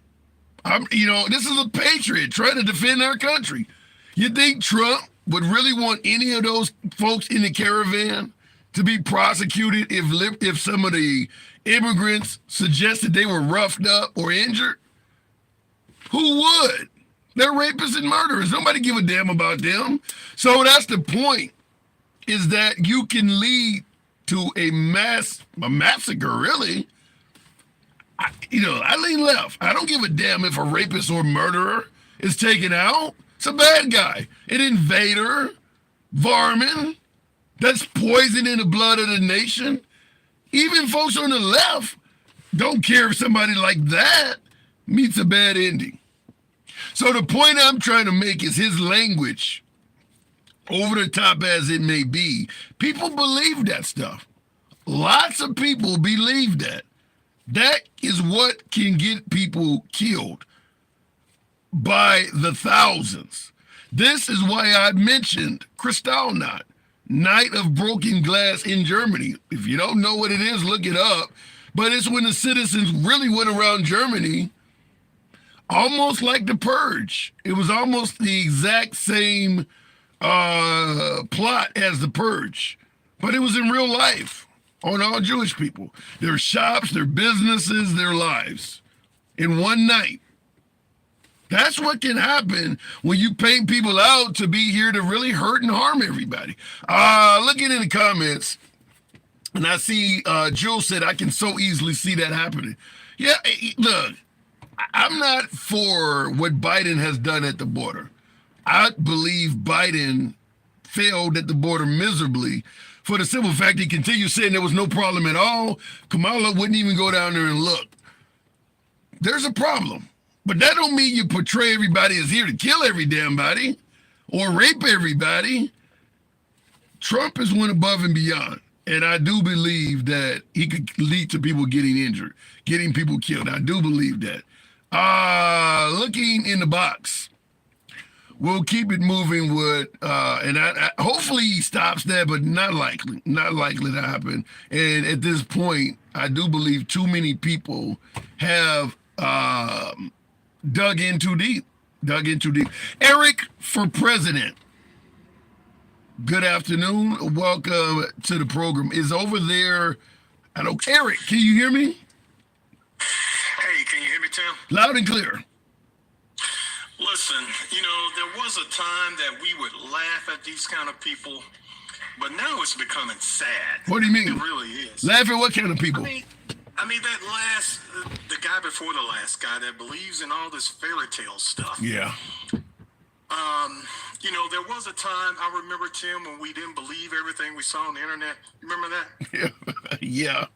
This is a patriot trying to defend our country. You think Trump would really want any of those folks in the caravan to be prosecuted if some of the immigrants suggested they were roughed up or injured? Who would? They're rapists and murderers. Nobody give a damn about them. So that's the point, is that you can lead to a massacre, really. I lean left. I don't give a damn if a rapist or murderer is taken out. It's a bad guy, an invader, varmint, that's poisoning the blood of the nation. Even folks on the left don't care if somebody like that meets a bad ending. So the point I'm trying to make is his language, over the top as it may be, people believe that stuff. Lots of people believe that. That is what can get people killed by the thousands. This is why I mentioned Kristallnacht, Night of Broken Glass in Germany. If you don't know what it is, look it up. But it's when the citizens really went around Germany, almost like the Purge. It was almost the exact same plot as the Purge, but it was in real life on all Jewish people. Their shops, their businesses, their lives in one night. That's what can happen when you paint people out to be here to really hurt and harm everybody. Looking in the comments, and I see Jules said, I can so easily see that happening. Yeah, look, I'm not for what Biden has done at the border. I believe Biden failed at the border miserably. For the simple fact he continued saying there was no problem at all, Kamala wouldn't even go down there and look. There's a problem. But that don't mean you portray everybody as here to kill every damn body or rape everybody. Trump has went above and beyond. And I do believe that he could lead to people getting injured, getting people killed. I do believe that. Looking in the box. We'll keep it moving with, and I hopefully he stops that, but not likely to happen. And at this point, I do believe too many people have dug in too deep. Eric for president. Good afternoon. Welcome to the program. Is over there. I don't. Eric, can you hear me? Hey, can you hear me, Tim? Loud and clear. Listen, there was a time that we would laugh at these kind of people, but now it's becoming sad. What do you mean? It really is. Laugh at what kind of people? I mean the guy before the last guy that believes in all this fairy tale stuff. Yeah. There was a time, I remember, Tim, when we didn't believe everything we saw on the internet. You remember that? Yeah.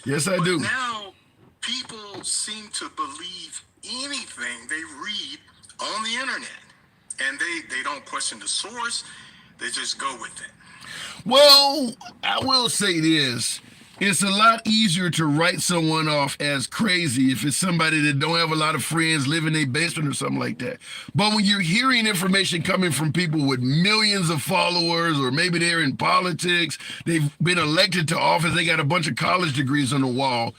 Yes, I do. Now, people seem to believe anything they read on the internet, and they don't question the source. They just go with it. Well, I will say this. It's a lot easier to write someone off as crazy if it's somebody that don't have a lot of friends, live in a basement or something like that. But when you're hearing information coming from people with millions of followers, or maybe they're in politics, they've been elected to office, they got a bunch of college degrees on the wall,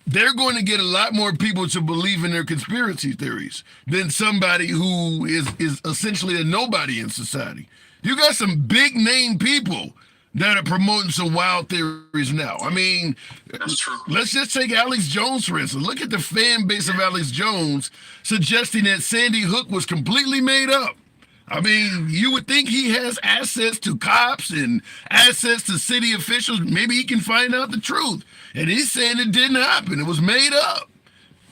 they're going to get a lot more people to believe in their conspiracy theories than somebody who is essentially a nobody in society. You got some big name people that are promoting some wild theories now. I mean, that's true. Let's just take Alex Jones, for instance. Look at the fan base of Alex Jones suggesting that Sandy Hook was completely made up. I mean, you would think he has access to cops and access to city officials. Maybe he can find out the truth. And he's saying it didn't happen. It was made up.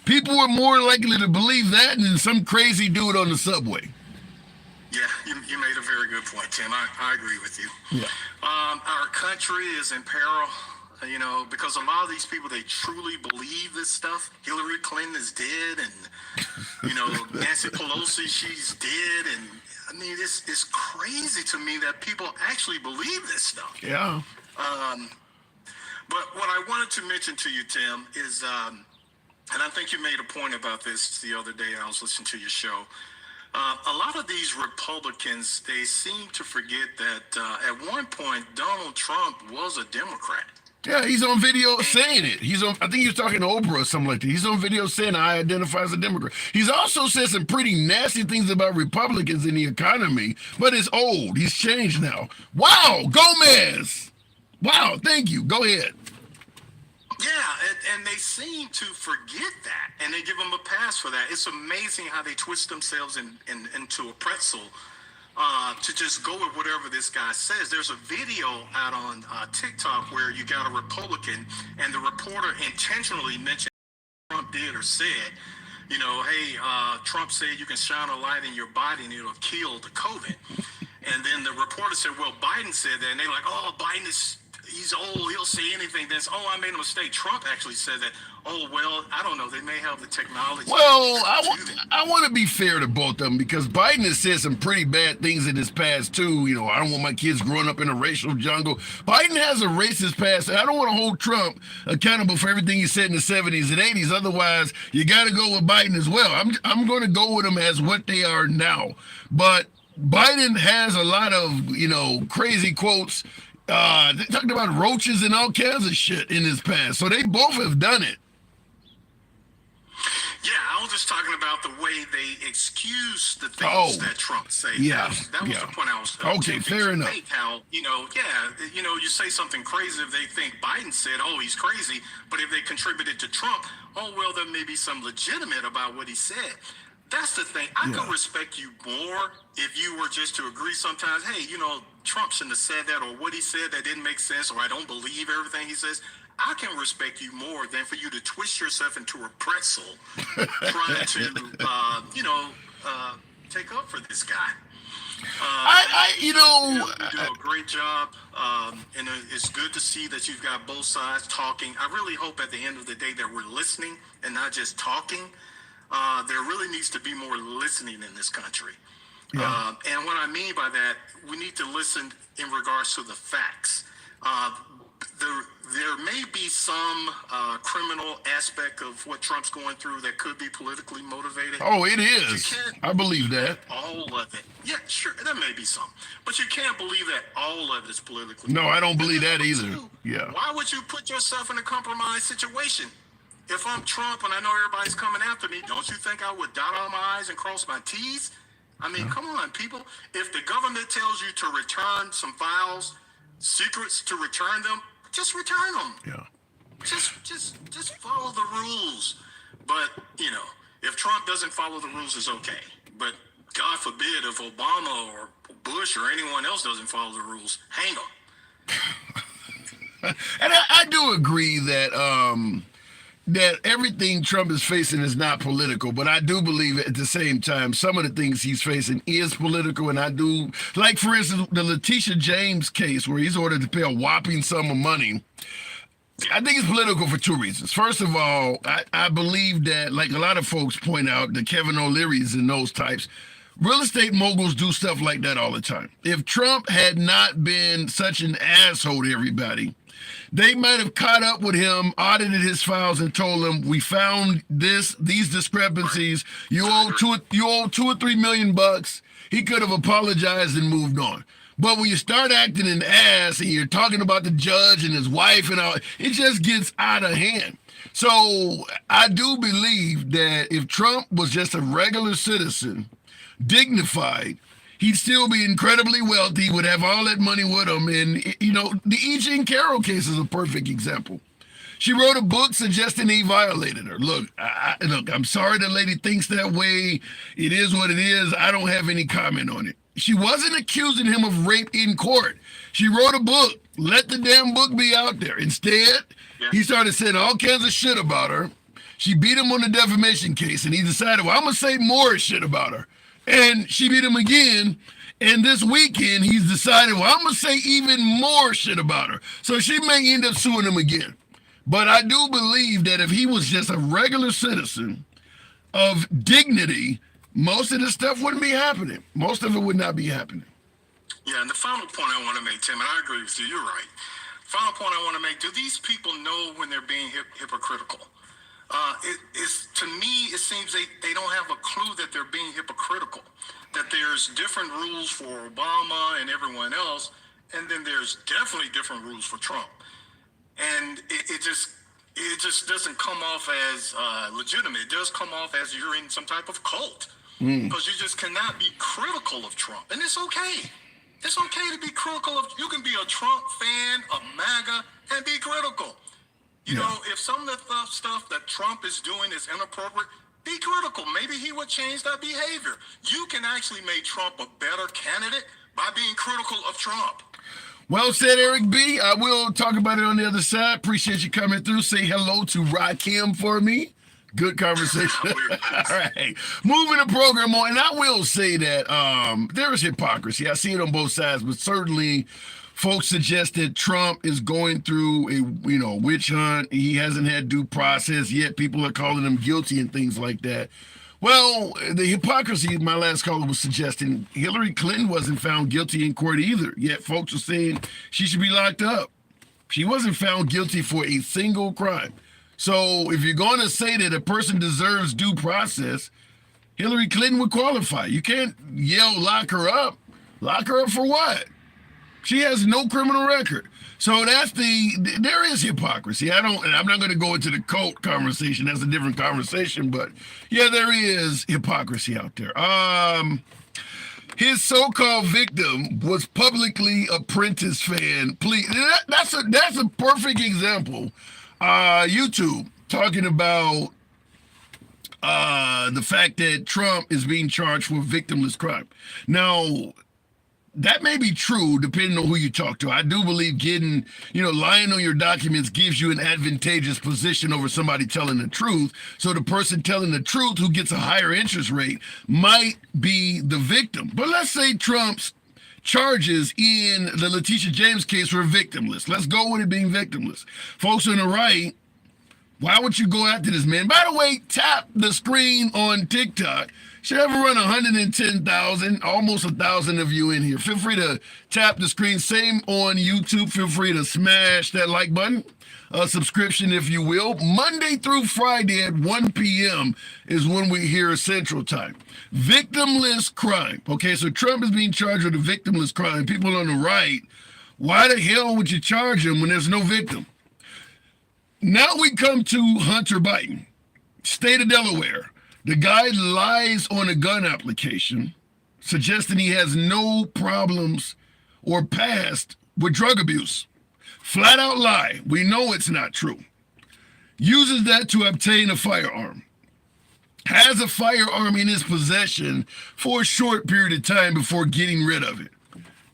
People are more likely to believe that than some crazy dude on the subway. Yeah, you made a very good point, Tim. I agree with you. Yeah. Our country is in peril, because a lot of these people, they truly believe this stuff. Hillary Clinton is dead, and, Nancy Pelosi, she's dead. And, I mean, it's crazy to me that people actually believe this stuff. Yeah. But what I wanted to mention to you, Tim, is, and I think you made a point about this the other day. I was listening to your show. A lot of these Republicans, they seem to forget that at one point, Donald Trump was a Democrat. Yeah, he's on video saying it. I think he was talking to Oprah or something like that. He's on video saying, I identify as a Democrat. He's also said some pretty nasty things about Republicans in the economy, but it's old. He's changed now. Wow, Gomez. Wow, thank you. Go ahead. Yeah, and they seem to forget that, and they give them a pass for that. It's amazing how they twist themselves into a pretzel to just go with whatever this guy says. There's a video out on TikTok where you got a Republican, and the reporter intentionally mentioned Trump did or said, hey, Trump said you can shine a light in your body and it'll kill the COVID. And then the reporter said, well, Biden said that, and they're like, oh, Biden is... he's old, he'll say anything. Then, I made a mistake. Trump actually said that. Oh, well, I don't know. They may have the technology. Well, I want to be fair to both of them, because Biden has said some pretty bad things in his past, too. I don't want my kids growing up in a racial jungle. Biden has a racist past. I don't want to hold Trump accountable for everything he said in the 70s and 80s. Otherwise, you got to go with Biden as well. I'm going to go with them as what they are now. But Biden has a lot of, crazy quotes. They talked about roaches and all kinds of shit in his past. So they both have done it. Yeah, I was just talking about the way they excuse the things that Trump said. Yeah, that was the point I was okay, fair enough. How, you say something crazy if they think Biden said, oh, he's crazy. But if they contributed to Trump, oh, well, there may be some legitimate about what he said. That's the thing. I could respect you more if you were just to agree sometimes, hey, Trump shouldn't have said that, or what he said that didn't make sense, or I don't believe everything he says. I can respect you more than for you to twist yourself into a pretzel trying to, take up for this guy. I You know, You do a great job, and it's good to see that you've got both sides talking. I really hope at the end of the day that we're listening and not just talking. There really needs to be more listening in this country. Yeah. And what I mean by that, we need to listen in regards to the facts. There may be some criminal aspect of what Trump's going through that could be politically motivated. Oh, it is. I believe that. All of it. Yeah, sure, there may be some. But you can't believe that all of it is politically No, I don't believe motivated. that either. Two, Yeah. why would you put yourself in a compromised situation? If I'm Trump and I know everybody's coming after me, don't you think I would dot all my I's and cross my T's? I mean, come on, people. If the government tells you to return some files, secrets to return them, just return them. Yeah. Just follow the rules. But, you know, if Trump doesn't follow the rules, it's okay. But God forbid if Obama or Bush or anyone else doesn't follow the rules, hang them. And I do agree that that everything Trump is facing is not political, but I do believe at the same time some of the things he's facing is political, and I do, like for instance, the Letitia James case where he's ordered to pay a whopping sum of money. I think it's political for two reasons. First of all, I believe that, like a lot of folks point out, the Kevin O'Leary's and those types, real estate moguls do stuff like that all the time. If Trump had not been such an asshole to everybody, they might have caught up with him, audited his files, and told him, "We found these discrepancies. You owe $2 or $3 million." He could have apologized and moved on. But when you start acting an ass and you're talking about the judge and his wife and all, it just gets out of hand. So I do believe that if Trump was just a regular citizen, dignified, he'd still be incredibly wealthy, would have all that money with him. And, you know, the E. Jean Carroll case is a perfect example. She wrote a book suggesting he violated her. Look, I'm sorry the lady thinks that way. It is what it is. I don't have any comment on it. She wasn't accusing him of rape in court. She wrote a book. Let the damn book be out there. Instead, he started saying all kinds of shit about her. She beat him on the defamation case, and he decided, well, I'm going to say more shit about her. And she beat him again. And this weekend, he's decided, well, I'm going to say even more shit about her. So she may end up suing him again. But I do believe that if he was just a regular citizen of dignity, most of this stuff wouldn't be happening. Most of it would not be happening. Yeah, and the final point I want to make, Tim, and I agree with you, you're right. Final point I want to make, do these people know when they're being hypocritical? To me, it seems they don't have a clue that they're being hypocritical, that there's different rules for Obama and everyone else, and then there's definitely different rules for Trump. And it just doesn't come off as legitimate. It does come off as you're in some type of cult, because you just cannot be critical of Trump. And it's okay. It's okay to be critical of, you can be a Trump fan, a MAGA, and be critical. You know, if some of the stuff that Trump is doing is inappropriate, be critical. Maybe he would change that behavior. You can actually make Trump a better candidate by being critical of Trump. Well said, Eric B. I will talk about it on the other side. Appreciate you coming through. Say hello to Rakim for me. Good conversation. All right. Moving the program on. And I will say that there is hypocrisy. I see it on both sides, but certainly folks suggest that Trump is going through a witch hunt. He hasn't had due process yet. People are calling him guilty and things like that. Well, the hypocrisy, my last caller was suggesting, Hillary Clinton wasn't found guilty in court either. Yet folks are saying she should be locked up. She wasn't found guilty for a single crime. So if you're going to say that a person deserves due process, Hillary Clinton would qualify. You can't yell, lock her up. Lock her up for what? She has no criminal record. So there is hypocrisy. I'm not going to go into the cult conversation. That's a different conversation. But yeah, there is hypocrisy out there. His so-called victim was publicly a Prentice fan. Please, that's a perfect example. YouTube talking about the fact that Trump is being charged for victimless crime. Now, that may be true depending on who you talk to. I do believe lying on your documents gives you an advantageous position over somebody telling the truth. So the person telling the truth who gets a higher interest rate might be the victim. But let's say Trump's charges in the Letitia James case were victimless. Let's go with it being victimless. Folks on the right, why would you go after this man? By the way, tap the screen on TikTok. Should ever run 110,000, almost 1,000 of you in here. Feel free to tap the screen. Same on YouTube. Feel free to smash that like button. Subscription, if you will. Monday through Friday at 1 p.m. is when we hear Central Time. Victimless crime. Okay, so Trump is being charged with a victimless crime. People on the right, why the hell would you charge him when there's no victim? Now we come to Hunter Biden, state of Delaware. The guy lies on a gun application, suggesting he has no problems or past with drug abuse. Flat out lie. We know it's not true. Uses that to obtain a firearm. Has a firearm in his possession for a short period of time before getting rid of it.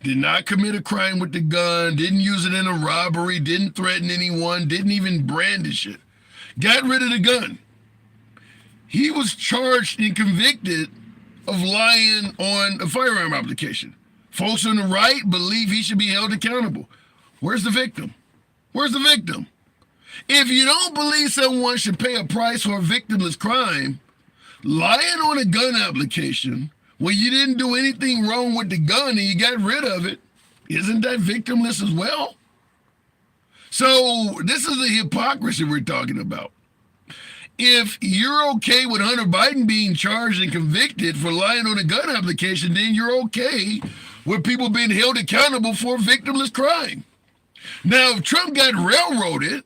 Did not commit a crime with the gun, didn't use it in a robbery, didn't threaten anyone, didn't even brandish it. Got rid of the gun. He was charged and convicted of lying on a firearm application. Folks on the right believe he should be held accountable. Where's the victim? Where's the victim? If you don't believe someone should pay a price for a victimless crime, lying on a gun application when you didn't do anything wrong with the gun and you got rid of it, isn't that victimless as well? So this is the hypocrisy we're talking about. If you're okay with Hunter Biden being charged and convicted for lying on a gun application, then you're okay with people being held accountable for victimless crime. Now, if Trump got railroaded,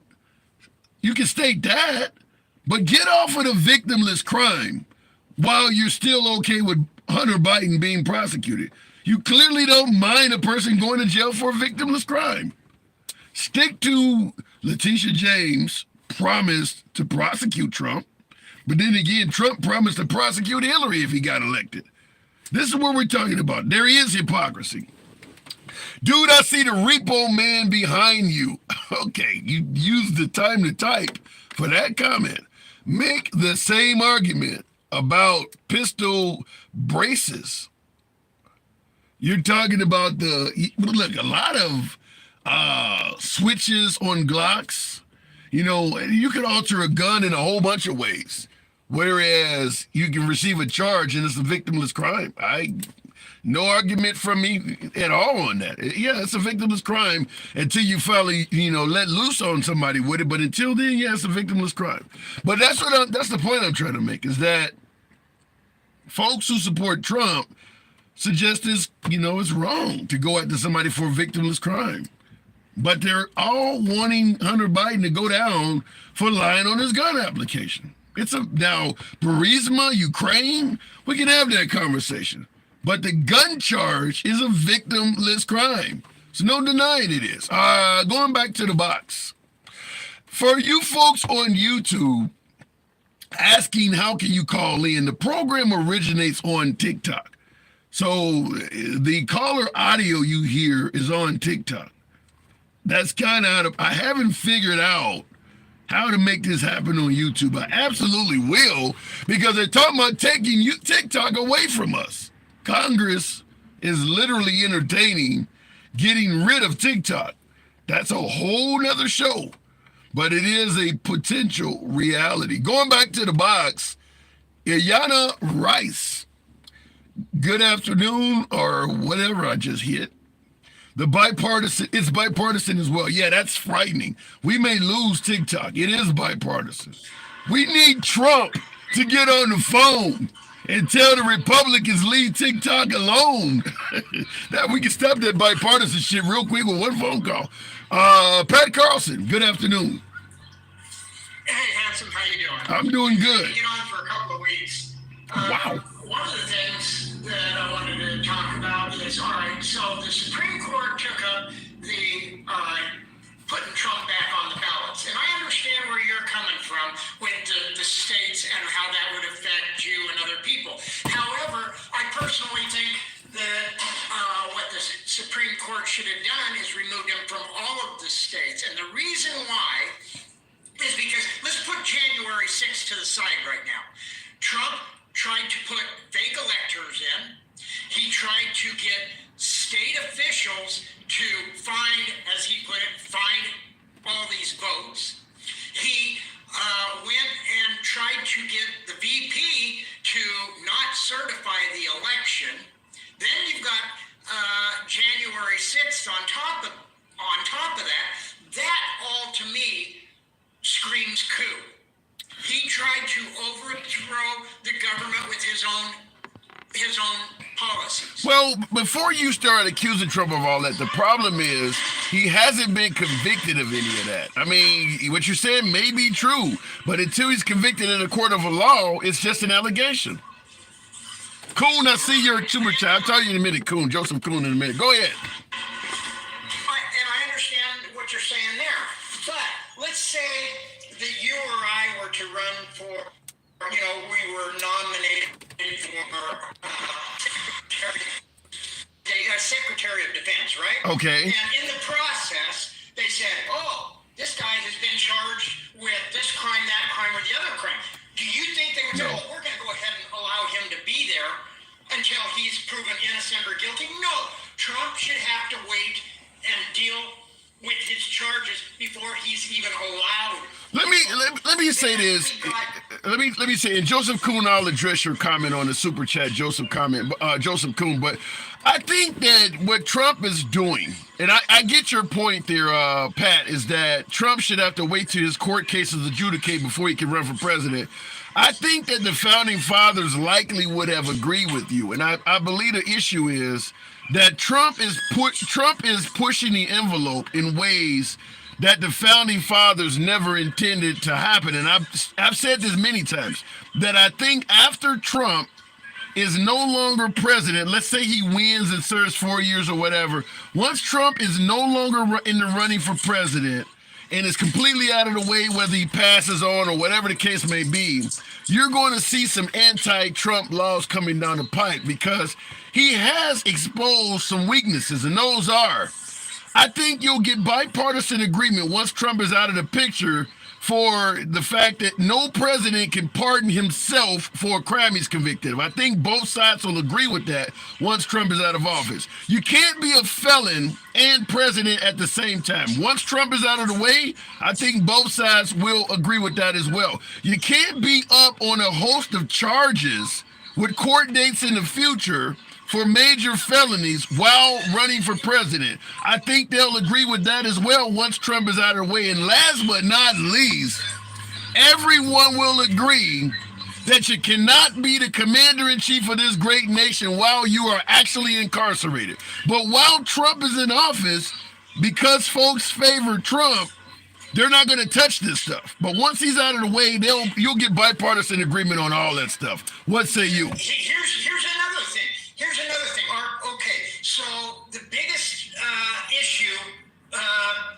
you can state that, but get off of the victimless crime while you're still okay with Hunter Biden being prosecuted. You clearly don't mind a person going to jail for a victimless crime. Stick to Letitia James promised to prosecute Trump, but then again, Trump promised to prosecute Hillary if he got elected. This is what we're talking about. There is hypocrisy. Dude, I see the repo man behind you. Okay, you used the time to type for that comment. Make the same argument about pistol braces. You're talking about look, a lot of switches on Glocks. You know, you can alter a gun in a whole bunch of ways, whereas you can receive a charge and it's a victimless crime. No argument from me at all on that. Yeah, it's a victimless crime until you finally, let loose on somebody with it. But until then, yeah, it's a victimless crime. But that's the point I'm trying to make, is that folks who support Trump suggest it's wrong to go after somebody for a victimless crime. But they're all wanting Hunter Biden to go down for lying on his gun application. Now, Burisma, Ukraine, we can have that conversation. But the gun charge is a victimless crime. So no denying it is. Going back to the box. For you folks on YouTube asking how can you call in, the program originates on TikTok. So the caller audio you hear is on TikTok. That's kind of I haven't figured out how to make this happen on YouTube. I absolutely will, because they're talking about taking TikTok away from us. Congress is literally entertaining getting rid of TikTok. That's a whole nother show, but it is a potential reality. Going back to the box, Ilyana Rice, good afternoon, or whatever I just hit. It's bipartisan as well. Yeah, that's frightening. We may lose TikTok. It is bipartisan. We need Trump to get on the phone and tell the Republicans leave TikTok alone. That we can stop that bipartisan shit real quick with one phone call. Pat Carlson, good afternoon. Hey, handsome, how you doing? I'm doing good. Been on for a couple of weeks. Wow. One of the things that I wanted to talk about is, all right, so the Supreme Court took up the putting Trump back on the ballots. And I understand where you're coming from with the states and how that would affect you and other people. However, I personally think that what the Supreme Court should have done is removed him from all of the states. And the reason why is because, let's put January 6th to the side right now. Trump tried to put fake electors in. He tried to get state officials to find, as he put it, find all these votes. He went and tried to get the VP to not certify the election. Then you've got January 6th on top of that. That all to me screams coup. He tried to overthrow the government with his own policies. Well, before you start accusing Trump of all that, the problem is he hasn't been convicted of any of that. I mean, what you're saying may be true, but until he's convicted in a court of law, it's just an allegation. Coon, I see your super chat. I'll tell you in a minute, Coon. Joseph Coon in a minute. Go ahead. And I understand what you're saying there. But let's say that you or I were to run for, we were nominated for Secretary of Defense, right? Okay. And in the process, they said, oh, this guy has been charged with this crime, that crime, or the other crime. Do you think they would say, oh, we're going to go ahead and allow him to be there until he's proven innocent or guilty? No. Trump should have to wait and deal with his charges before he's even allowed. Let me say this. Let me say, and Joseph Kuhn, I'll address your comment on the super chat, Joseph Kuhn. But I think that what Trump is doing, and I get your point there, Pat, is that Trump should have to wait till his court cases adjudicate before he can run for president. I think that the founding fathers likely would have agreed with you, and I believe the issue is that Trump is pushing the envelope in ways that the founding fathers never intended to happen. And I've said this many times, that I think after Trump is no longer president, let's say he wins and serves 4 years or whatever, once Trump is no longer in the running for president and is completely out of the way, whether he passes on or whatever the case may be, you're going to see some anti-Trump laws coming down the pipe, because he has exposed some weaknesses, and those are, I think you'll get bipartisan agreement once Trump is out of the picture for the fact that no president can pardon himself for a crime he's convicted of. I think both sides will agree with that once Trump is out of office. You can't be a felon and president at the same time. Once Trump is out of the way, I think both sides will agree with that as well. You can't be up on a host of charges with court dates in the future for major felonies while running for president. I think they'll agree with that as well once Trump is out of the way. And last but not least, everyone will agree that you cannot be the commander-in-chief of this great nation while you are actually incarcerated. But while Trump is in office, because folks favor Trump, they're not going to touch this stuff. But once he's out of the way, you'll get bipartisan agreement on all that stuff. What say you? Here's another thing. Okay, so the biggest issue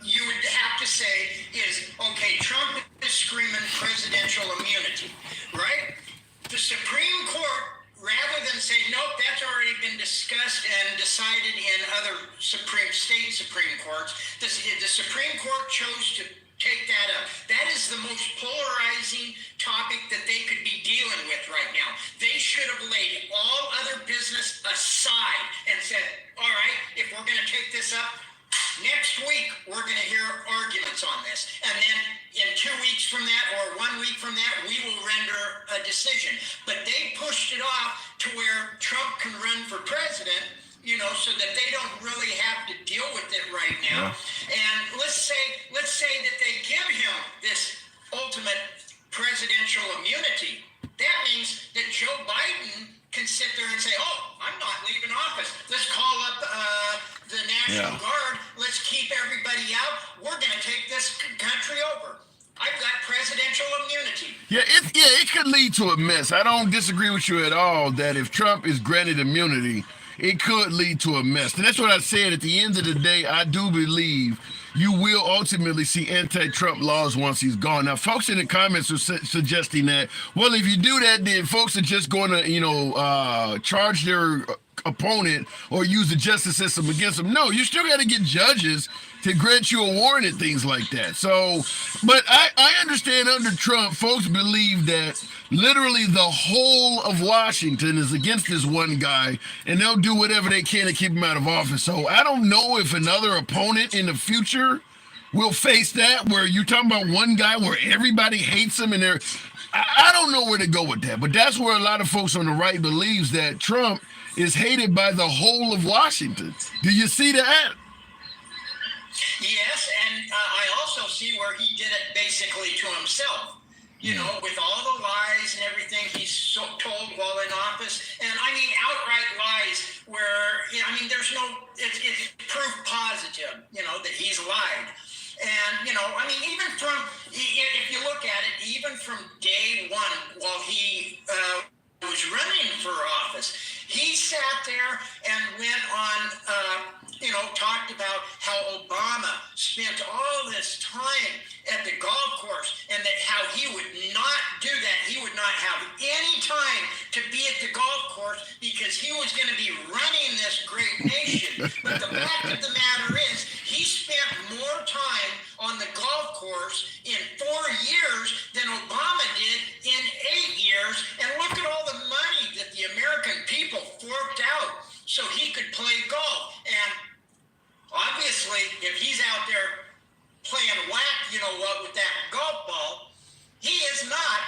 you would have to say is, okay, Trump is screaming presidential immunity, right? The Supreme Court, rather than say, nope, that's already been discussed and decided in other state Supreme Courts, the Supreme Court chose to take that up. That is the most polarizing topic that they could be dealing with right now. They should have laid all other business aside and said, all right, if we're going to take this up, next week we're going to hear arguments on this. And then in 2 weeks from that or 1 week from that, we will render a decision. But they pushed it off to where Trump can run for president, so that they don't really have to deal with it right now. Yeah. And let's say that they give him this ultimate presidential immunity. That means that Joe Biden can sit there and say, oh, I'm not leaving office. Let's call up the National Guard. Let's keep everybody out. We're going to take this country over. I've got presidential immunity. It could lead to a mess. I don't disagree with you at all that if Trump is granted immunity, it could lead to a mess. And that's what I said. At the end of the day, I do believe you will ultimately see anti-Trump laws once he's gone. Now, folks in the comments are suggesting that, well, if you do that, then folks are just going to, charge their opponent or use the justice system against them. No, you still got to get judges to grant you a warrant and things like that. So, but I understand under Trump, folks believe that literally the whole of Washington is against this one guy, and they'll do whatever they can to keep him out of office. So I don't know if another opponent in the future will face that, where you're talking about one guy where everybody hates him, and I don't know where to go with that. But that's where a lot of folks on the right believes that Trump is hated by the whole of Washington. Do you see that? Yes, and I also see where he did it basically to himself. You know, with all the lies and everything he's told while in office, and I mean outright lies where, you know, I mean, there's no, it's proof positive, you know, that he's lied. And, you know, I mean, even from, if you look at it, even from day one, while he was running for office, he sat there and went on, you know, talked about how Obama spent all this time at the golf course, and that how he would not do that. He would not have any time to be at the golf course because he was going to be running this great nation. But the fact of the matter is, he spent more time on the golf course in 4 years than Obama did in 8 years. And look at all the money that the American people forked out so he could play golf. And obviously, if he's out there playing whack, you know what, with that golf ball, he is not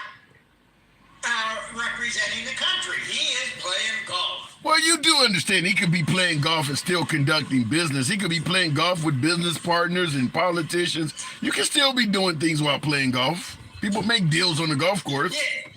representing the country. He is playing golf. Well, you do understand he could be playing golf and still conducting business. He could be playing golf with business partners and politicians. You can still be doing things while playing golf. People make deals on the golf course. Yeah.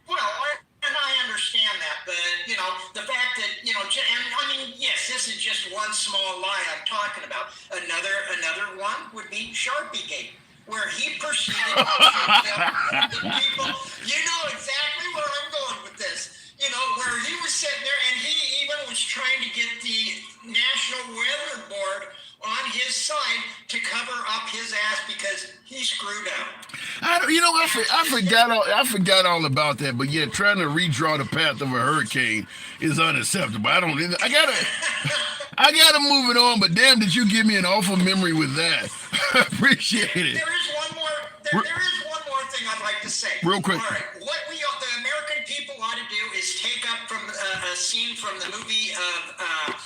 Well, and I understand that, but, you know, the fact that, you know, and I mean, yes, this is just one small lie I'm talking about. Another one would be Sharpiegate, where he proceeded to the people. You know exactly where I'm going with this. You know, where he was sitting there and he even was trying to get the National Weather Board on his side to cover up his ass because he screwed up. I forgot all about that. But yeah, trying to redraw the path of a hurricane is unacceptable. I gotta move it on. But damn, did you give me an awful memory with that? Appreciate it. There is one more. There is one more thing I'd like to say. Real quick. All right, what the American people ought to do is take up from a scene from the movie of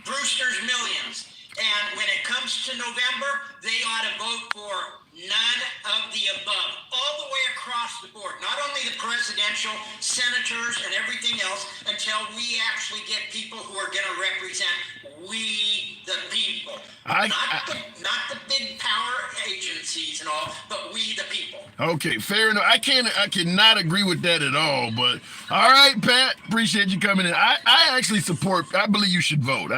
Brewster's Millions. And when it comes to November, they ought to vote for none of the above, all the way across the board. Not only the presidential, senators, and everything else, until we actually get people who are going to represent we the people. Not the big power agencies and all, but we the people. Okay, fair enough. I cannot agree with that at all. But all right, Pat, appreciate you coming in. I actually I believe you should vote.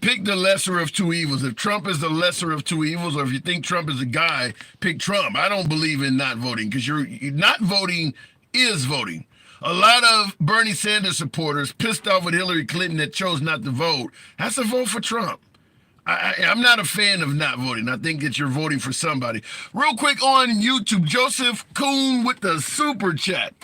Pick the lesser of two evils. If Trump is the lesser of two evils, or if you think Trump is a guy, pick Trump. I don't believe in not voting, because you're not voting is voting. A lot of Bernie Sanders supporters pissed off with Hillary Clinton that chose not to vote. That's a vote for Trump. I'm not a fan of not voting. I think that you're voting for somebody. Real quick on YouTube, Joseph Kuhn with the super chat.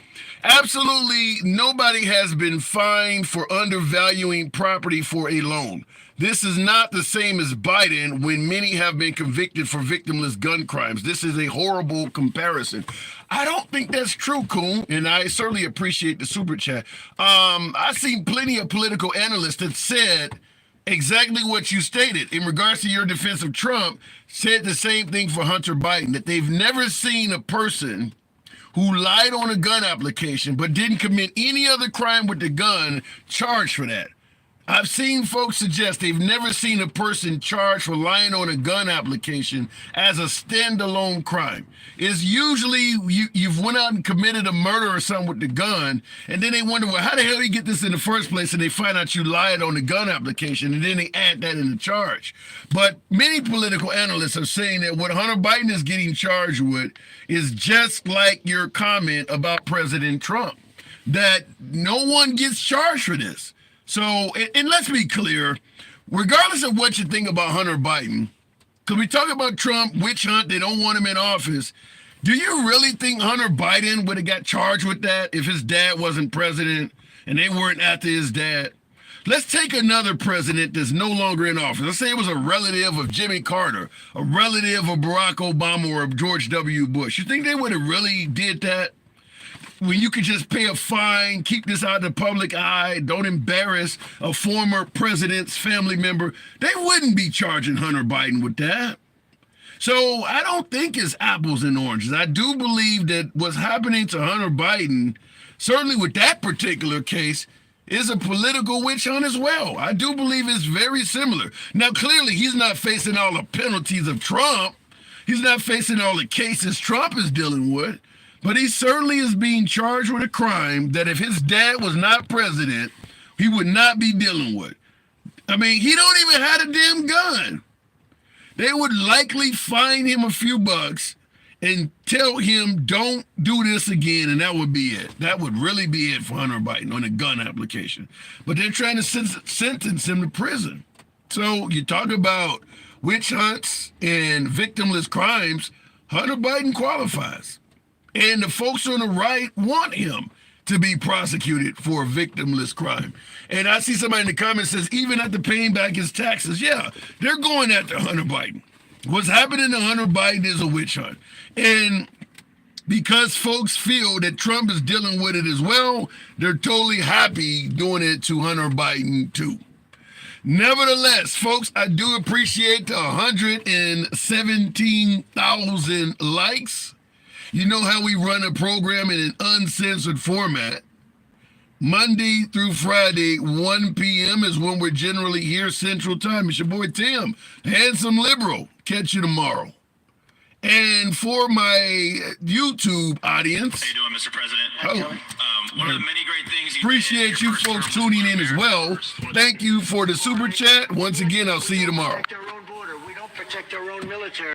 Absolutely nobody has been fined for undervaluing property for a loan. This is not the same as Biden, when many have been convicted for victimless gun crimes. This is a horrible comparison. I don't think that's true, Kuhn, and I certainly appreciate the super chat. I've seen plenty of political analysts that said exactly what you stated in regards to your defense of Trump, said the same thing for Hunter Biden, that they've never seen a person who lied on a gun application but didn't commit any other crime with the gun charged for that. I've seen folks suggest they've never seen a person charged for lying on a gun application as a standalone crime. It's usually you've went out and committed a murder or something with the gun, and then they wonder, well, how the hell did you get this in the first place? And they find out you lied on the gun application, and then they add that in the charge. But many political analysts are saying that what Hunter Biden is getting charged with is just like your comment about President Trump, that no one gets charged for this. So, and let's be clear, regardless of what you think about Hunter Biden, because we talk about Trump, witch hunt, they don't want him in office. Do you really think Hunter Biden would have got charged with that if his dad wasn't president and they weren't after his dad. Let's take another president that's no longer in office. Let's say it was a relative of Jimmy Carter, a relative of Barack Obama or of George W. Bush. You think they would have really did that? When you could just pay a fine, keep this out of the public eye, don't embarrass a former president's family member, they wouldn't be charging Hunter Biden with that. So I don't think it's apples and oranges. I do believe that what's happening to Hunter Biden, certainly with that particular case, is a political witch hunt as well. I do believe it's very similar. Now, clearly, he's not facing all the penalties of Trump. He's not facing all the cases Trump is dealing with. But he certainly is being charged with a crime that if his dad was not president, he would not be dealing with. I mean, he don't even have a damn gun. They would likely fine him a few bucks and tell him, don't do this again, and that would be it. That would really be it for Hunter Biden on a gun application. But they're trying to sentence him to prison. So you talk about witch hunts and victimless crimes, Hunter Biden qualifies. And the folks on the right want him to be prosecuted for a victimless crime. And I see somebody in the comments says, even after paying back his taxes, yeah, they're going after Hunter Biden. What's happening to Hunter Biden is a witch hunt. And because folks feel that Trump is dealing with it as well, they're totally happy doing it to Hunter Biden too. Nevertheless, folks, I do appreciate the 117,000 likes. You know how we run a program in an uncensored format. Monday through Friday, 1 p.m. is when we're generally here Central Time. It's your boy Tim, the handsome liberal. Catch you tomorrow. And for my YouTube audience, how you doing, Mr. President? One of the many great things you appreciate you folks tuning in as well. Thank you for the super chat. Once again, I'll see you tomorrow. We don't protect our own military.